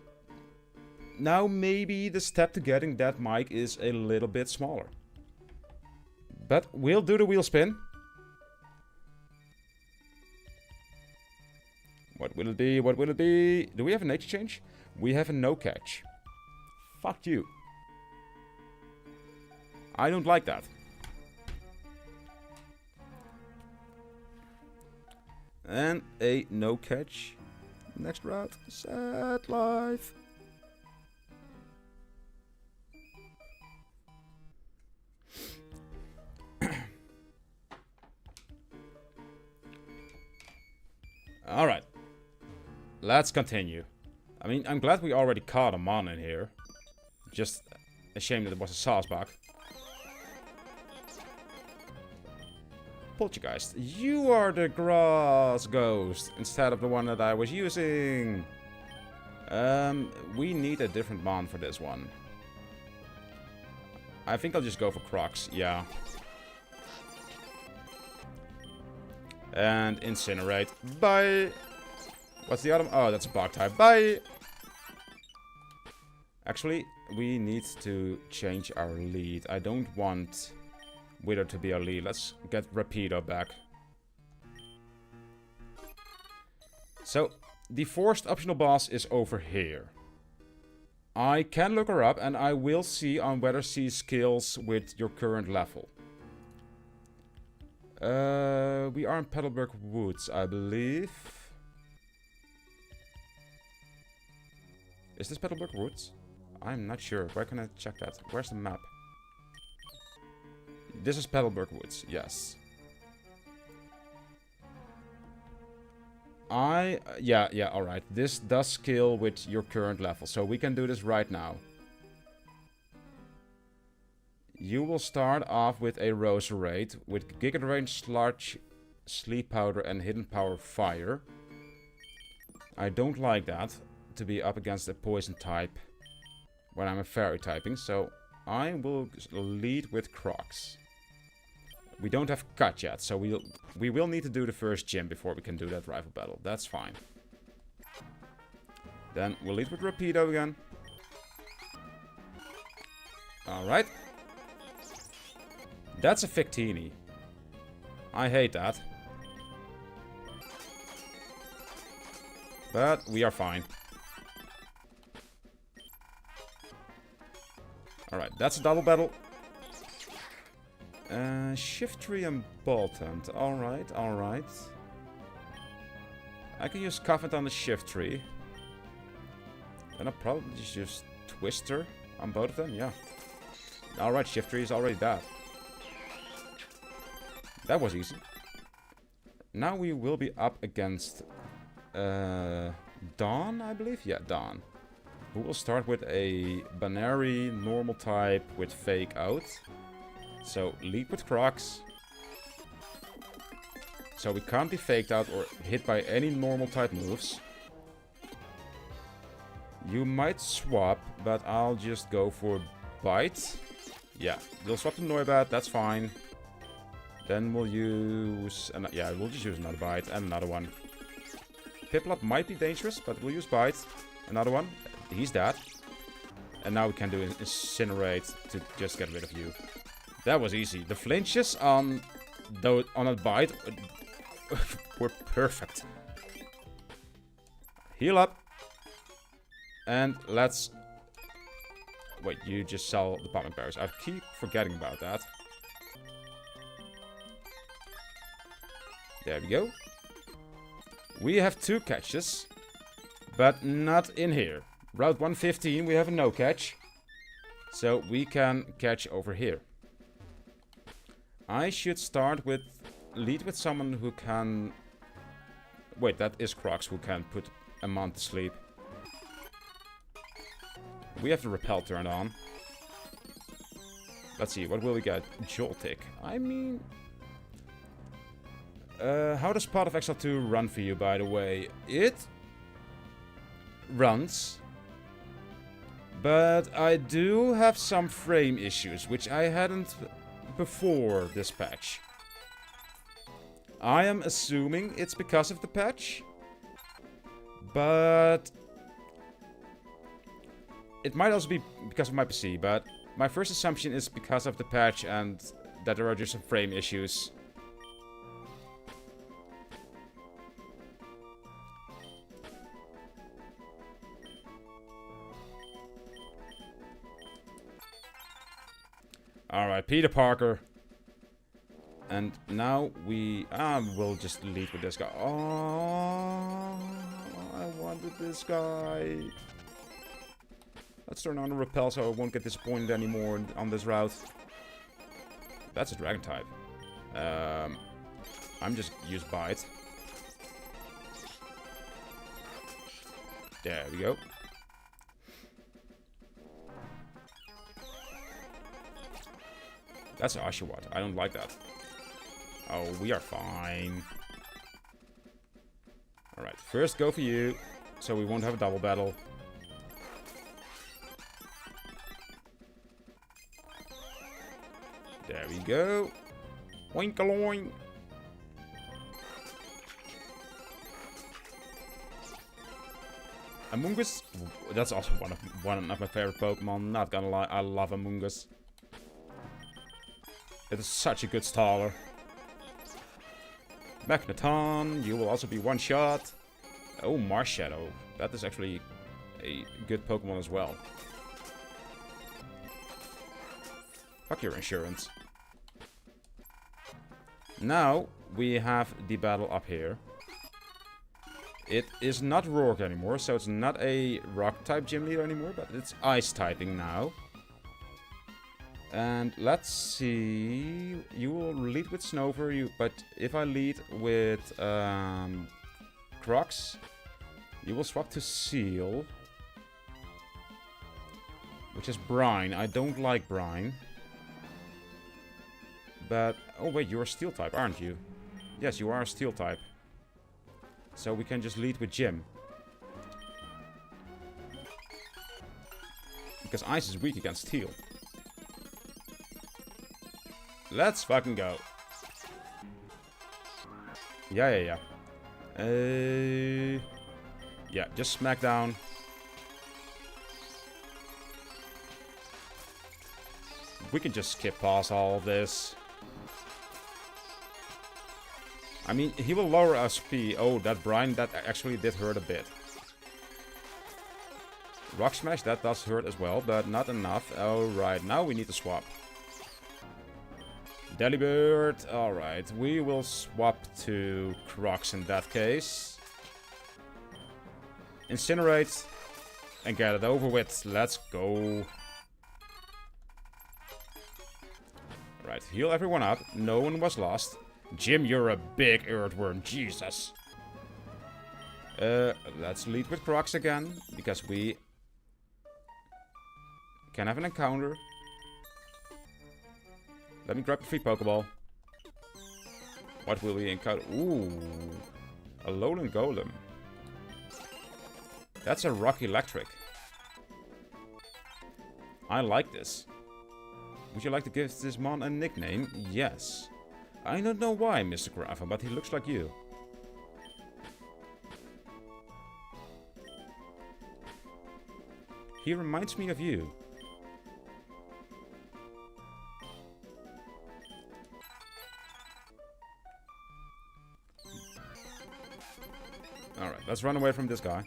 Now maybe the step to getting that mic is a little bit smaller. But we'll do the wheel spin. What will it be? What will it be? Do we have a nature change? We have a no catch. Fuck you. I don't like that. And a no catch. Next route. Sad life. Alright. Let's continue. I mean, I'm glad we already caught a mon in here. Just a shame that it was a sauce bug. Poltergeist, you are the grass ghost instead of the one that I was using. We need a different mon for this one. I think I'll just go for Crocs, yeah. And incinerate. Bye! What's the other? Oh, that's a bug type. Bye! Actually, we need to change our lead. I don't want Wither to be our lead. Let's get Rapido back. So, the forced optional boss is over here. I can look her up and I will see on whether she scales with your current level. We are in Petalburg Woods, I believe. Is this Petalburg Woods? I'm not sure. Where can I check that? Where's the map? This is Petalburg Woods, yes. Yeah, alright. This does scale with your current level, so we can do this right now. You will start off with a Roserade with Giga Range, Large Sleep Powder and Hidden Power Fire. I don't like that, to be up against a poison type when I'm a fairy typing, so I will lead with Crocs. We don't have cut yet, so we will need to do the first gym before we can do that rival battle. That's fine. Then we'll lead with Rapido again. Alright. That's a Victini. I hate that. But we are fine. Alright, that's a double battle. Shiftry and Boltend. Alright, alright. I can use Covenant on the Shiftry. Then I'll probably just use Twister on both of them, yeah. Alright, Shiftry is already dead. That was easy. Now we will be up against Dawn, I believe? Yeah, Dawn. Who will start with a Banary normal type with Fake Out. So, lead with Crocs. So we can't be faked out or hit by any normal type moves. You might swap, but I'll just go for Bite. Yeah, we'll swap to Noibat, that's fine. Then we'll use... yeah, we'll just use another Bite and another one. Piplup might be dangerous, but we'll use Bite. Another one. He's dead. And now we can do Incinerate to just get rid of you. That was easy. The flinches on a Bite were perfect. Heal up. And let's... Wait, you just sell the Pomming Berries. I keep forgetting about that. There we go. We have 2 catches. But not in here. Route 115, we have a no catch. So we can catch over here. I should start with... Lead with someone who can... Wait, that is Crocs who can put a mon to sleep. We have the Repel turned on. Let's see, what will we get? Joltik. I mean... how does Pot of Exile 2 run for you, by the way? It... runs. But I do have some frame issues, which I hadn't before this patch. I am assuming it's because of the patch. But... It might also be because of my PC, but my first assumption is because of the patch and that there are just some frame issues. Alright, Peter Parker. And now we will just lead with this guy. Oh, I wanted this guy. Let's turn on the repel so I won't get disappointed anymore on this route. That's a dragon type. I'm just use bite. There we go. That's Oshawott. I don't like that. Oh, we are fine. Alright, first go for you, so we won't have a double battle. There we go. Oink-a-loink. Amoonguss, that's also one of my favorite Pokemon. Not gonna lie, I love Amoonguss. It is such a good staller. Magneton, you will also be one shot. Oh, Marshadow. That is actually a good Pokemon as well. Fuck your insurance. Now, we have the battle up here. It is not Rourke anymore, so it's not a Rock-type gym leader anymore, but it's Ice-typing now. And let's see. You will lead with Snover, but if I lead with Crocs, you will swap to Seal, which is Brine. I don't like Brine. But, oh wait, you're a Steel type, aren't you? Yes, you are a Steel type. So we can just lead with Gym. Because Ice is weak against Steel. Let's fucking go. Yeah. Yeah, just smack down. We can just skip past all of this. I mean, he will lower our speed. Oh, that Brine, that actually did hurt a bit. Rock Smash, that does hurt as well, but not enough. Alright, now we need to swap. Delibird, alright, we will swap to Crocs in that case. Incinerate, and get it over with. Let's go. Right, heal everyone up. No one was lost. Jim, you're a big earthworm, Jesus. Let's lead with Crocs again, because we can have an encounter. Let me grab a free Pokeball. What will we encounter? Ooh, a Lowland Golem. That's a Rock Electric. I like this. Would you like to give this mon a nickname? Yes. I don't know why, Mr. Graffa, but he looks like you. He reminds me of you. Alright, let's run away from this guy.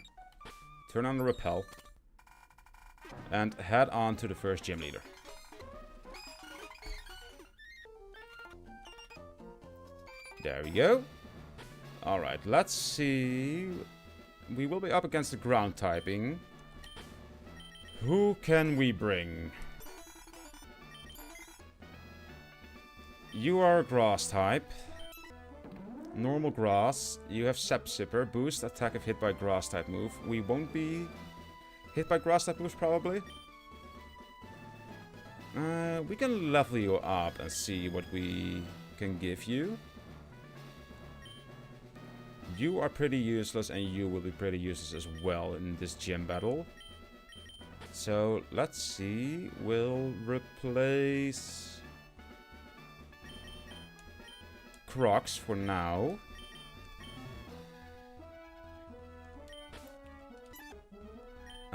Turn on the repel. And head on to the first gym leader. There we go. Alright, let's see. We will be up against the ground typing. Who can we bring? You are a grass type. Normal grass. You have Sap Sipper. Boost attack if hit by grass type move. We won't be hit by grass type moves probably. We can level you up and see what we can give you. You are pretty useless and you will be pretty useless as well in this gym battle. So let's see. We'll replace Crocs for now.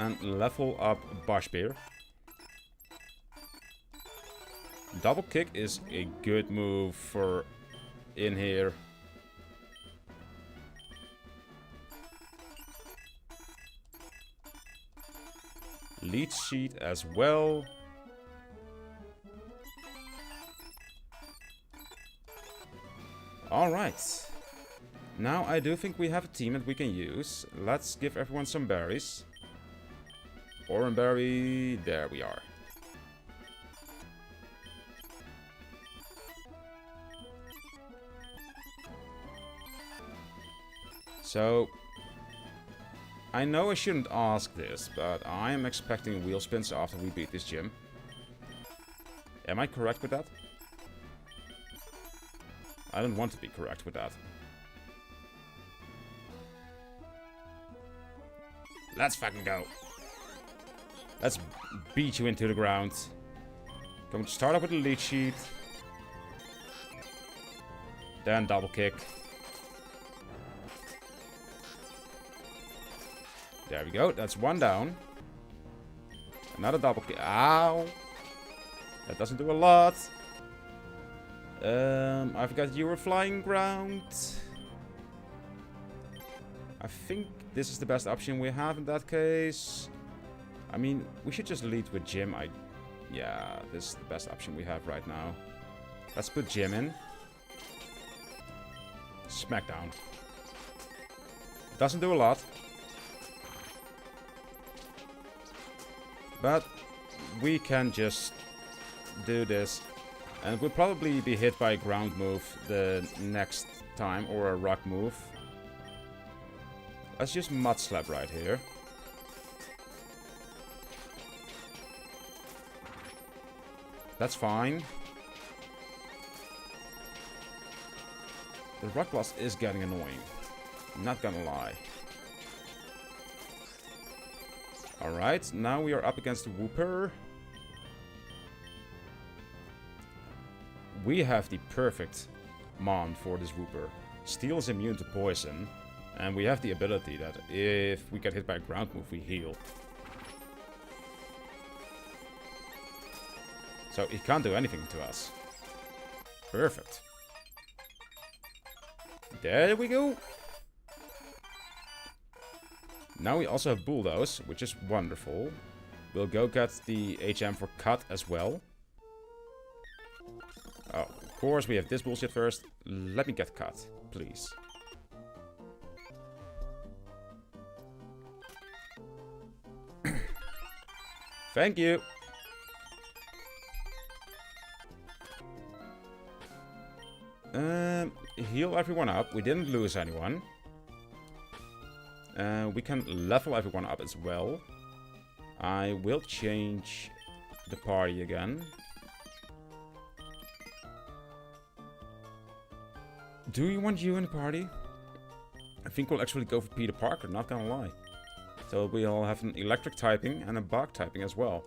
and level up Bashbeer. Double kick is a good move for in here. Lead sheet as well. Alright. Now I do think we have a team that we can use. Let's give everyone some berries. Orange berry. There we are. So, I know I shouldn't ask this, but I am expecting wheel spins after we beat this gym. Am I correct with that? I don't want to be correct with that. Let's fucking go. Let's beat you into the ground. Going to start off with the lead sheet. Then double kick. There we go. That's one down. Another double kick. Ow. That doesn't do a lot. I forgot you were flying ground. I think this is the best option we have in that case. I mean, we should just lead with Jim. Yeah, this is the best option we have right now. Let's put Jim in. Smackdown. Doesn't do a lot. But we can just do this. And we'll probably be hit by a ground move the next time, or a rock move. Let's just mud slap right here. That's fine. The rock blast is getting annoying. I'm not gonna lie. Alright, now we are up against the Whooper. We have the perfect mon for this Whooper. Steel is immune to poison. And we have the ability that if we get hit by a ground move, we heal. So he can't do anything to us. Perfect. There we go. Now we also have Bulldoze, which is wonderful. We'll go get the HM for cut as well. Oh, of course we have this bullshit first. Let me get cut, please. Thank you. Heal everyone up. We didn't lose anyone. We can level everyone up as well. I will change the party again. Do you want you in the party? I think we'll actually go for Peter Parker, not gonna lie. So we'll have an electric typing and a bug typing as well.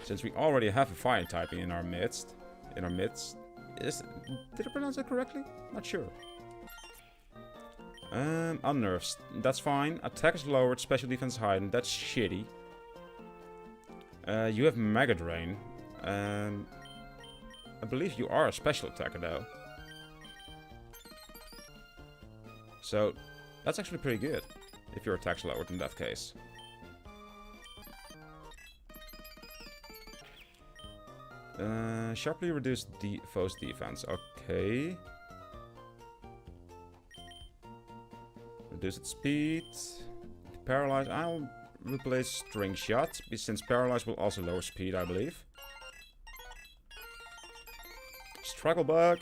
Since we already have a fire typing in our midst. Did I pronounce that correctly? Not sure. Unnerves. That's fine. Attack is lowered, special defense heightened. That's shitty. You have Mega Drain. I believe you are a special attacker though. So, that's actually pretty good. If your attack's lowered in that case. Sharply reduce the foe's defense. Okay. Reduce its speed. Paralyze. I'll replace String Shot, since Paralyze will also lower speed, I believe. Struggle Bug.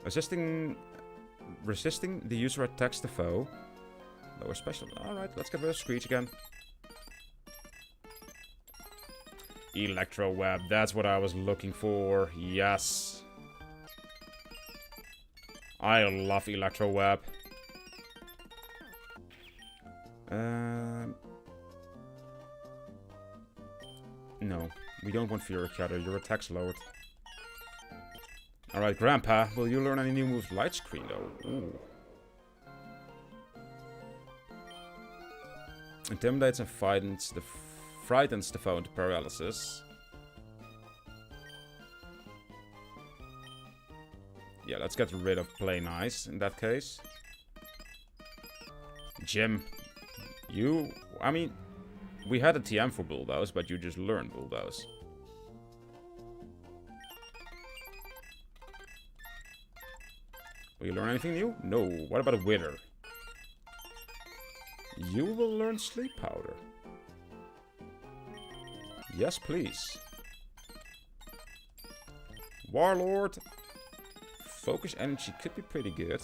Resisting the user attacks the foe. Lower special. Alright, let's get rid of Screech again. Electro Web, that's what I was looking for. Yes. I love Electro Web. No, we don't want Fury Cutter. Your attack's lowered. Alright, Grandpa, will you learn any new moves? Light Screen, though. Ooh. Intimidates and frightens the foe into paralysis. Yeah, let's get rid of Play Nice in that case. Jim, you... I mean, we had a TM for Bulldoze, but you just learned Bulldoze. Will you learn anything new? No. What about a Wither? You will learn Sleep Powder. Yes, please. Warlord. Focus energy could be pretty good.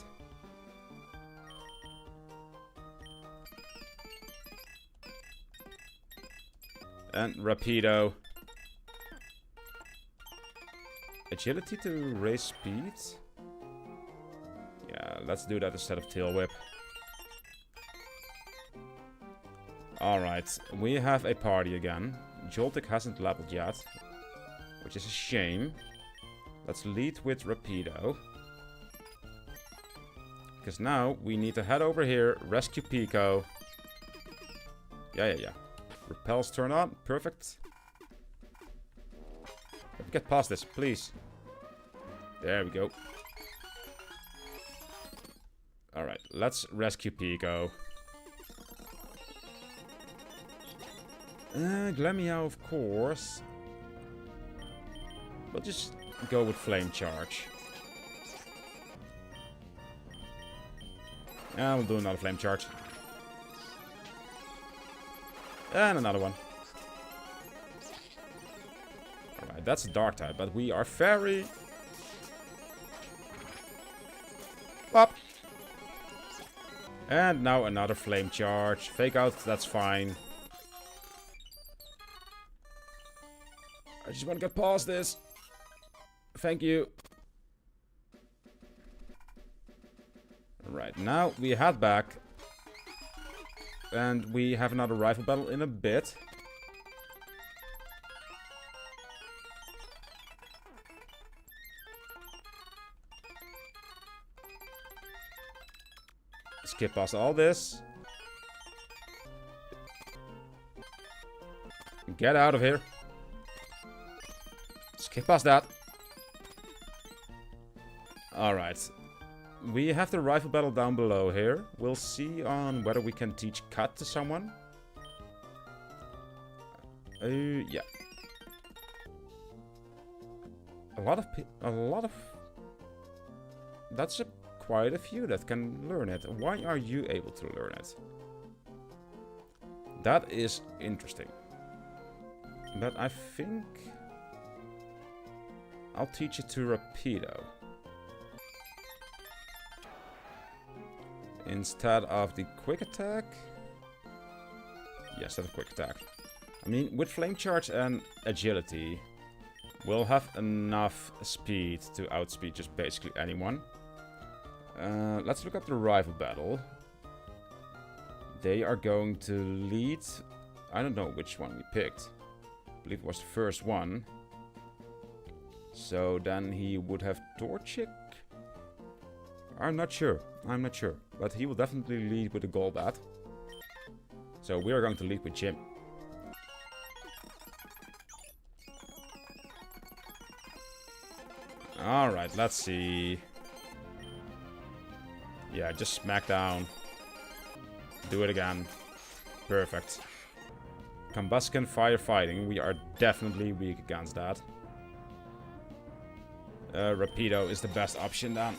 And Rapido. Agility to raise speed. Yeah, let's do that instead of Tail Whip. Alright, we have a party again. Joltik hasn't leveled yet, which is a shame. Let's lead with Rapido. Because now we need to head over here, rescue Pico. Yeah. Repels turn on, perfect. Let me get past this, please. There we go. Alright, let's rescue Pico. Glammeow, of course. We'll just go with Flame Charge. And we'll do another Flame Charge. And another one. Alright, that's a Dark type, but we are Fairy. Up. And now another Flame Charge. Fake out, that's fine. I just want to get past this. Thank you. Right, now we head back. And we have another rifle battle in a bit. Skip past all this. Get out of here. Skip past that. Alright. We have the rifle battle down below here. We'll see on whether we can teach cut to someone. Yeah. A lot of... That's quite a few that can learn it. Why are you able to learn it? That is interesting. But I think... I'll teach it to Rapido. Instead of the quick attack? Yes, instead of quick attack. I mean, with Flame Charge and Agility, we'll have enough speed to outspeed just basically anyone. Let's look at the rival battle. They are going to lead... I don't know which one we picked. I believe it was the first one. So then he would have Torchic? I'm not sure. But he will definitely lead with a Golbat. So we are going to lead with Jim. Alright, let's see. Yeah, just smack down. Do it again. Perfect. Combustion firefighting. We are definitely weak against that. Rapido is the best option then.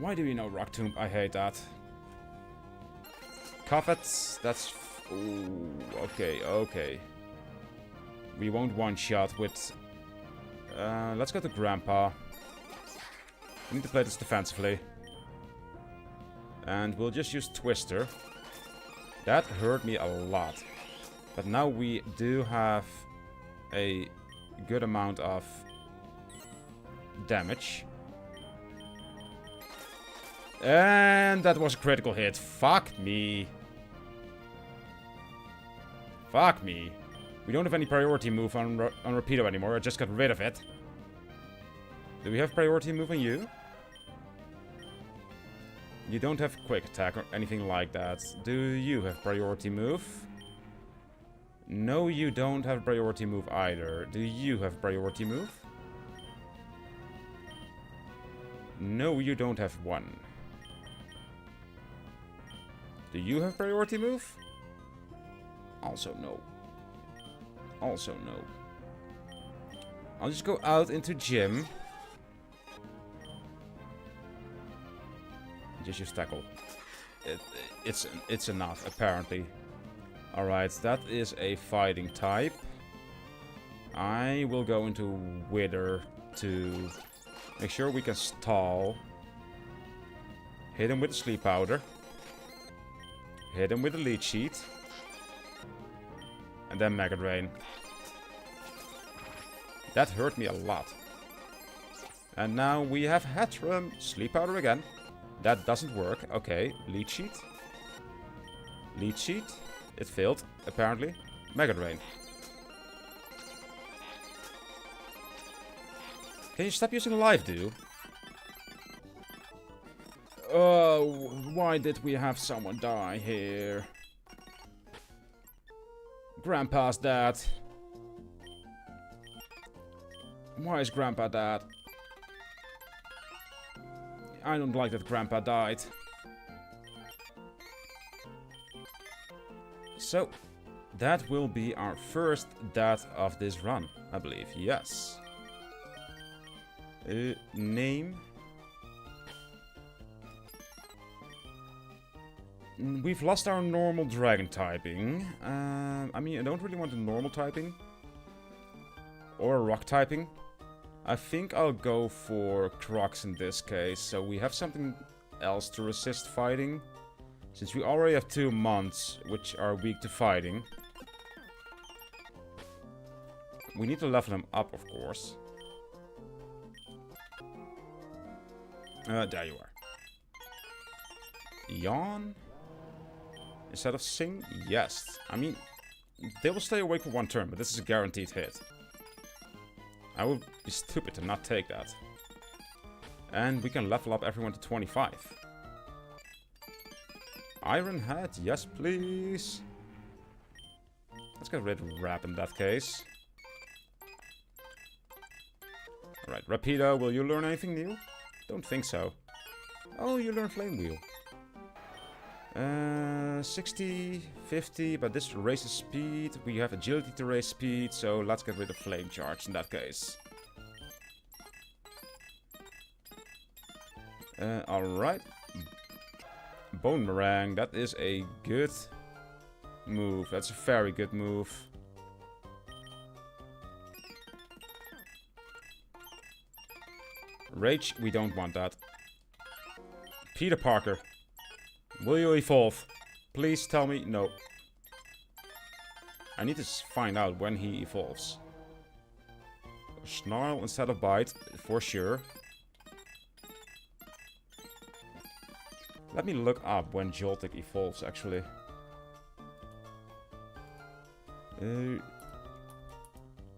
Why do we know Rock Tomb? I hate that. Coffets, that's... Ooh, okay. We won't one-shot with... let's go to Grandpa. We need to play this defensively. And we'll just use Twister. That hurt me a lot. But now we do have a good amount of damage. And that was a critical hit. Fuck me. We don't have any priority move on Rapido anymore. I just got rid of it. Do we have priority move on you? You don't have quick attack or anything like that. Do you have priority move? No, you don't have priority move either. Do you have priority move? No, you don't have one. Do you have priority move? Also no. Also no. I'll just go out into gym. Just use tackle. It's enough, apparently. Alright, that is a fighting type. I will go into Wither to make sure we can stall. Hit him with the sleep powder. Hit him with the lead sheet. And then Mega Drain. That hurt me a lot. And now we have Hatram. Sleep powder again. That doesn't work. Okay, lead sheet. Lead sheet. It failed, apparently. Mega Drain. Can you stop using life, dude? Oh, why did we have someone die here? Grandpa's dead. Why is Grandpa dead? I don't like that Grandpa died. So, that will be our first death of this run, I believe. Yes. Name. We've lost our normal dragon typing. I mean, I don't really want a normal typing. Or a rock typing. I think I'll go for Crocs in this case, so we have something else to resist fighting. Since we already have 2 months, which are weak to fighting. We need to level them up, of course. There you are. Yawn? Instead of Sing? Yes. I mean, they will stay awake for 1 turn, but this is a guaranteed hit. I would be stupid to not take that. And we can level up everyone to 25. Iron Head, yes please. Let's get rid of Rap in that case. Alright, Rapido, will you learn anything new? Don't think so. Oh, you learn Flame Wheel. 60, 50, but this raises speed. We have agility to raise speed, so let's get rid of Flame Charge in that case. Alright. Bone Meringue, that is a good move. That's a very good move. Rage, we don't want that. Peter Parker. Will you evolve? Please tell me no. I need to find out when he evolves. Snarl instead of Bite, for sure. Let me look up when Joltik evolves, actually.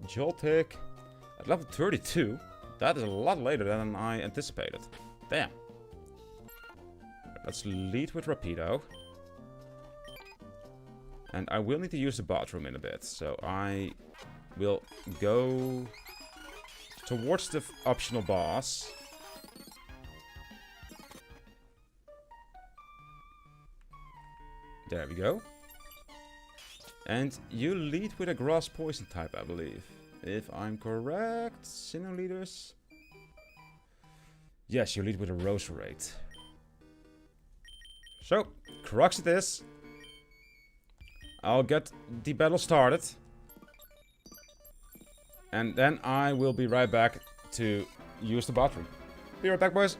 Joltik at level 32? That is a lot later than I anticipated. Damn. Let's lead with Rapido. And I will need to use the bathroom in a bit. So I will go towards the optional boss. There we go. And you lead with a grass poison type, I believe. If I'm correct, Sinnoh leaders. Yes, you lead with a Roserate. So, Crocs it is. I'll get the battle started. And then I will be right back to use the bathroom. Be right back, boys.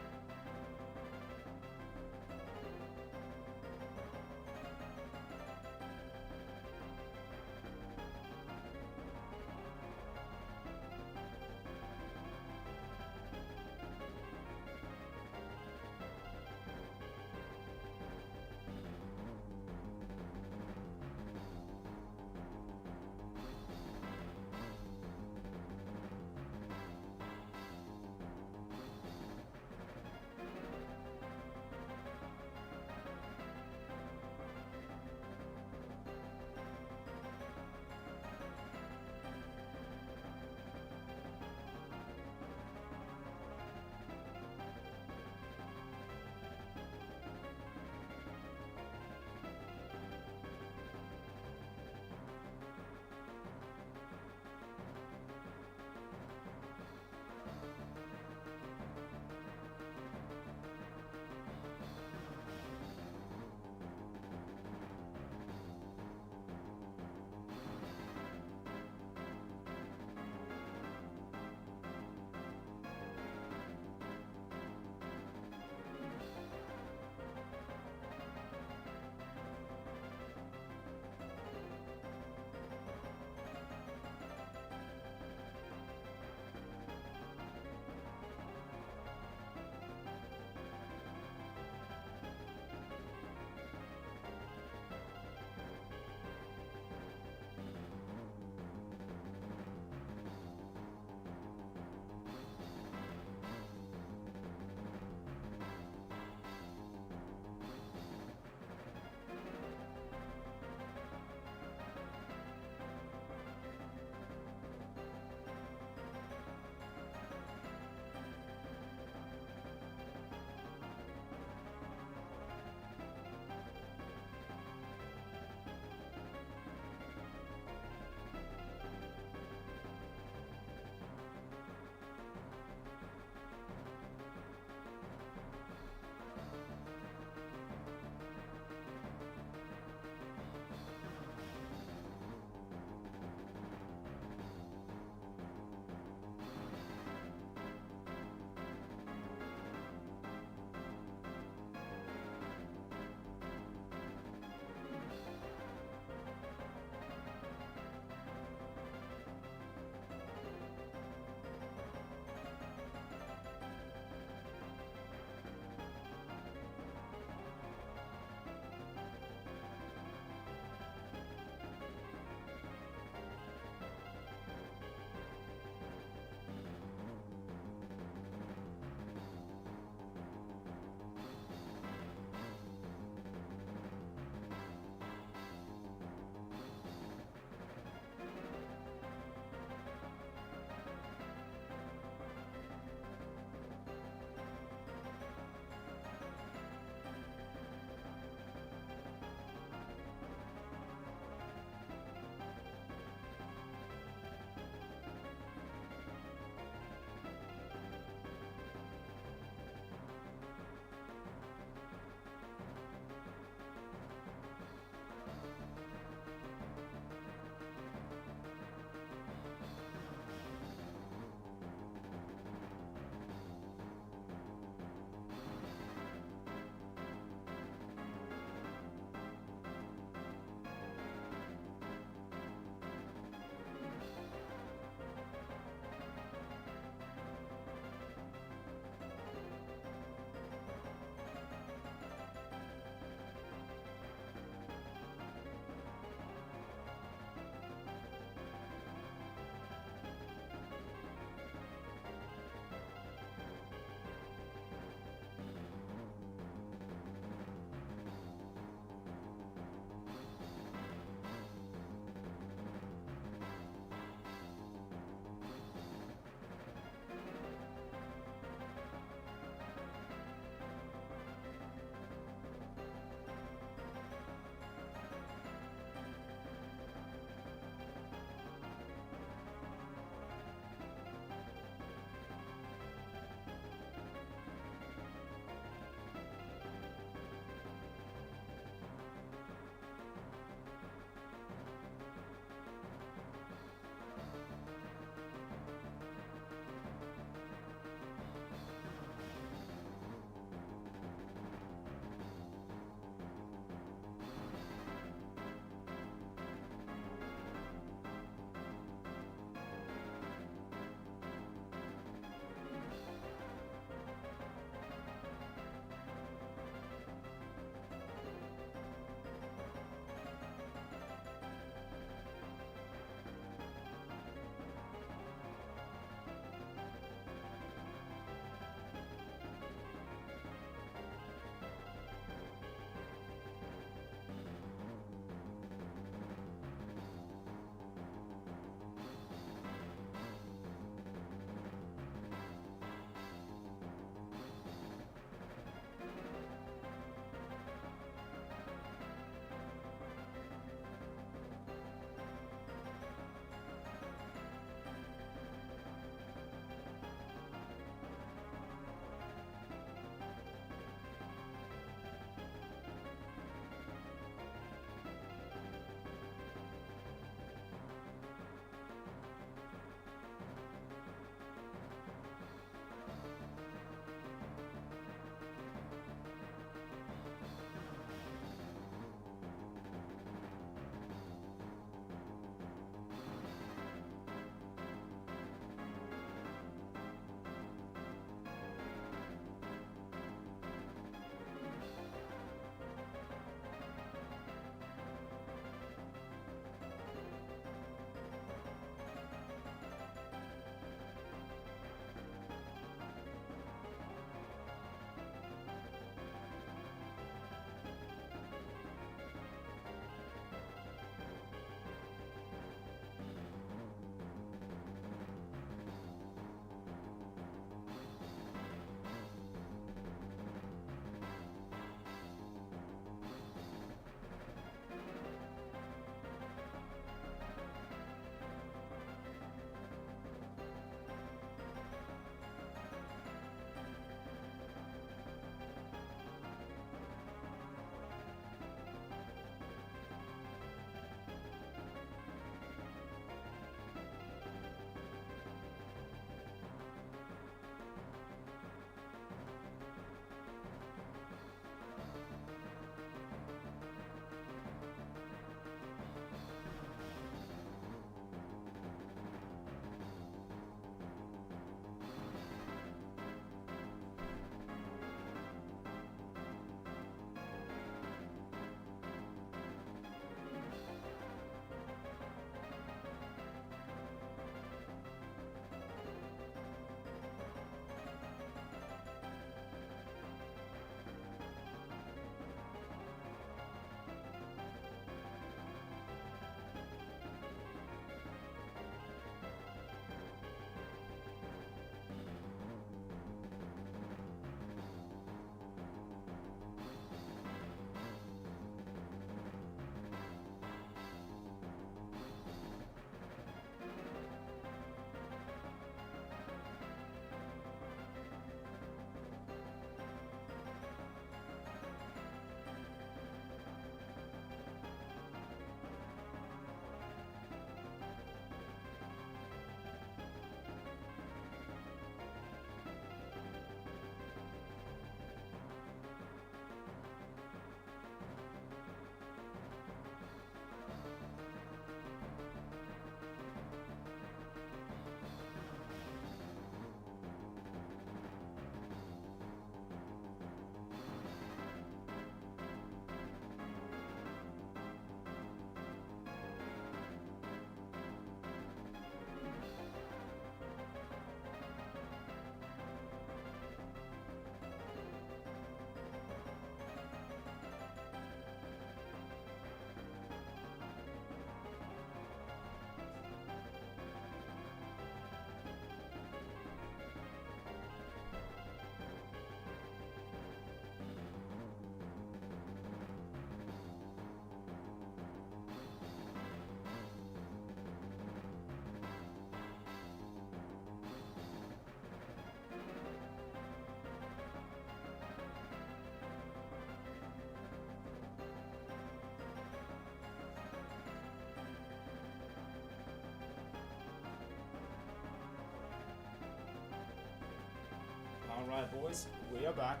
Alright, boys, we are back.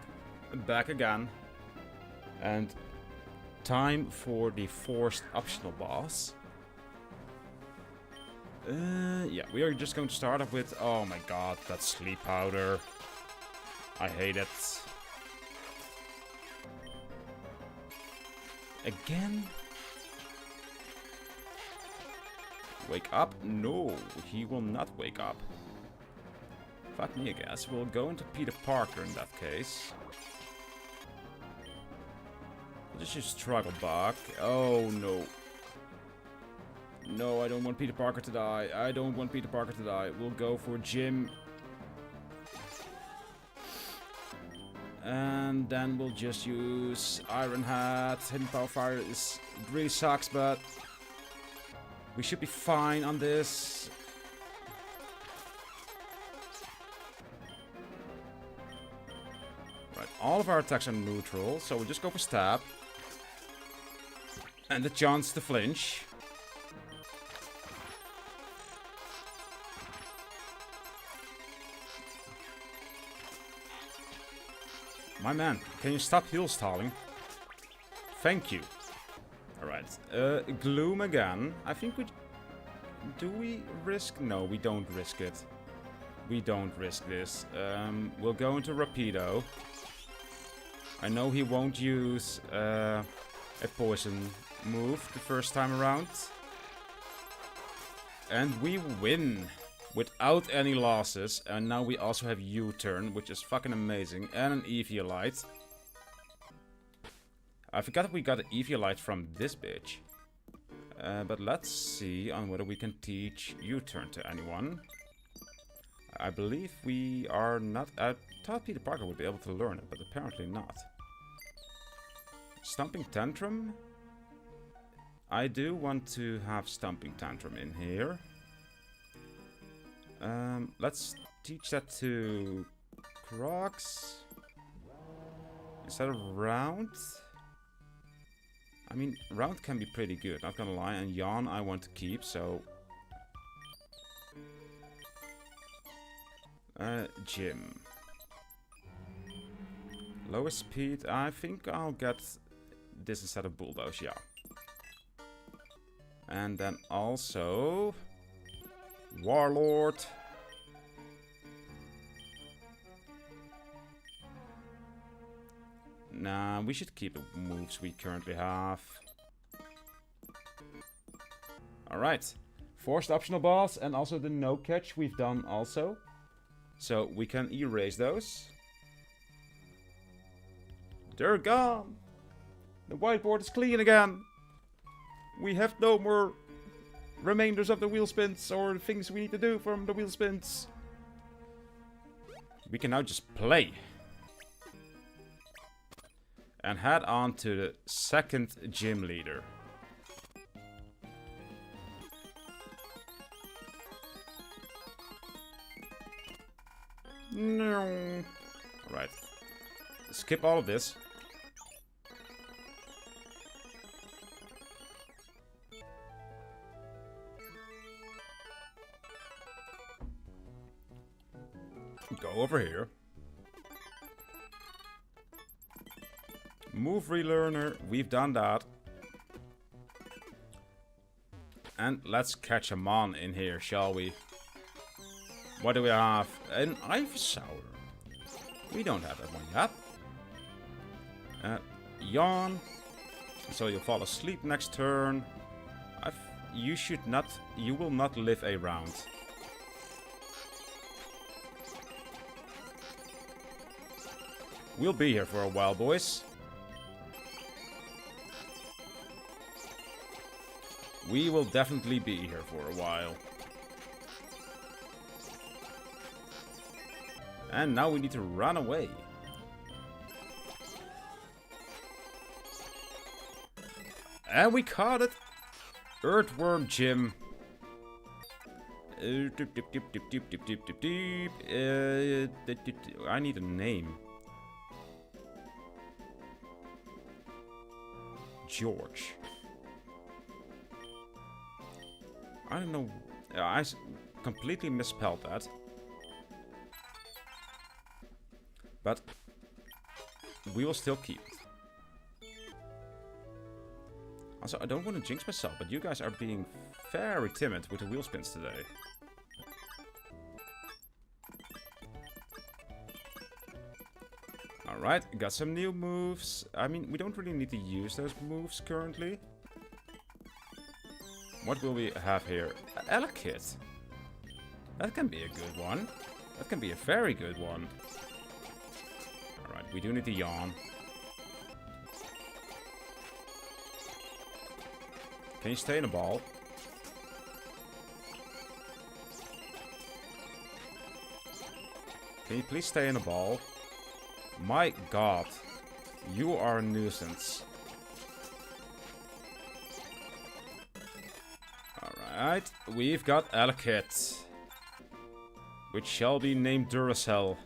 Back again. And time for the forced optional boss. Yeah, we are just going to start off with... Oh my god, that sleep powder. I hate it. Again? Wake up? No, he will not wake up. Fuck me, I guess. We'll go into Peter Parker in that case. We'll just use Struggle Bug. Oh no. No, I don't want Peter Parker to die. I don't want Peter Parker to die. We'll go for Jim. And then we'll just use Iron Hat. Hidden Power Fire is really sucks, but we should be fine on this. Right, all of our attacks are neutral, so we'll just go for stab. And the chance to flinch. My man, can you stop heal stalling? Thank you. Alright, Gloom again. I think we... Do we risk? No, we don't risk it. We don't risk this. We'll go into Rapido. I know he won't use a poison move the first time around. And we win. Without any losses, and now we also have U-turn, which is fucking amazing, and an Eviolite. I forgot we got an Eviolite from this bitch. But let's see on whether we can teach U-turn to anyone. I believe we are not... I thought Peter Parker would be able to learn it, but apparently not. Stomping Tantrum? I do want to have Stomping Tantrum in here. Let's teach that to Crocs instead of Round. I mean, Round can be pretty good, not gonna lie, and Yawn I want to keep, so... Jim. Lowest speed, I think I'll get this instead of Bulldoze, yeah. And then also... Warlord. Nah, we should keep the moves we currently have. Alright. Forced optional boss and also the no catch we've done also. So we can erase those. They're gone. The whiteboard is clean again. We have no more remainders of the wheel spins or things we need to do from the wheel spins. We can now just play. And head on to the second gym leader. No. Right. Skip all of this. Go over here. Move relearner, we've done that. And let's catch a mon in here, shall we? What do we have? An Ivysaur. We don't have that one yet. Yawn. So you'll fall asleep next turn. You should not... You will not live a round. We'll be here for a while, boys. We will definitely be here for a while. And now we need to run away. And we caught it! Earthworm Jim. I need a name. George. I don't know. I completely misspelled that. But we will still keep it. Also, I don't want to jinx myself, but you guys are being very timid with the wheel spins today. Alright, got some new moves. I mean, we don't really need to use those moves currently. What will we have here? Elekid. That can be a good one. That can be a very good one. Alright, we do need to yawn. Can you stay in a ball? Can you please stay in a ball? My god. You are a nuisance. Alright, we've got Elekid, which shall be named Duracell.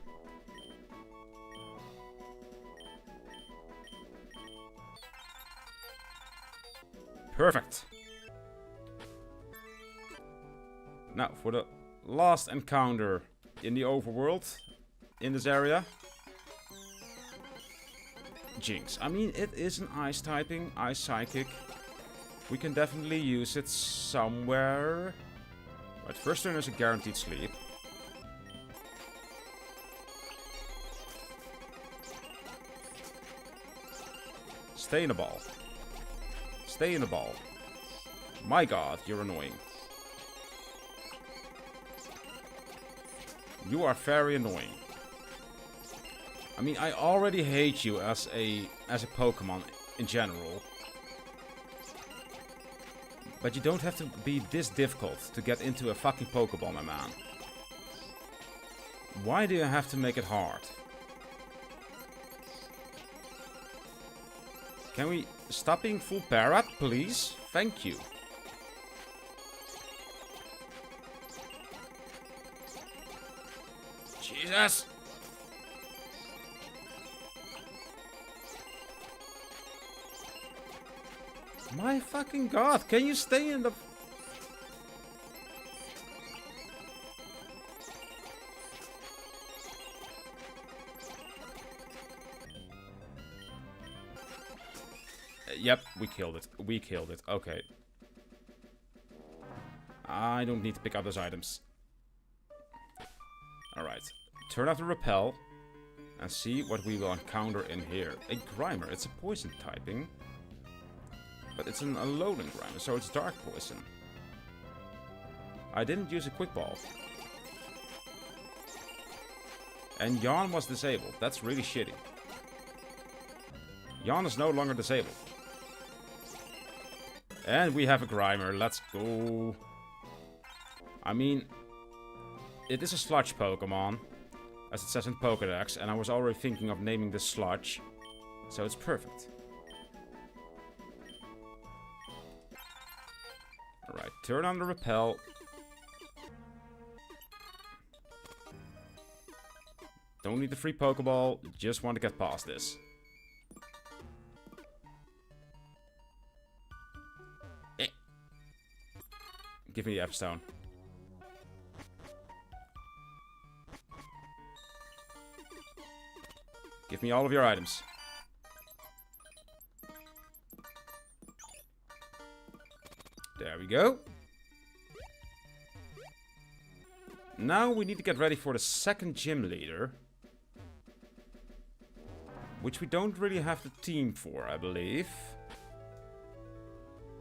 Perfect. Now, for the last encounter in the overworld, in this area. Jinx. I mean, it is an ice typing, ice psychic. We can definitely use it somewhere. Right, first turn is a guaranteed sleep. Stay in the ball. Stay in the ball. My god, you're annoying. You are very annoying. I mean, I already hate you as a Pokemon in general. But you don't have to be this difficult to get into a fucking Pokeball, my man. Why do you have to make it hard? Can we stop being full parrot, please? Thank you. Jesus! My fucking god, can you stay in the... Yep, we killed it. We killed it. Okay. I don't need to pick up those items. Alright. Turn off the repel. And see what we will encounter in here. A Grimer. It's a poison typing. But it's an Alolan Grimer, so it's dark poison. I didn't use a quick ball. And Yawn was disabled. That's really shitty. Yawn is no longer disabled. And we have a Grimer. Let's go. I mean, it is a sludge Pokemon, as it says in Pokédex, and I was already thinking of naming this sludge. So it's perfect. Alright, turn on the repel. Don't need the free Pokeball, just want to get past this. Give me the F-Stone. Give me all of your items. There we go. Now we need to get ready for the second gym leader. Which we don't really have the team for, I believe.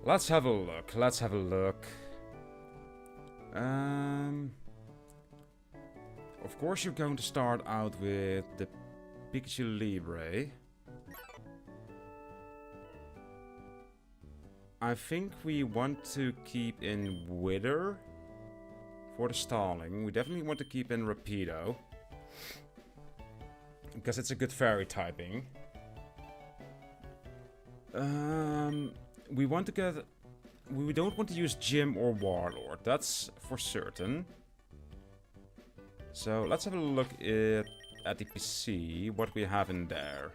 Let's have a look. Let's have a look. Of course you're going to start out with the Pikachu Libre. I think we want to keep in Wither for the stalling. We definitely want to keep in Rapido, because it's a good fairy typing. We want to get... We don't want to use Gym or Warlord, that's for certain. So let's have a look at the PC, what we have in there.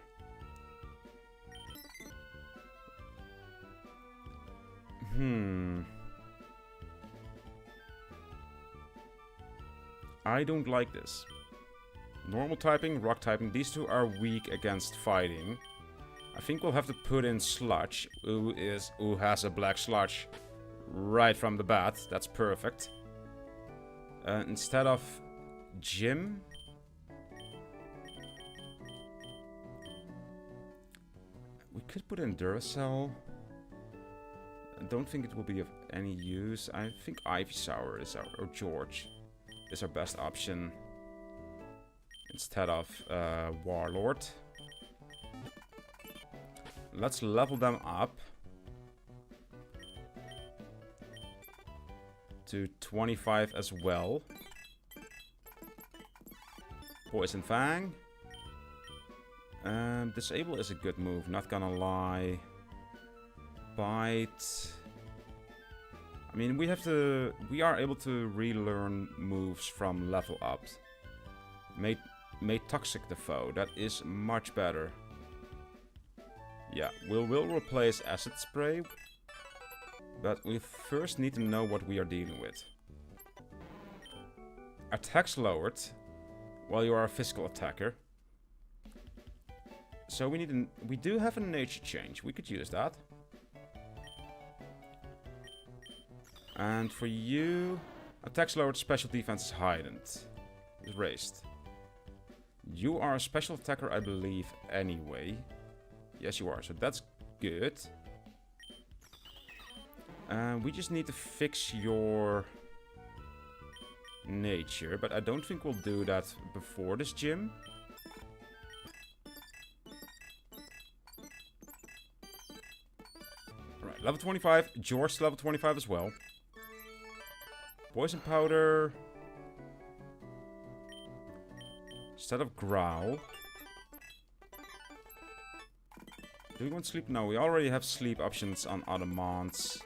I don't like this. Normal typing, rock typing. These two are weak against fighting. I think we'll have to put in Sludge, who has a black Sludge right from the bat. That's perfect. Instead of Jim, we could put in Duracell. I don't think it will be of any use. I think Ivysaur is or George is our best option instead of Warlord. Let's level them up to 25 as well. Poison Fang. Disable is a good move, not gonna lie. Bite. I mean, we are able to relearn moves from level up. Made Toxic the foe, that is much better. Yeah, we'll replace Acid Spray, but we first need to know what we are dealing with. Attacks lowered, while you are a physical attacker. So we do have a nature change. We could use that. And for you, attacks lowered, special defense is heightened. Is raised. You are a special attacker, I believe, anyway. Yes, you are. So that's good. We just need to fix your nature, but I don't think we'll do that before this gym. Alright, level 25. George level 25 as well. Poison powder. Instead of growl. Do we want sleep? No, we already have sleep options on other mons.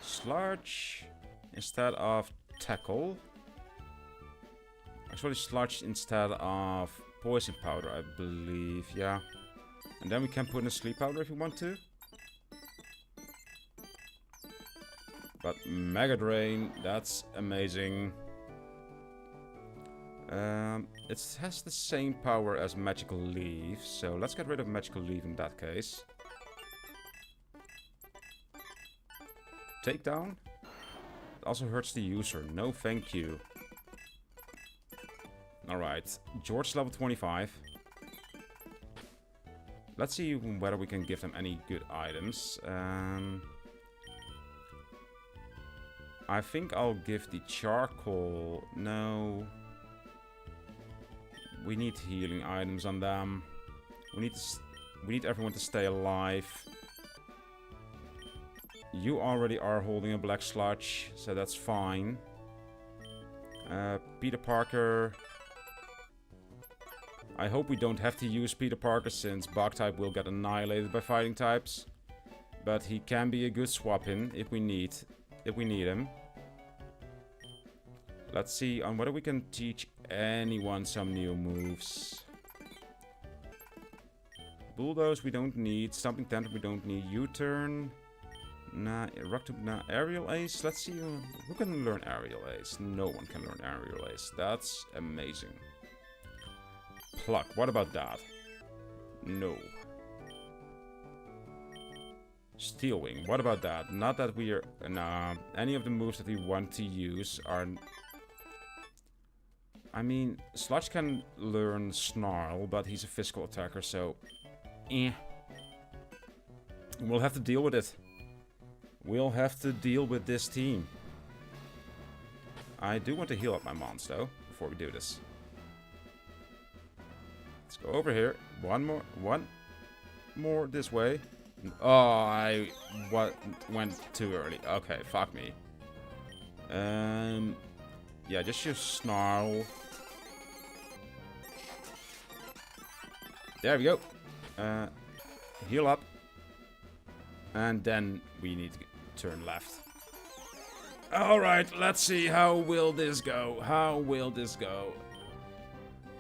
Sludge instead of tackle. Actually, sludge instead of poison powder, I believe. Yeah. And then we can put in a sleep powder if we want to. But Mega Drain, that's amazing. It has the same power as Magical Leaf, so let's get rid of Magical Leaf in that case. Takedown. It also hurts the user. No thank you. Alright, George level 25. Let's see whether we can give them any good items. I think I'll give the charcoal... No... We need healing items on them. We need everyone to stay alive. You already are holding a black sludge, so that's fine. Peter Parker. I hope we don't have to use Peter Parker since Bug type will get annihilated by fighting types. But he can be a good swap in if we need him. Let's see on whether we can teach anyone some new moves. Bulldoze we don't need. Stomping Tantrum we don't need. U-turn. Nah, nah. Aerial Ace. Let's see who can learn Aerial Ace. No one can learn Aerial Ace. That's amazing. Pluck. What about that? No. Steel Wing. What about that? Not that we are... Nah. Any of the moves that we want to use are... I mean, Sludge can learn Snarl, but he's a physical attacker, so... We'll have to deal with it. We'll have to deal with this team. I do want to heal up my mons, though, before we do this. Let's go over here. One more this way. Oh, I went too early. Okay, fuck me. Yeah, just use Snarl. There we go. Heal up. And then we need to turn left. Alright, let's see. How will this go? How will this go?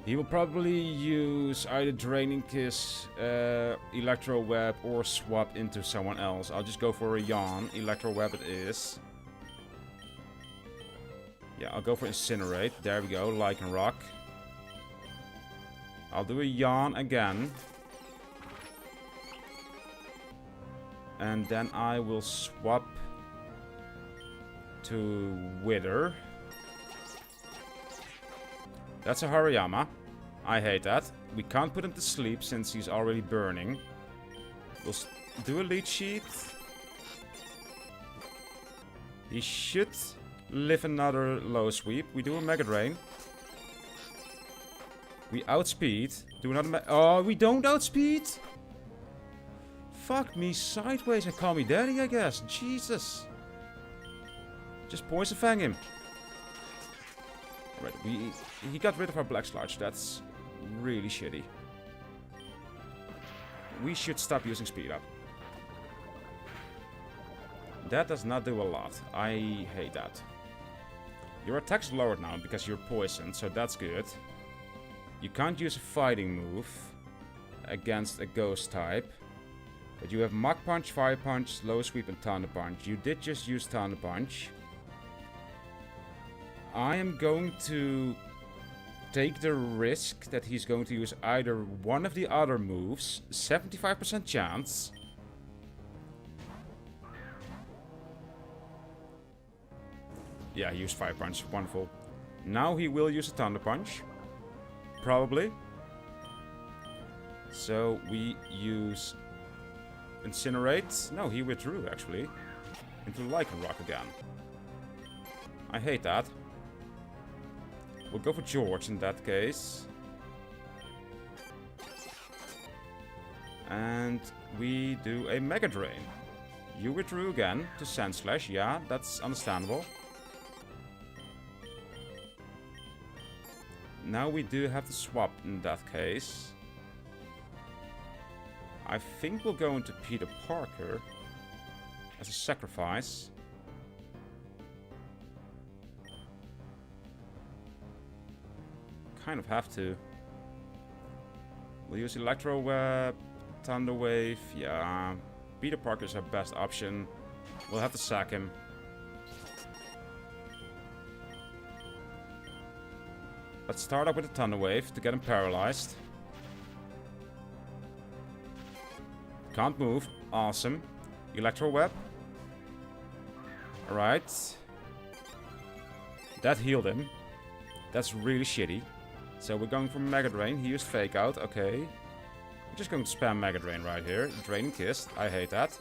He will probably use either Draining Kiss, Electro Web, or swap into someone else. I'll just go for a Yawn. Electro Web it is. Yeah, I'll go for Incinerate. There we go, Lichen Rock. I'll do a Yawn again. And then I will swap to Wither. That's a Hariyama. I hate that. We can't put him to sleep since he's already burning. We'll do a Leech Sheet. He should live another low sweep. We do a Mega Drain. We outspeed. Do another oh, we don't outspeed? Fuck me sideways and call me daddy, I guess. Jesus. Just Poison Fang him. Right, he got rid of our Black Sludge. That's really shitty. We should stop using Speed Up. That does not do a lot. I hate that. Your attack's lowered now because you're poisoned, so that's good. You can't use a fighting move against a ghost type. But you have Mach Punch, Fire Punch, Slow Sweep, and Thunder Punch. You did just use Thunder Punch. I am going to take the risk that he's going to use either one of the other moves. 75% chance. Yeah, he used Fire Punch. Wonderful. Now he will use a Thunder Punch. Probably. So we use Incinerate. No, he withdrew actually. Into Lichen Rock again. I hate that. We'll go for George in that case. And we do a Mega Drain. You withdrew again to Sandslash. Yeah, that's understandable. Now we do have to swap in that case. I think we'll go into Peter Parker as a sacrifice. Kind of have to. We'll use Electro Web, Thunder Wave. Yeah, Peter Parker's our best option. We'll have to sack him. Let's start up with a Thunder Wave to get him paralyzed. Can't move. Awesome. Electro Web. Alright. That healed him. That's really shitty. So we're going for Mega Drain. He used Fake Out. Okay. I'm just going to spam Mega Drain right here. Draining Kiss. I hate that.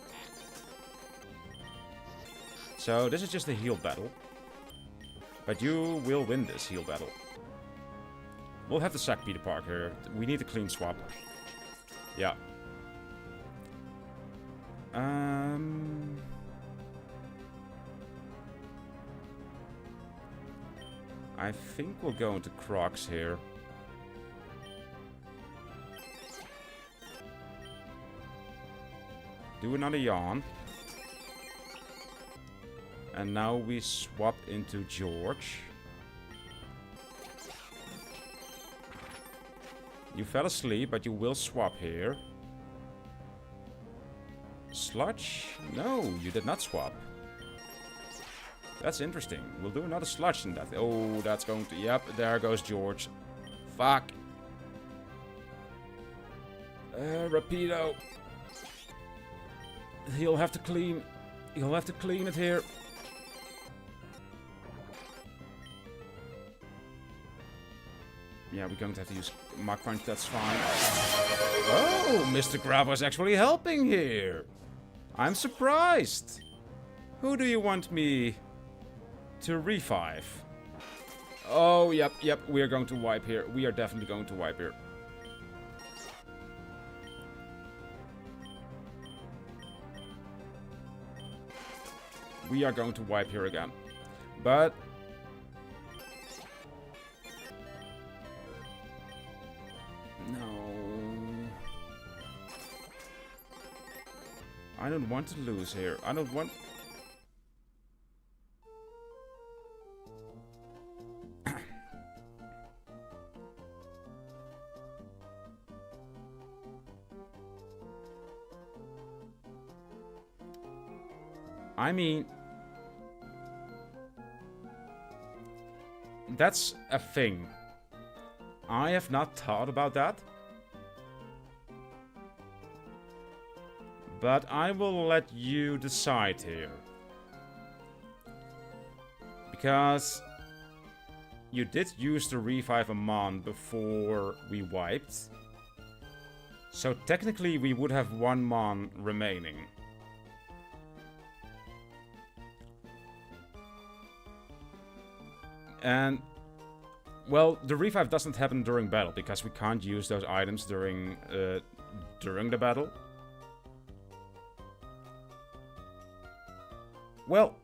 So this is just a heal battle. But you will win this heal battle. We'll have to sack Peter Parker. We need a clean swap. Yeah. I think we'll go into Crocs here. Do another Yawn. And now we swap into George. You fell asleep, but you will swap here. Sludge? No, you did not swap. That's interesting. We'll do another sludge in that. Oh, that's going to... Yep, there goes George. Fuck. Rapido. He'll have to clean. He'll have to clean it here. Yeah, we're going to have to use Mach Punch. That's fine. Oh, Mr. Grab was actually helping here. I'm surprised. Who do you want me to revive? Oh, yep. We are going to wipe here. We are definitely going to wipe here. We are going to wipe here again. But... no. I don't want to lose here. I don't want... I mean... That's a thing. I have not thought about that. But I will let you decide here. Because you did use to revive a Mon before we wiped. So technically we would have one Mon remaining. And, well, the revive doesn't happen during battle because we can't use those items during the battle. Well,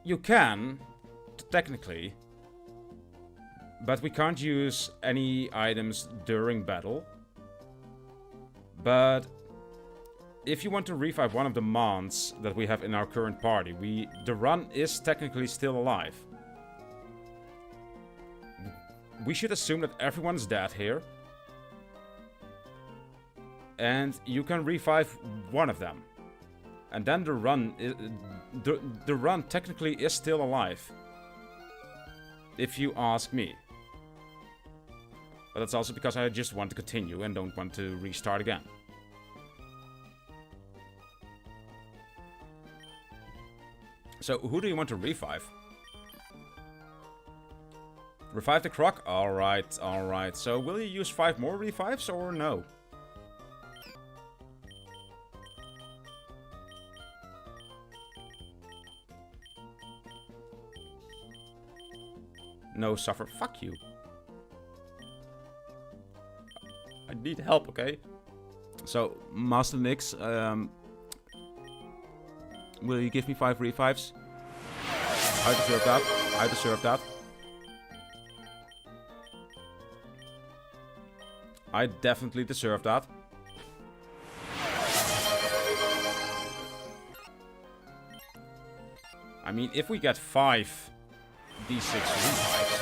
you can, technically, but we can't use any items during battle. But if you want to revive one of the Mons that we have in our current party, the run is technically still alive. We should assume that everyone's dead here. And you can revive one of them. And then the run the run technically is still alive. If you ask me. But that's also because I just want to continue and don't want to restart again. So, who do you want to revive? Revive the Croc? Alright, alright. So, will you use 5 more revives or no? No, suffer. Fuck you. I need help, okay? So, Master Nix, will you give me 5 revives? I deserve that. I deserve that. I definitely deserve that. I mean, if we get 5 D6 revives.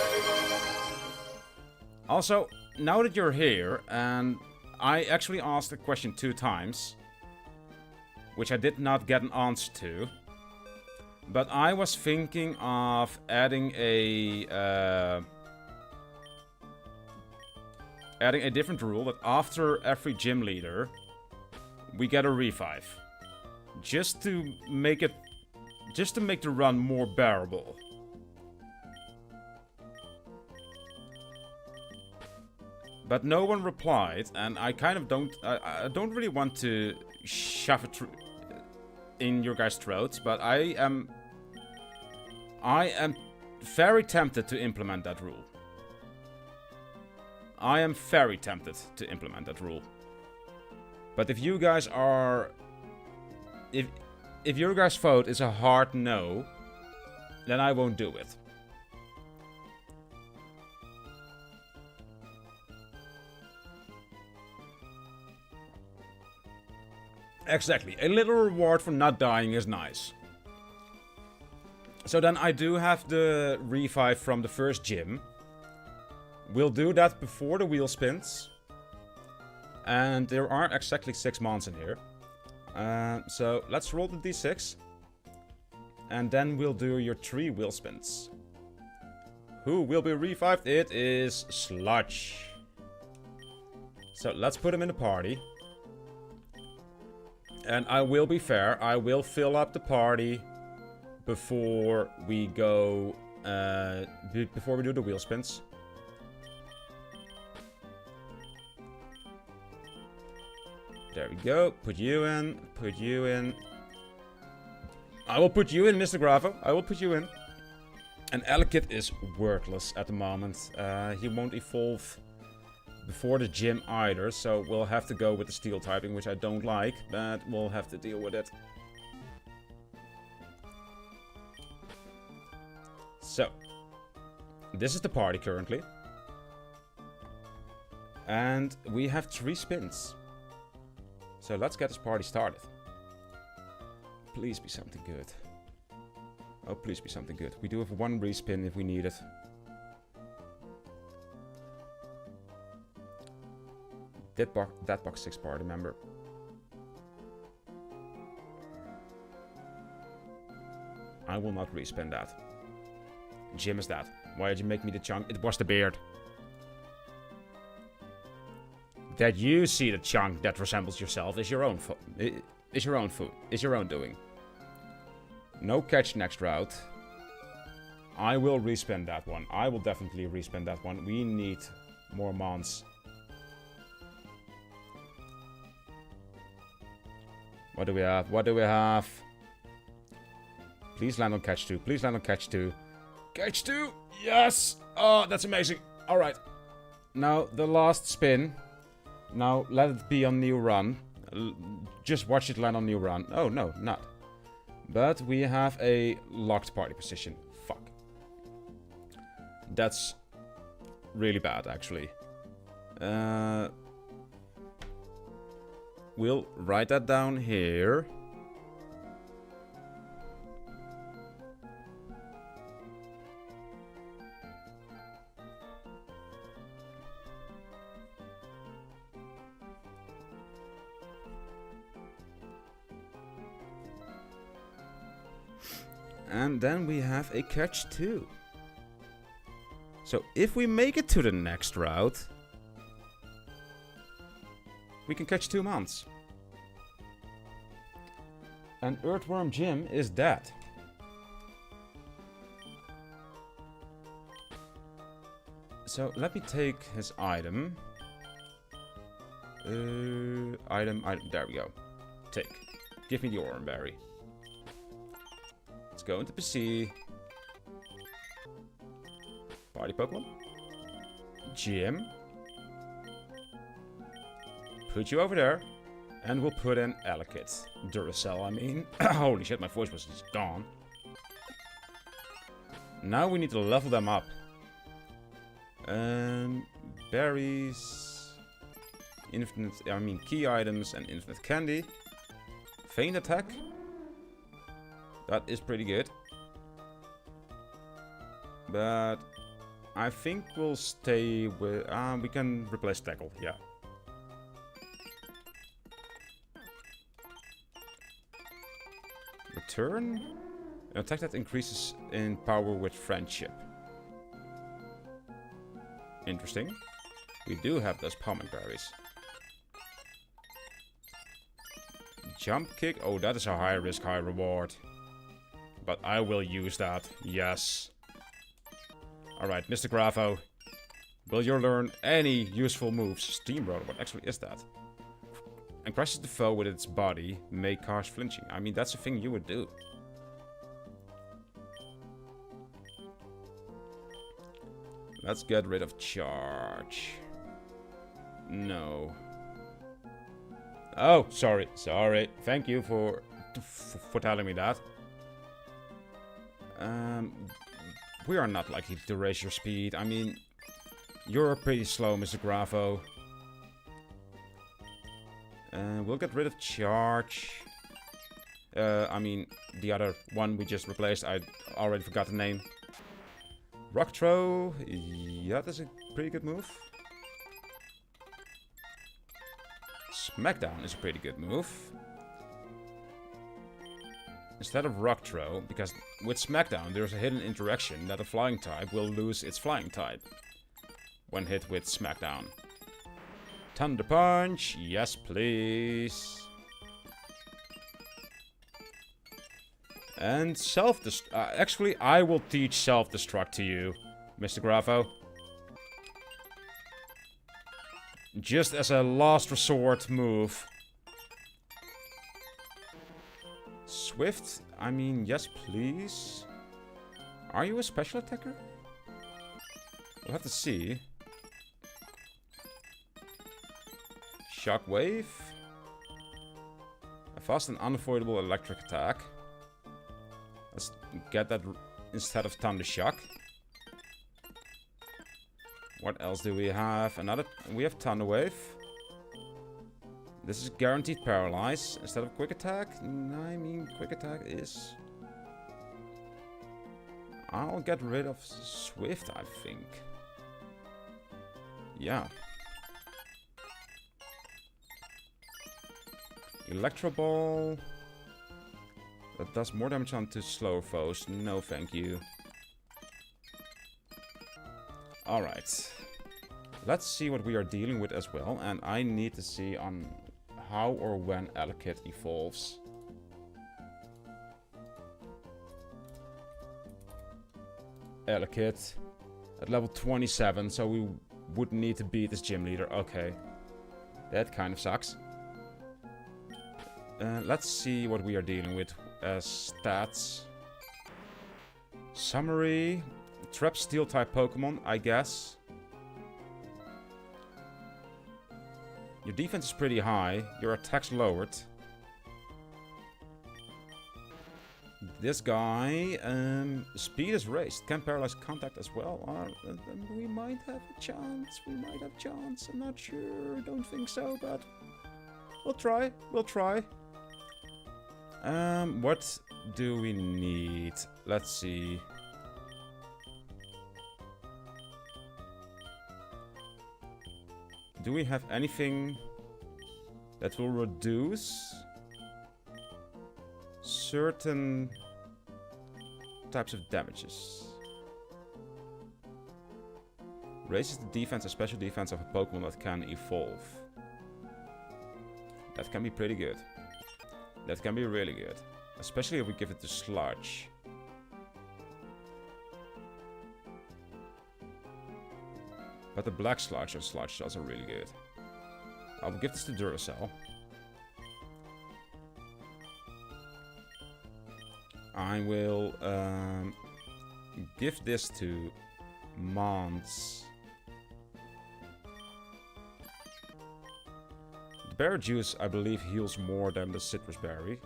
Also, now that you're here, and I actually asked the question 2 times, which I did not get an answer to, but I was thinking of adding a different rule that after every gym leader, we get a revive, just to make the run more bearable. But no one replied, and I kind of don't... I don't really want to shove it in your guys' throats, but I am very tempted to implement that rule. I am very tempted to implement that rule. But if you guys are... If your guys' vote is a hard no, then I won't do it. Exactly. A little reward for not dying is nice. So then I do have the revive from the first gym. We'll do that before the wheel spins. And there aren't exactly 6 mons in here. So let's roll the d6. And then we'll do your 3 wheel spins. Who will be revived? It is Sludge. So let's put him in the party. And I will be fair, I will fill up the party before we go, before we do the wheel spins. There we go, put you in, put you in. I will put you in, Mr. Gravo, I will put you in. And Elekid is worthless at the moment. He won't evolve before the gym either, so we'll have to go with the steel typing, which I don't like, but we'll have to deal with it. So, this is the party currently. And we have 3 spins. So let's get this party started. Please be something good. Oh, please be something good. We do have 1 respin if we need it. That box 6 party member. I will not respin that. Jim is that? Why did you make me the chunk? It was the beard. That you see the chunk that resembles yourself is your own food. Is your own food. Is your own doing. No catch next route. I will respin that one. I will definitely respin that one. We need more mons. What do we have? What do we have? Please land on catch 2. Please land on catch 2. Catch 2! Yes! Oh, that's amazing. Alright. Now, the last spin. Now, let it be on new run. Just watch it land on new run. Oh, no, not. But we have a locked party position. Fuck. That's really bad, actually. We'll write that down here. And then we have a catch 2. So if we make it to the next route, we can catch 2 months. And Earthworm Jim is dead. So let me take his item. Item, there we go. Take. Give me the Oranberry. Let's go into PC. Party Pokemon. Jim. Put you over there. And we'll put in Elekid. Duracell, I mean. Holy shit, my voice was just gone. Now we need to level them up. Berries. Infinite, key items and infinite candy. Feint attack. That is pretty good. But I think we'll stay with... we can replace tackle, yeah. Return. An attack that increases in power with friendship. Interesting. We do have those Pommet berries. Jump kick. Oh, that is a high risk, high reward. But I will use that. Yes. Alright, Mr. Grafo. Will you learn any useful moves? Steamroller, what actually is that? And crushes the foe with its body, may cause flinching. I mean, that's a thing you would do. Let's get rid of charge. No. Oh, sorry. Sorry. Thank you for telling me that. We are not likely to raise your speed. I mean, you're pretty slow, Mr. Grafo. We'll get rid of charge. The other one we just replaced, I already forgot the name. Rock throw. Yeah, that's a pretty good move. Smackdown is a pretty good move. Instead of rock throw, because with Smackdown there's a hidden interaction that a flying type will lose its flying type when hit with Smackdown. Thunder Punch, yes please. And self-destruct. Actually, I will teach self-destruct to you, Mr. Grafo. Just as a last resort move. Swift? I mean, yes please. Are you a special attacker? We'll have to see. Shockwave. A fast and unavoidable electric attack. Let's get that instead of Thunder Shock. What else do we have? We have Thunder Wave. This is guaranteed paralyze instead of quick attack. I mean, quick attack is... I'll get rid of Swift, I think. Yeah. Electro Ball. That does more damage onto slower foes. No, thank you. Alright. Let's see what we are dealing with as well. And I need to see on how or when Elekid evolves. Elekid at level 27, so we would need to beat this gym leader. Okay. That kind of sucks. Let's see what we are dealing with as stats. Summary. Trap Steel type Pokemon, I guess. Your defense is pretty high. Your attack's lowered. This guy, speed is raised. Can paralyze contact as well. We might have a chance. We might have a chance. I'm not sure. Don't think so, but we'll try. We'll try. What do we need? Let's see. Do we have anything that will reduce certain types of damages? Raises the defense and special defense of a Pokemon that can evolve. That can be pretty good. That can be really good. Especially if we give it to Sludge. But the Black Sludge or Sludge is also really good. I will give this to Duracell. I will give this to Mons. The berry juice, I believe, heals more than the citrus berry.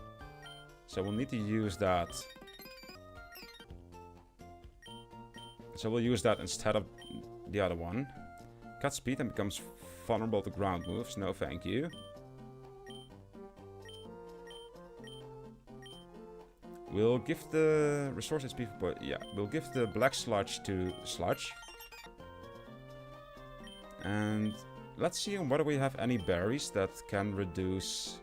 So we'll need to use that. So we'll use that instead of the other one. Cut speed and becomes vulnerable to ground moves. No, thank you. We'll give the resource HP, but yeah, we'll give the Black Sludge to Sludge. And let's see on whether we have any berries that can reduce.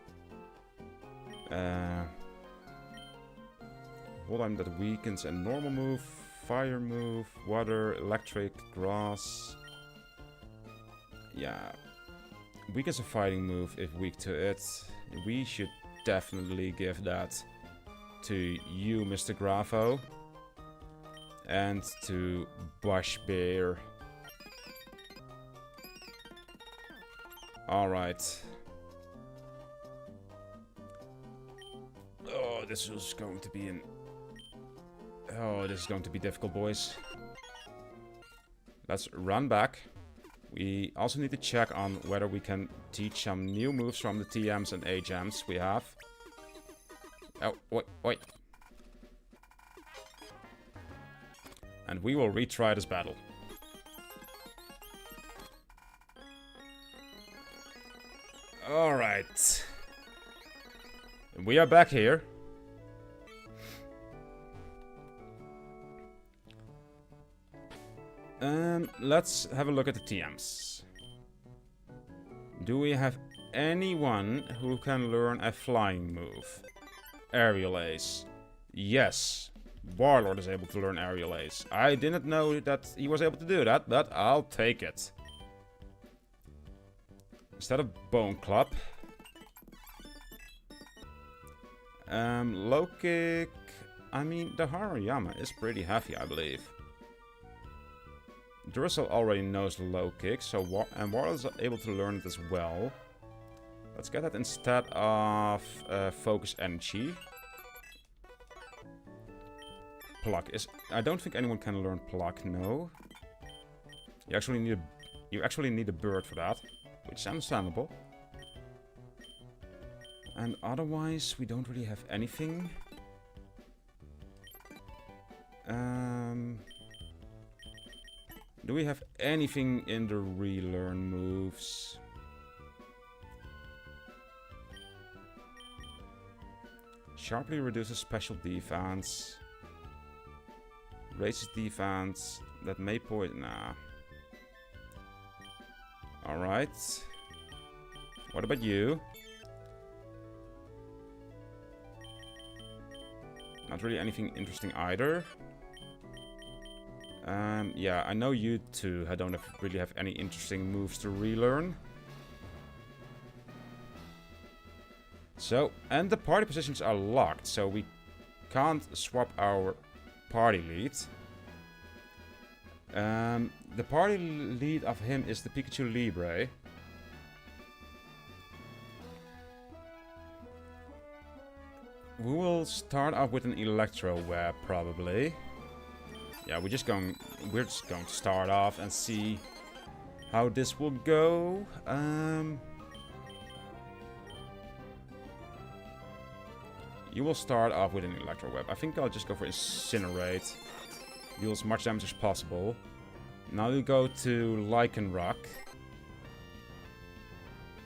Hold on, that weakens a normal move, fire move, water, electric, grass. Yeah, weakens a fighting move if weak to it. We should definitely give that to you, Mr. Grafo. And to Bush Bear. Alright. Oh, this is going to be an... Oh, this is going to be difficult, boys. Let's run back. We also need to check on whether we can teach some new moves from the TMs and HMs we have. Oh, wait. And we will retry this battle. Alright. We are back here. Let's have a look at the TMs. Do we have anyone who can learn a flying move? Aerial Ace. Yes. Warlord is able to learn Aerial Ace. I didn't know that he was able to do that, but I'll take it. Instead of Bone Club. Low kick. I mean, the Haruyama is pretty heavy, I believe. Duracell already knows the low kick, so Warlord is able to learn it as well. Let's get that instead of Focus Energy. Pluck is... I don't think anyone can learn Pluck, no. You actually need a bird for that, which is understandable. And otherwise, we don't really have anything. Do we have anything in the relearn moves? Sharply reduces special defense. Raises defense. That may poison. Nah. Alright. What about you? Not really anything interesting either. Yeah, I know you two. I don't really have any interesting moves to relearn. So, and the party positions are locked, so we can't swap our party lead. The party lead of him is the Pikachu Libre. We will start off with an Electro Web, probably. Yeah, we're just going to start off and see how this will go. You will start off with an Electro Web. I think I'll just go for Incinerate. Deal as much damage as possible. Now we go to Lycanroc.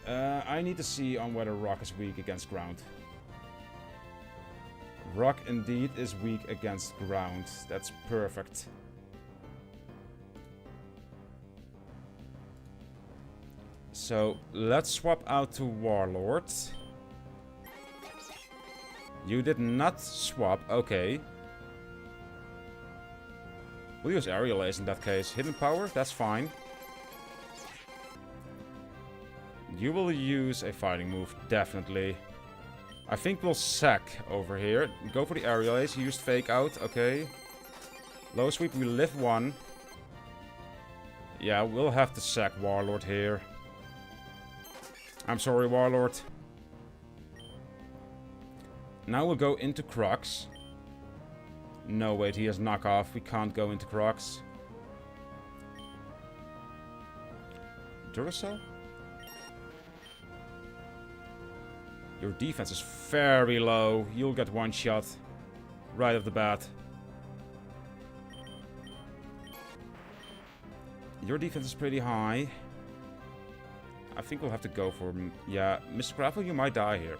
I need to see on whether Rock is weak against ground. Rock indeed is weak against ground. That's perfect. So let's swap out to Warlord. You did not swap, okay. We'll use Aerial Ace in that case. Hidden Power, that's fine. You will use a fighting move, definitely. I think we'll sack over here. Go for the Aerial Ace. He used Fake Out, okay. Low Sweep, we live one. Yeah, we'll have to sack Warlord here. I'm sorry, Warlord. Now we'll go into Crocs. No, wait, he has knockoff. We can't go into Crocs. Duracell? Your defense is very low. You'll get one shot right off the bat. Your defense is pretty high. I think we'll have to go for... Yeah, Mr. Gravel, you might die here.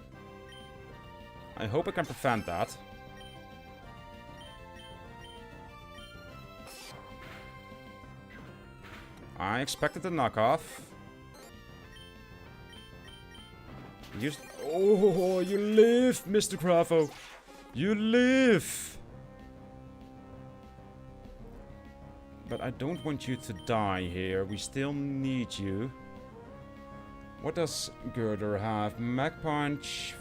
I hope I can prevent that. I expected the knockoff. Oh, you live, Mr. Crafo. You live. But I don't want you to die here. We still need you. What does Girder have? Mag Punch,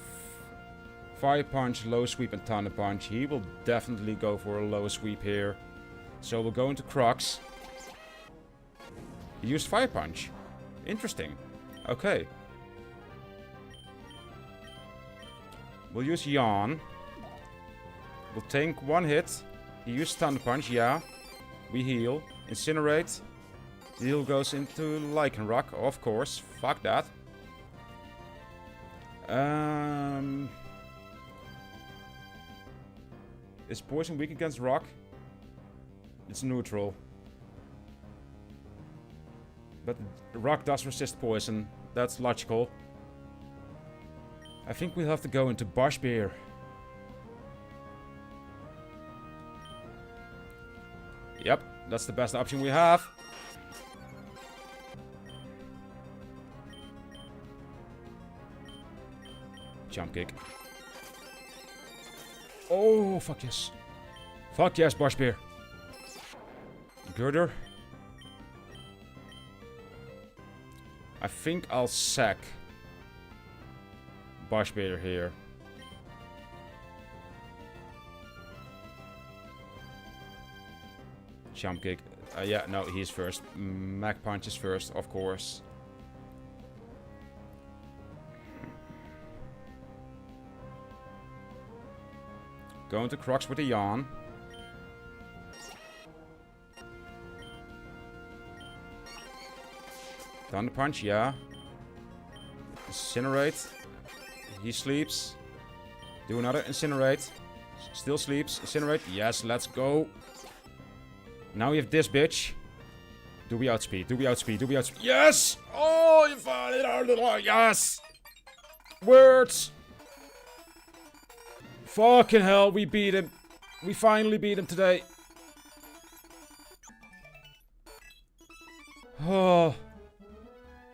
Fire Punch, Low Sweep, and Thunder Punch. He will definitely go for a low sweep here. So we'll go into Crocs. He used Fire Punch. Interesting. Okay. We'll use Yawn. We'll tank one hit. He used Thunder Punch, yeah. We heal. Incinerate. The heal goes into Lycanroc, of course. Fuck that. Is Poison weak against Rock? It's neutral. But Rock does resist Poison. That's logical. I think we'll have to go into Bosch Beer. Yep, that's the best option we have. Jump kick. Oh, fuck yes. Fuck yes, Bosch Beer. Girder. I think I'll sack Bosch Beer here. Jump kick. Yeah, no, he's first. Mag Punch is first, of course. Going to Crocs with a Yawn. Thunder Punch, yeah. Incinerate. He sleeps. Do another Incinerate. Still sleeps. Incinerate. Yes, let's go. Now we have this bitch. Do we outspeed? Do we outspeed? Do we outspeed? Yes! Oh, you found it! Yes! Words! Fucking hell, we beat him. We finally beat him today. Oh.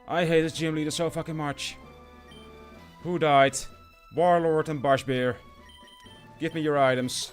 I hate this gym leader so fucking much. Who died? Warlord and Bosch Beer. Give me your items.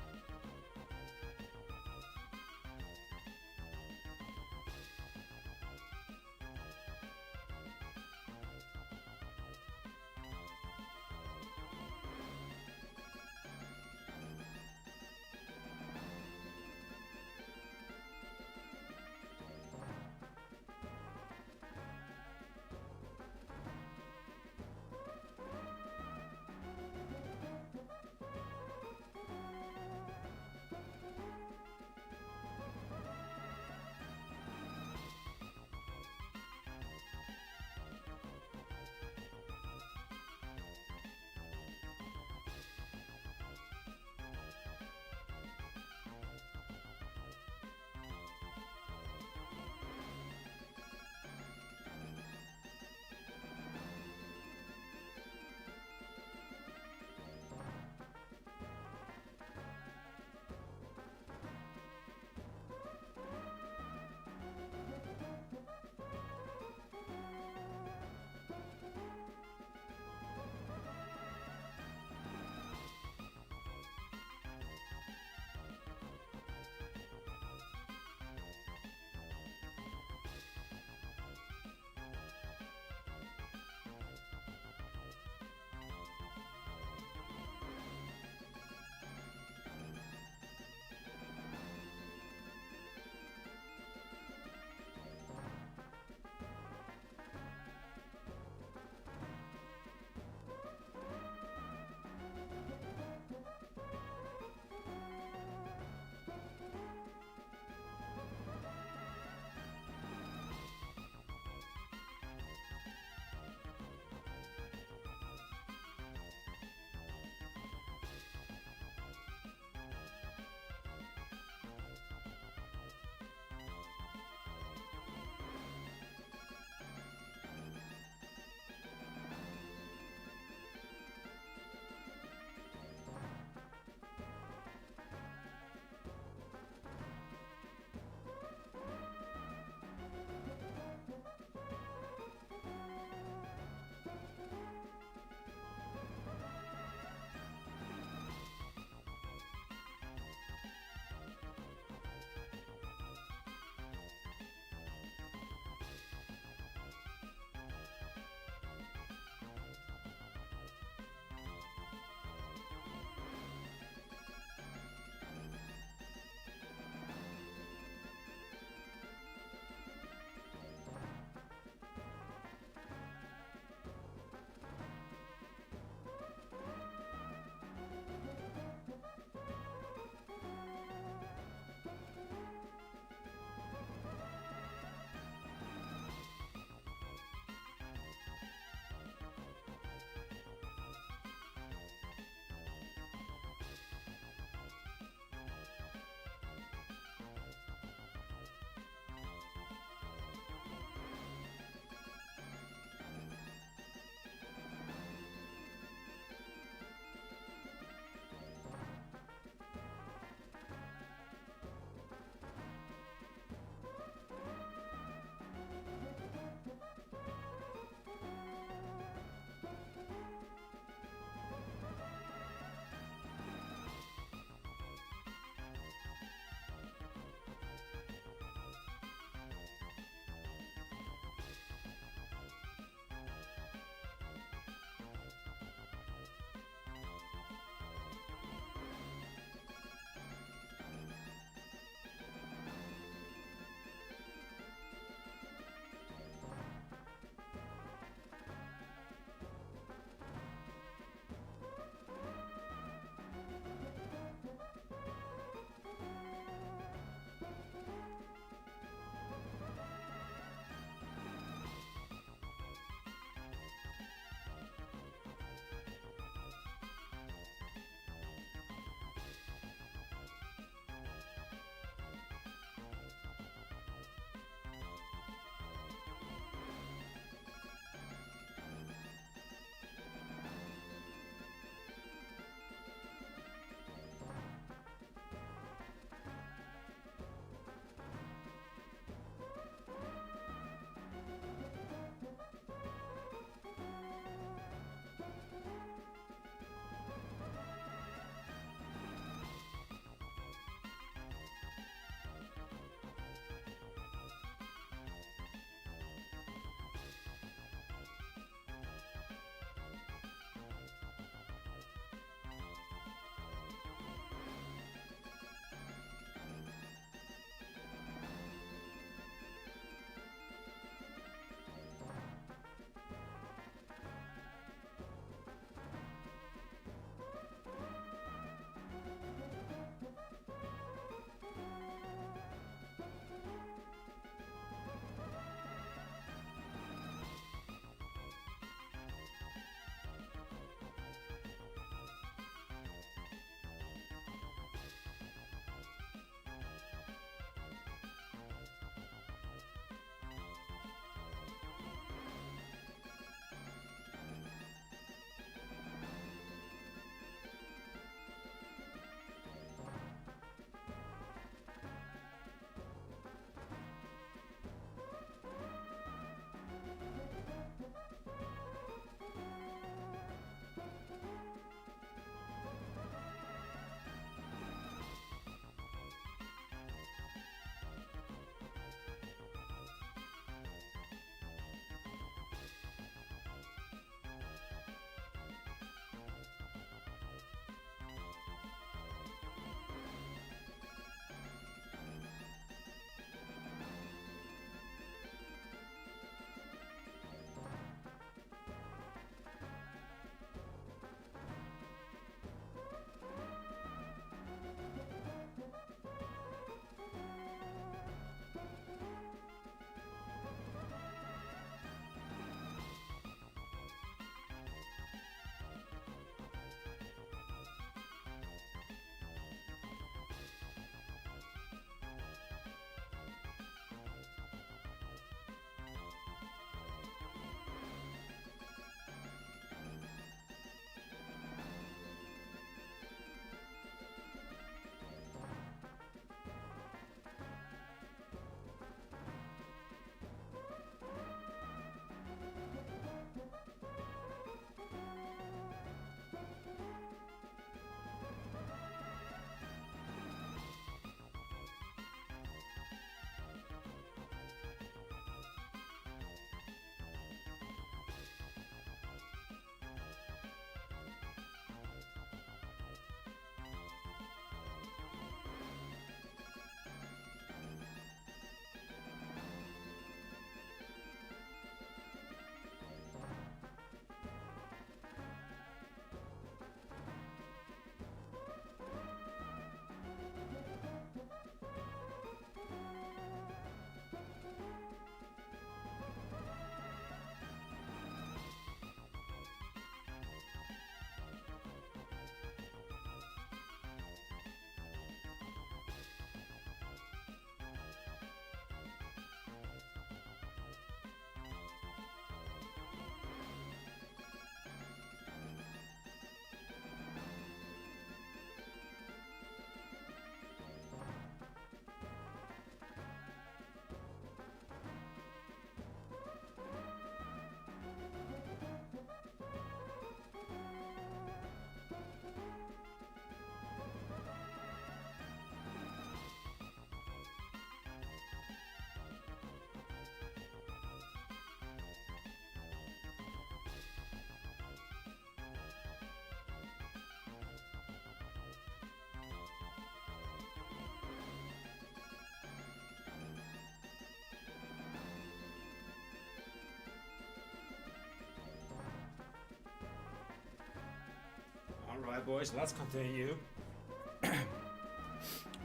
Alright, boys, let's continue.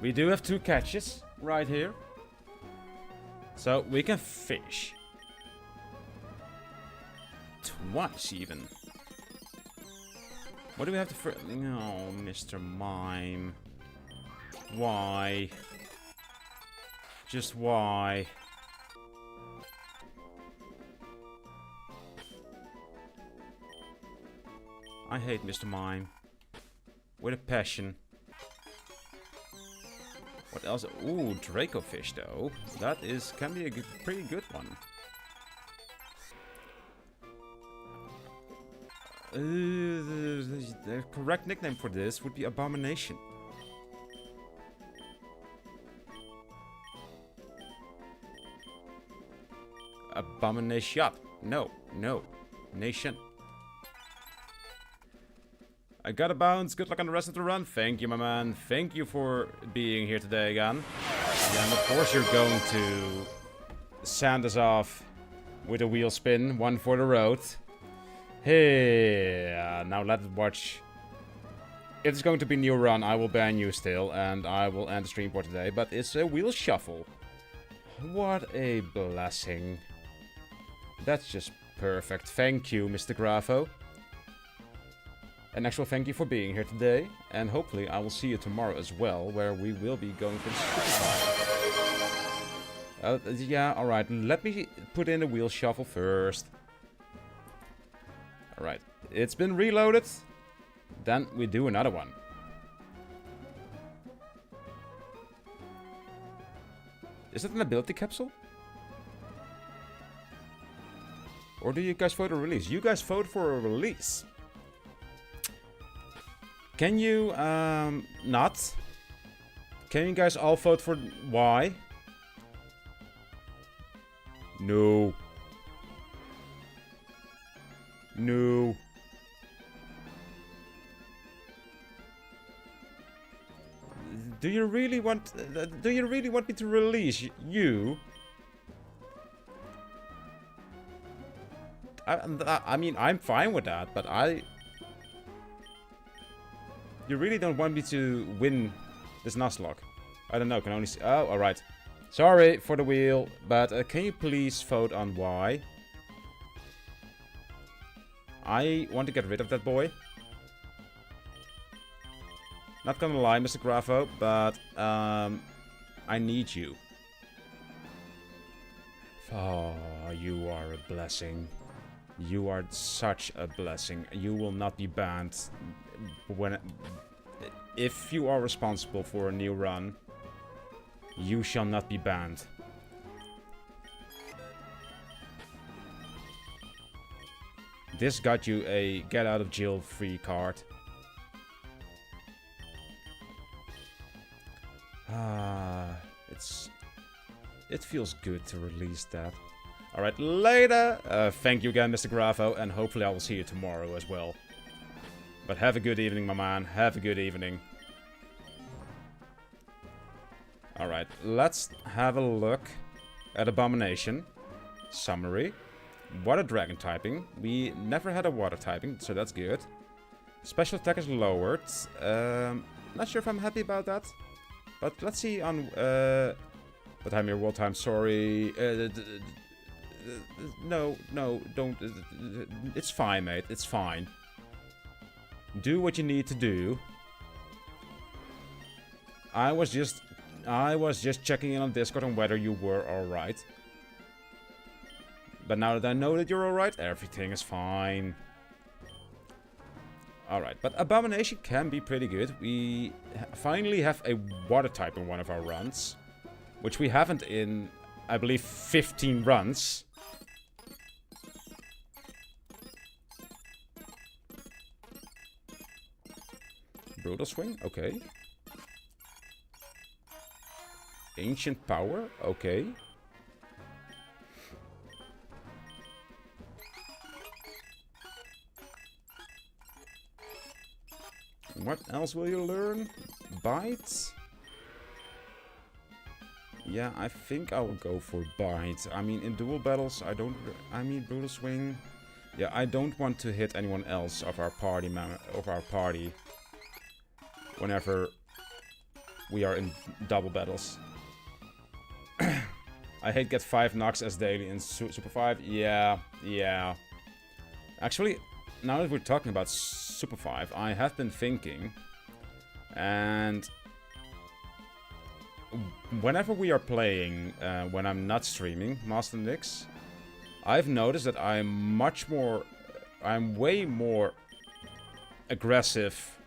We do have 2 catches right here. So we can fish. Twice even. What do we have to No, Mr. Mime. Why? Just why? I hate Mr. Mime. With a passion. What else? Ooh, Draco fish though. That can be a pretty good one. The correct nickname for this would be Abomination. Abomination. No. Nation. I gotta bounce. Good luck on the rest of the run. Thank you, my man. Thank you for being here today again. And of course you're going to sand us off with a wheel spin. One for the road. Hey, now let's watch. If it's going to be a new run, I will ban you still. And I will end the stream for today. But it's a wheel shuffle. What a blessing. That's just perfect. Thank you, Mr. Grafo. An actual thank you for being here today, and hopefully I will see you tomorrow as well, where we will be going for the super. Yeah, alright, let me put in the wheel shuffle first. Alright, it's been reloaded, then we do another one. Is it an ability capsule? Or do you guys vote a release? You guys vote for a release. Can you, not? Can you guys all vote for Y? No. No. Do you really want me to release you? I mean, I'm fine with that, but you really don't want me to win this Nuzlocke. I don't know, can only see... Oh, alright. Sorry for the wheel, but can you please vote on Y? I want to get rid of that boy. Not gonna lie, Mr. Grafo, but I need you. Oh, you are a blessing. You are such a blessing. You will not be banned if you are responsible for a new run. You shall not be banned. This got you a get out of jail free card. It feels good to release that. Alright, later! Thank you again, Mr. Grafo, and hopefully I will see you tomorrow as well. But have a good evening, my man. Have a good evening. Alright, let's have a look at Abomination. Summary. Water Dragon typing. We never had a water typing, so that's good. Special attack is lowered. Not sure if I'm happy about that. But let's see on... But I'm your world time, sorry. No, don't. It's fine, mate. It's fine. Do what you need to do. I was just checking in on Discord on whether you were alright. But now that I know that you're alright, everything is fine. Alright, but Abomination can be pretty good. We finally have a water type in one of our runs. Which we haven't in, I believe, 15 runs. Brutal Swing, okay. Ancient Power, okay. What else will you learn? Bite? Yeah, I think I will go for Bite. I mean, in dual battles, I mean, Brutal Swing. Yeah, I don't want to hit anyone else of our party, whenever we are in double battles. I hate get 5 knocks as daily in Super 5. Yeah. Actually, now that we're talking about Super 5, I have been thinking, and whenever we are playing, when I'm not streaming Master Nix, I've noticed that I'm way more aggressive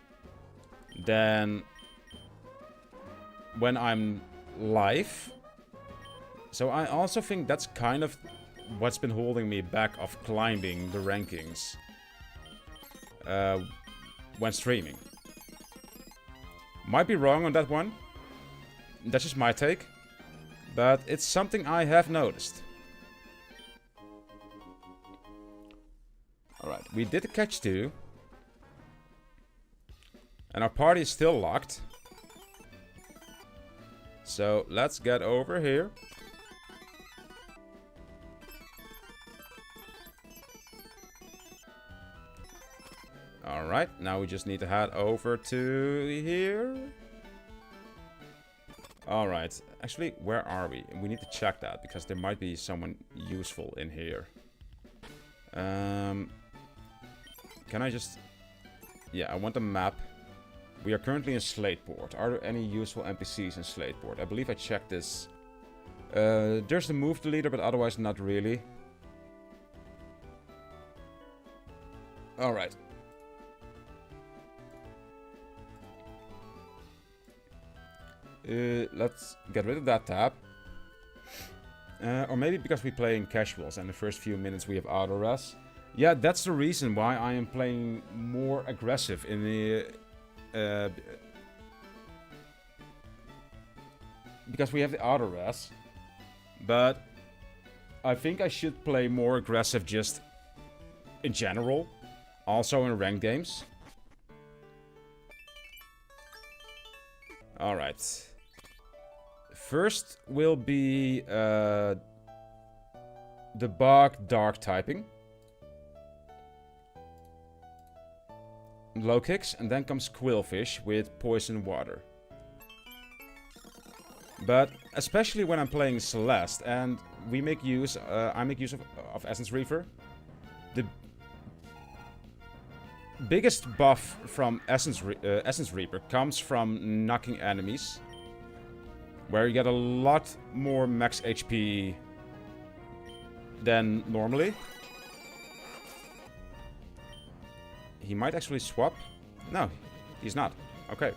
than when I'm live. So I also think that's kind of what's been holding me back of climbing the rankings when streaming. Might be wrong on that one. That's just my take. But it's something I have noticed. Alright, we did catch 2. And our party is still locked. So let's get over here. Alright, now we just need to head over to here. Alright, actually, where are we? We need to check that, because there might be someone useful in here. Can I just... Yeah, I want a map. We are currently in Slateport. Are there any useful NPCs in Slateport? I believe I checked this. There's the move leader, but otherwise not really. Alright. Let's get rid of that tab. Or maybe because we play in casuals and the first few minutes we have auto res. Yeah, that's the reason why I am playing more aggressive in the... because we have the auto res. But I think I should play more aggressive just in general. Also in ranked games. Alright. First will be the bug dark typing. Low kicks, and then comes Quillfish with poison water. But especially when I'm playing Celeste and we make use, I make use of Essence Reaver. The biggest buff from Essence Reaper comes from knocking enemies, where you get a lot more max HP than normally. He might actually swap. No, he's not. Okay.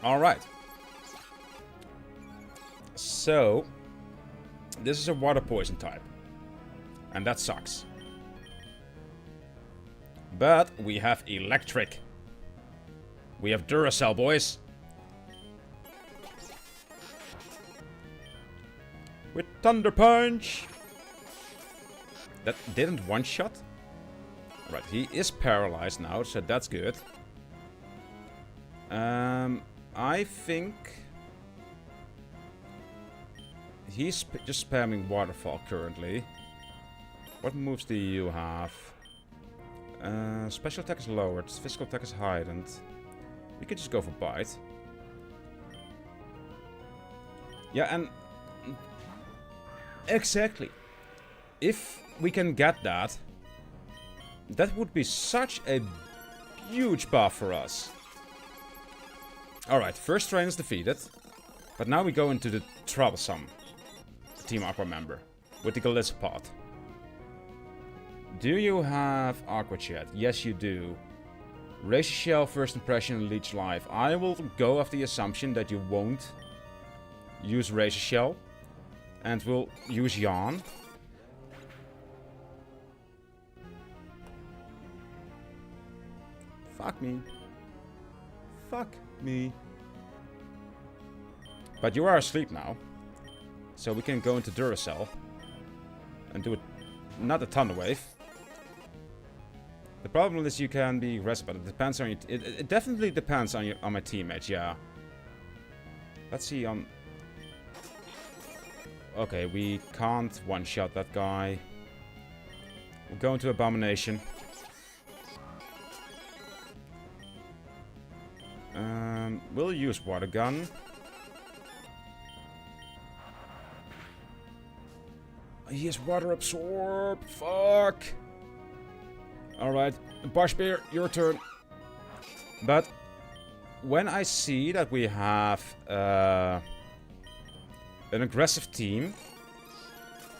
Alright. So, this is a water poison type. And that sucks. But we have electric. We have Duracell, boys. With Thunder Punch. That didn't one-shot. Alright, he is paralyzed now, so that's good. I think... he's just spamming Waterfall currently. What moves do you have? Special attack is lowered, physical attack is heightened. We could just go for Bite. Yeah, and... exactly. If we can get that, that would be such a huge buff for us. Alright, first train is defeated. But now we go into the troublesome Team Aqua member with the Gallizapod. Do you have Aqua Chat? Yes, you do. Razor Shell, First Impression, and Leech Life. I will go off the assumption that you won't use Razor Shell. And we'll use Yawn. Fuck me. Fuck me. But you are asleep now. So we can go into Duracell. And do it. Not a Thunder Wave. The problem is you can be aggressive, but it depends on you. It definitely depends on my teammates, yeah. Let's see on... okay, we can't one-shot that guy. We'll go into Abomination. We'll use Water Gun. He has Water Absorb. Fuck. Alright. Barshbear, your turn. But when I see that we have an aggressive team,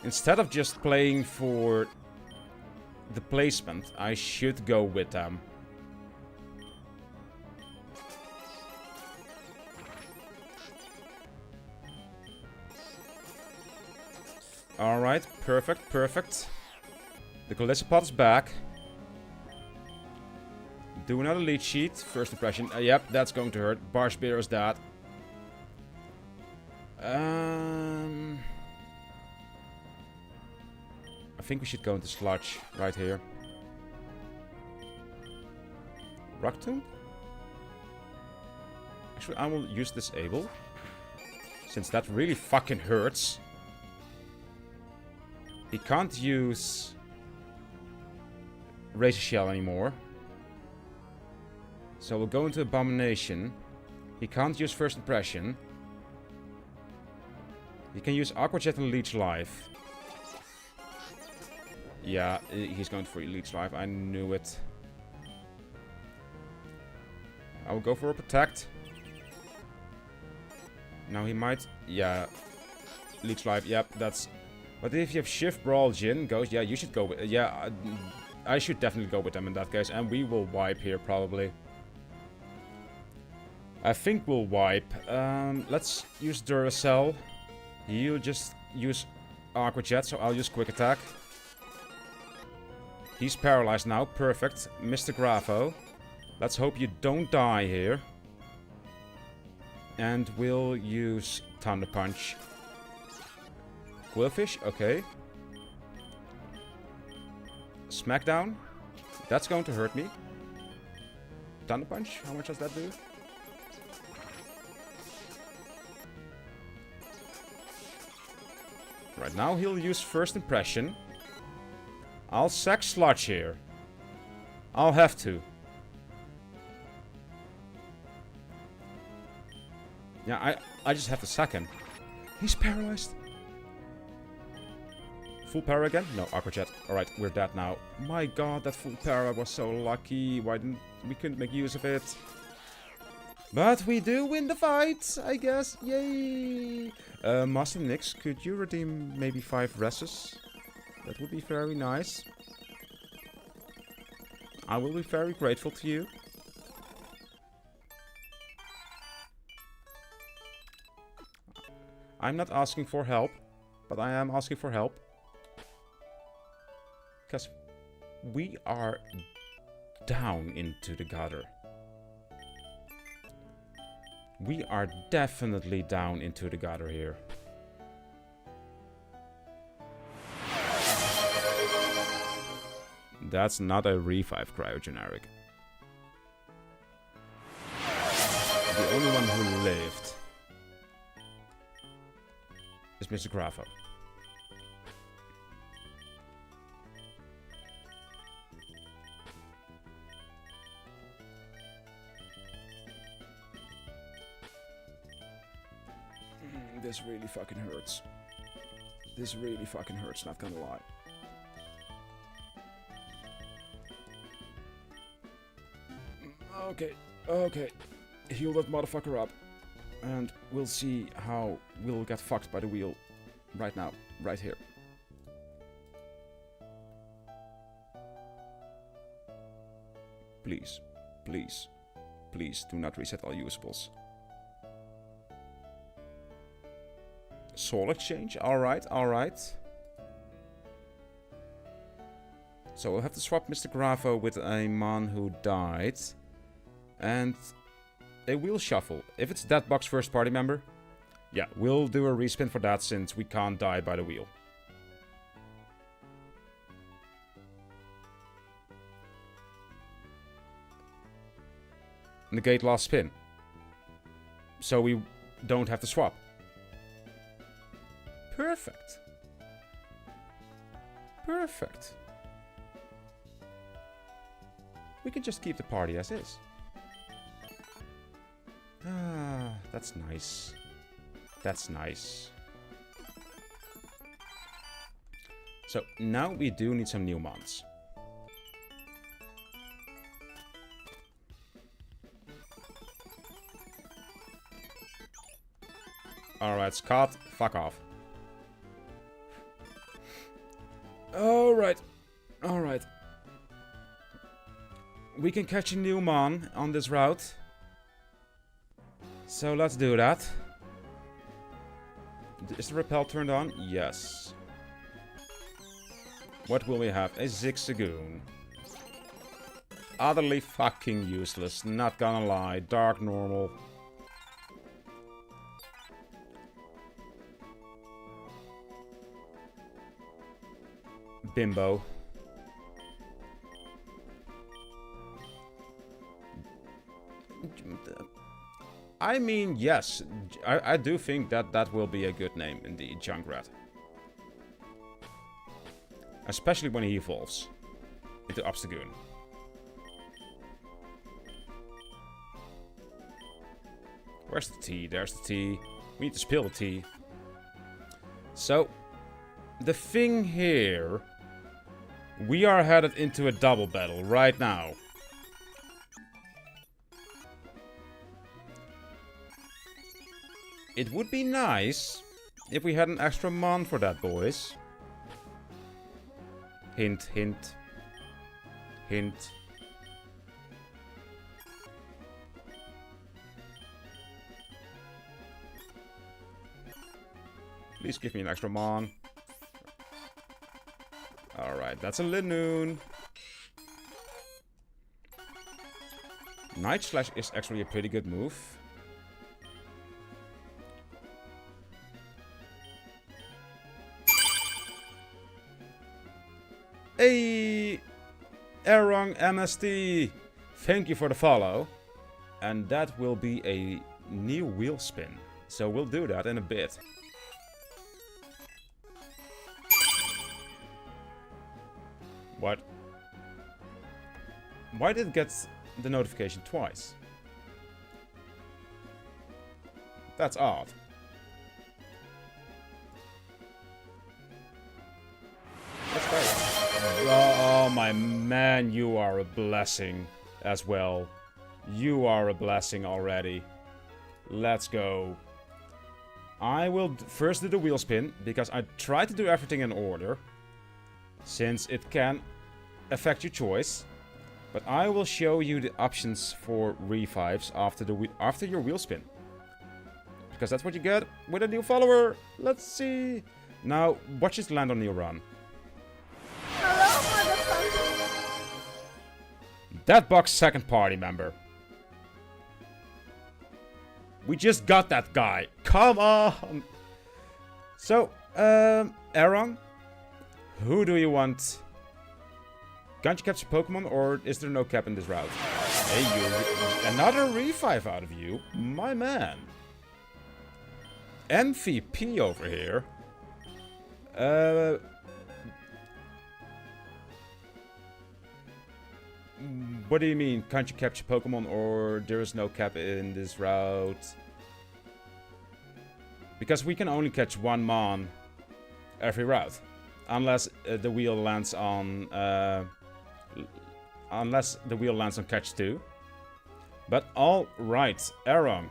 instead of just playing for the placement, I should go with them. Alright, perfect, perfect. The Galissapod is back. Do another lead sheet. First impression. Yep, that's going to hurt. Barshbear is that. I think we should go into Sludge right here. Rock Tomb? Actually, I will use Disable. Since that really fucking hurts. He can't use Razor Shell anymore. So we'll go into Abomination. He can't use First Impression. He can use Aqua Jet and Leech Life. Yeah, he's going for Leech Life. I knew it. I will go for a Protect. Now he might... Yeah. Leech Life, yep, that's... But if you have Shift, Brawl, Jin, Ghost, yeah, you should go with... Yeah, I should definitely go with them in that case. And we will wipe here, probably. I think we'll wipe. Let's use Duracell. He'll just use Aqua Jet, so I'll use Quick Attack. He's paralyzed now. Perfect. Mr. Grafo. Let's hope you don't die here. And we'll use Thunder Punch. Quillfish, okay. Smackdown. That's going to hurt me. Thunder Punch, how much does that do? Right now he'll use First Impression. I'll sack Sludge here. I'll have to. Yeah, I just have to sack him. He's paralyzed. Full para again? No, Aqua Jet. Alright, we're dead now. My god, that full para was so lucky. Why didn't we couldn't make use of it? But we do win the fight, I guess. Yay! Master Nix, could you redeem maybe 5 Resses? That would be very nice. I will be very grateful to you. I'm not asking for help, but I am asking for help. Because we are down into the gutter. We are definitely down into the gutter here. That's not a revive cryogeneric. The only one who lived is Mr. Grafo. This really fucking hurts. This really fucking hurts, not gonna lie. Okay, okay. Heal that motherfucker up. And we'll see how we'll get fucked by the wheel. Right now, right here. Please, please, please do not reset all usables. Soul exchange? Alright, alright. So we'll have to swap Mr. Grafo with a man who died. And a wheel shuffle. If it's that box first party member, yeah, we'll do a respin for that since we can't die by the wheel. Negate last spin. So we don't have to swap. Perfect. Perfect. We can just keep the party as is. Ah, that's nice. That's nice. So, now we do need some new mons. Alright, Scott, fuck off. Alright. Alright. We can catch a new mon on this route. So let's do that. Is the rappel turned on? Yes. What will we have? A Zigzagoon. Utterly fucking useless, not gonna lie. Dark normal. Bimbo. I mean, yes, I do think that that will be a good name indeed, Junkrat. Especially when he evolves into Obstagoon. Where's the tea? There's the tea. We need to spill the tea. So, the thing here... We are headed into a double battle right now. It would be nice if we had an extra mon for that, boys. Hint, hint. Hint. Please give me an extra mon. Alright, that's a Linoon. Night Slash is actually a pretty good move. Hey! Erong MST! Thank you for the follow. And that will be a new wheel spin. So we'll do that in a bit. What? Why did it get the notification twice? That's odd. That's great. Oh my man, you are a blessing as well. You are a blessing already. Let's go. I will first do the wheel spin, because I try to do everything in order. Since it can affect your choice. But I will show you the options for revives after your wheel spin. Because that's what you get with a new follower. Let's see. Now, watch it land on your run. Hello, motherfucker. That box second party member. We just got that guy. Come on. So, Erong. Who do you want? Can't you capture Pokemon, or is there no cap in this route? Hey, you. Another revive out of you. My man. MVP over here. What do you mean? Can't you capture Pokemon, or there is no cap in this route? Because we can only catch one Mon every route. Unless the wheel lands on... unless the wheel lands on catch 2. But alright, Erong.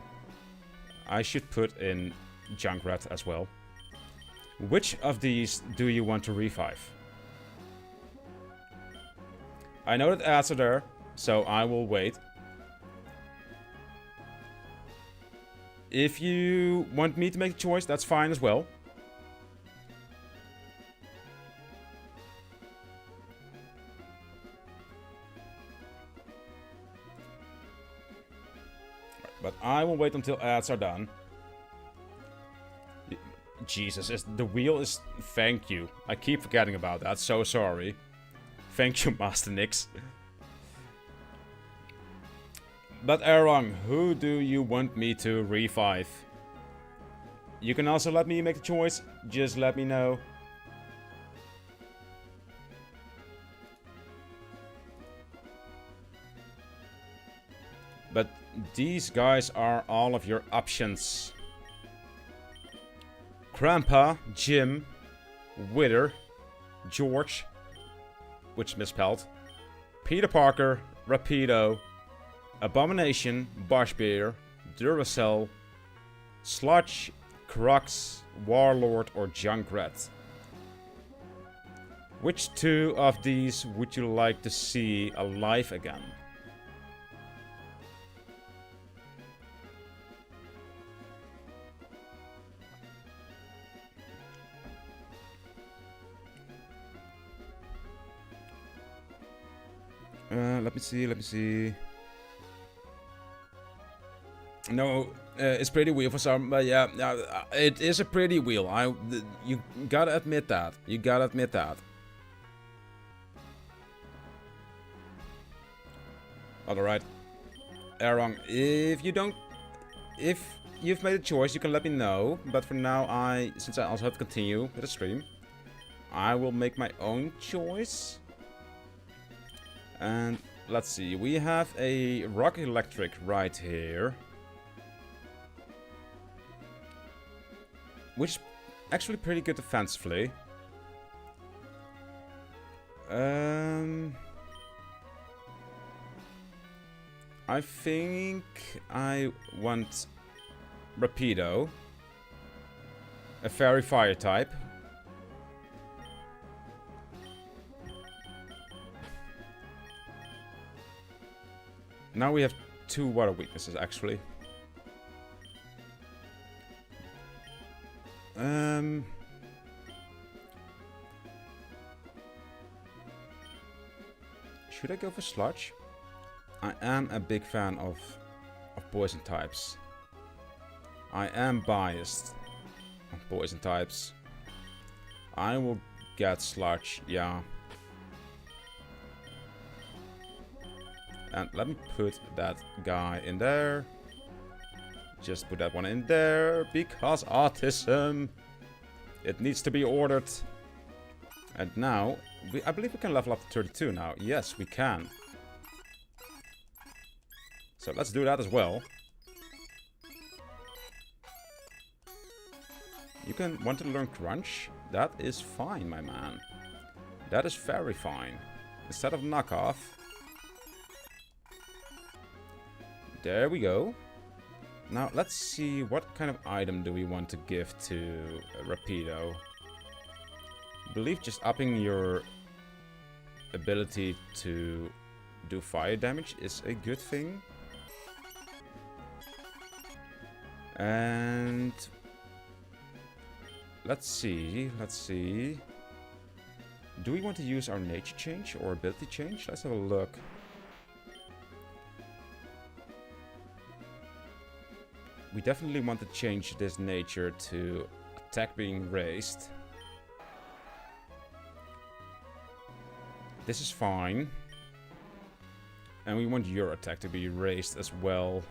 I should put in Junkrat as well. Which of these do you want to revive? I know that ads are there, so I will wait. If you want me to make a choice, that's fine as well. But I will wait until ads are done. Jesus, the wheel is... Thank you. I keep forgetting about that. So sorry. Thank you, Master Nix. But Erong, who do you want me to revive? You can also let me make a choice. Just let me know. But these guys are all of your options. Grandpa, Jim, Wither, George, which misspelled, Peter Parker, Rapido, Abomination, Boschbeer, Duracell, Sludge, Crux, Warlord, or Junkrat. Which two of these would you like to see alive again? Let me see. No, it's pretty wheel for some, but yeah, it is a pretty wheel. You gotta admit that. You gotta admit that. Alright. Aaron, if you've made a choice, you can let me know. But for now, since I also have to continue with the stream, I will make my own choice. And let's see, we have a Rock Electric right here. Which is actually pretty good defensively. I think I want Rapido. A Fairy Fire type. Now we have 2 water weaknesses, actually. Should I go for Sludge? I am a big fan of poison types. I am biased on poison types. I will get Sludge, yeah. And let me put that guy in there. Just put that one in there, because autism. It needs to be ordered. And now, I believe we can level up to 32 now. Yes, we can. So let's do that as well. You can want to learn Crunch? That is fine, my man. That is very fine. Instead of knockoff. There we go. Now, let's see what kind of item do we want to give to Rapido. I believe just upping your ability to do fire damage is a good thing. And let's see. Do we want to use our nature change or ability change? Let's have a look. We definitely want to change this nature to attack being raised. This is fine. And we want your attack to be raised as well.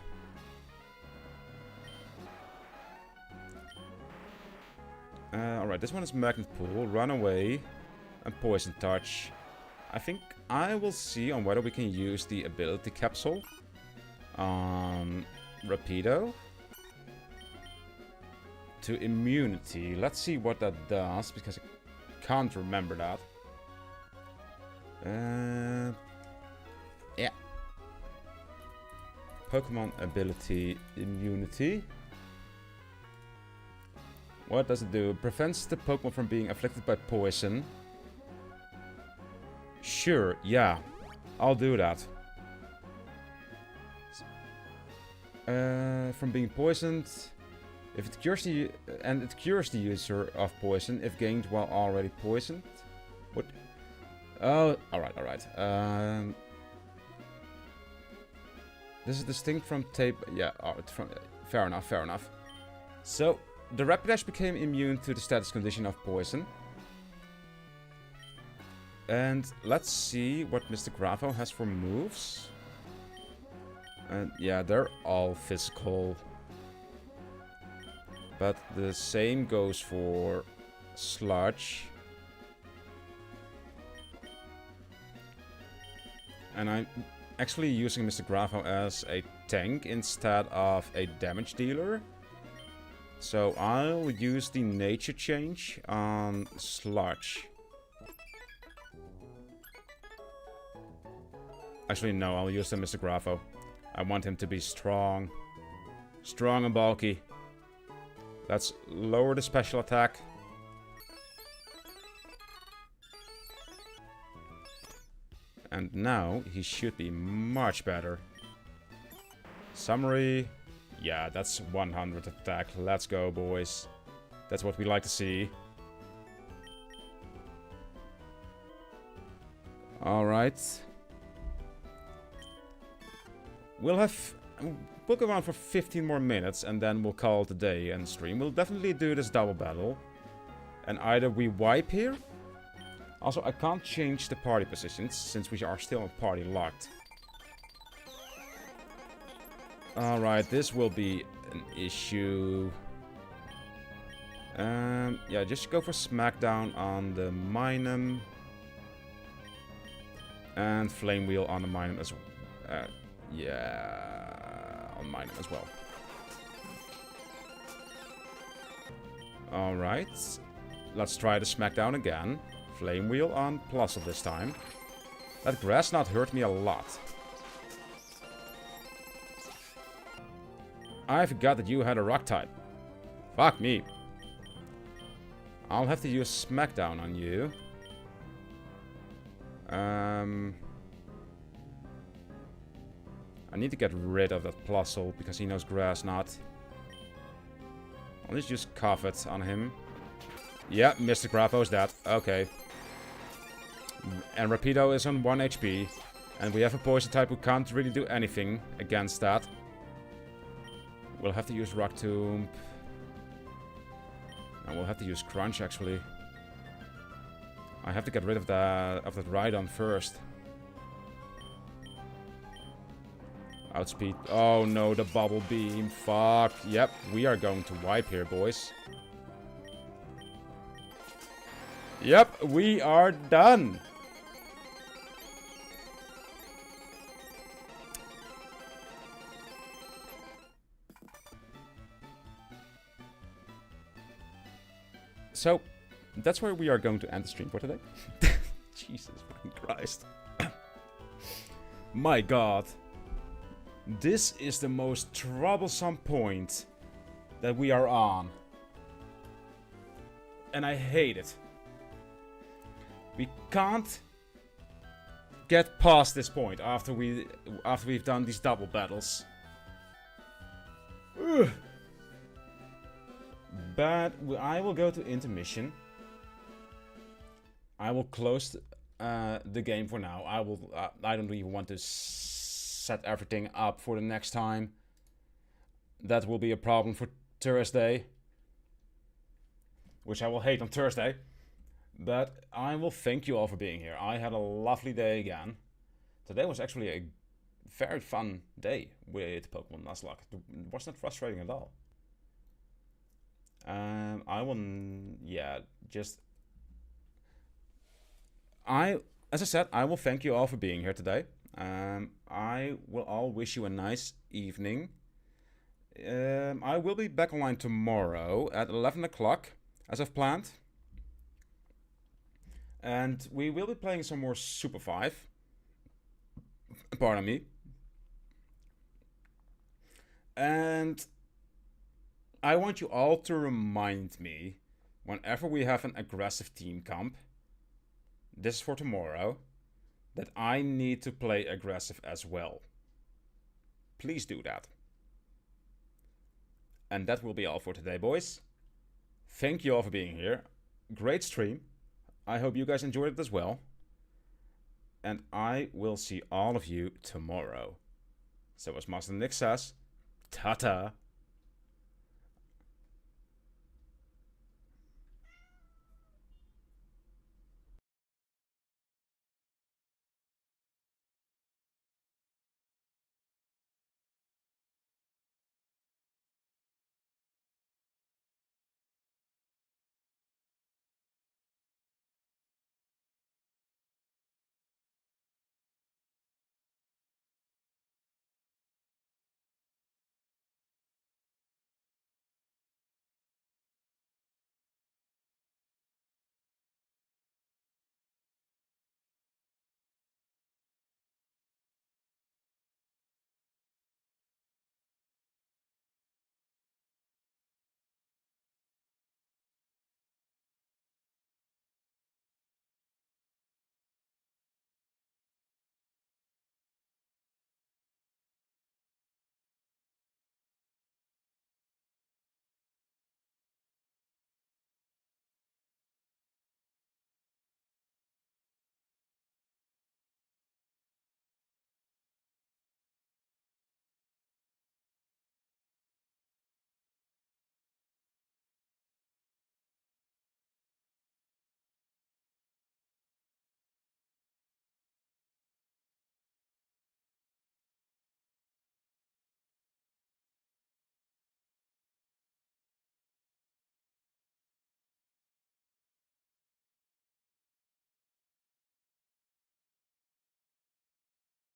Alright, this one is Magnet Pool, Run Away, and Poison Touch. I think I will see on whether we can use the ability capsule on Rapido to immunity. Let's see what that does, because I can't remember that. Yeah. Pokemon ability immunity. What does it do? Prevents the Pokemon from being afflicted by poison. Sure, yeah. I'll do that. From being poisoned. If it cures it cures the user of poison if gained while already poisoned. What? Oh, alright. This is distinct from tape. Yeah, fair enough. So, the Rapidash became immune to the status condition of poison. And let's see what Mr. Gravo has for moves. And yeah, they're all physical. But the same goes for Sludge. And actually using Mr. Grafo as a tank instead of a damage dealer. So I'll use the nature change on Sludge. Actually, no, I'll use the Mr. Grafo. I want him to be strong. Strong and bulky. Let's lower the special attack. And now he should be much better. Summary. Yeah, that's 100 attack. Let's go, boys. That's what we like to see. Alright. We'll go on for 15 more minutes and then we'll call it a day and stream. We'll definitely do this double battle. And either we wipe here. Also, I can't change the party positions since we are still in party locked. Alright, this will be an issue. Yeah, just go for Smackdown on the Minum. And Flame Wheel on the Minum as well. Yeah, on Minum as well. Alright, let's try the Smackdown again. Flame Wheel on Plusle this time. That grass knot hurt me a lot. I forgot that you had a rock type. Fuck me. I'll have to use Smackdown on you. I need to get rid of that Plusle because he knows grass knot. I'll just use Cough It on him. Yeah, Mr. Grafo's dead. Okay. And Rapido is on 1 HP. And we have a poison type who can't really do anything against that. We'll have to use Rock Tomb. And we'll have to use Crunch, actually. I have to get rid of that Rhydon first. Outspeed. Oh no, the Bubble Beam. Fuck. Yep, we are going to wipe here, boys. Yep, we are done. So, that's where we are going to end the stream for today. Jesus fucking Christ. My god. This is the most troublesome point that we are on. And I hate it. We can't get past this point after we've done these double battles. Ugh. But I will go to intermission. I will close the game for now. I don't even want to set everything up for the next time. That will be a problem for Thursday, which I will hate on Thursday. But I will thank you all for being here. I had a lovely day again. Today was actually a very fun day with Pokemon Nuzlocke. It was not frustrating at all. As I said, I will thank you all for being here today. I will all wish you a nice evening. I will be back online tomorrow at 11 o'clock, as I've planned. And we will be playing some more Super 5. Pardon me. And I want you all to remind me, whenever we have an aggressive team comp, this is for tomorrow, that I need to play aggressive as well. Please do that. And that will be all for today, boys. Thank you all for being here. Great stream. I hope you guys enjoyed it as well. And I will see all of you tomorrow. So as Master Nick says, ta-ta.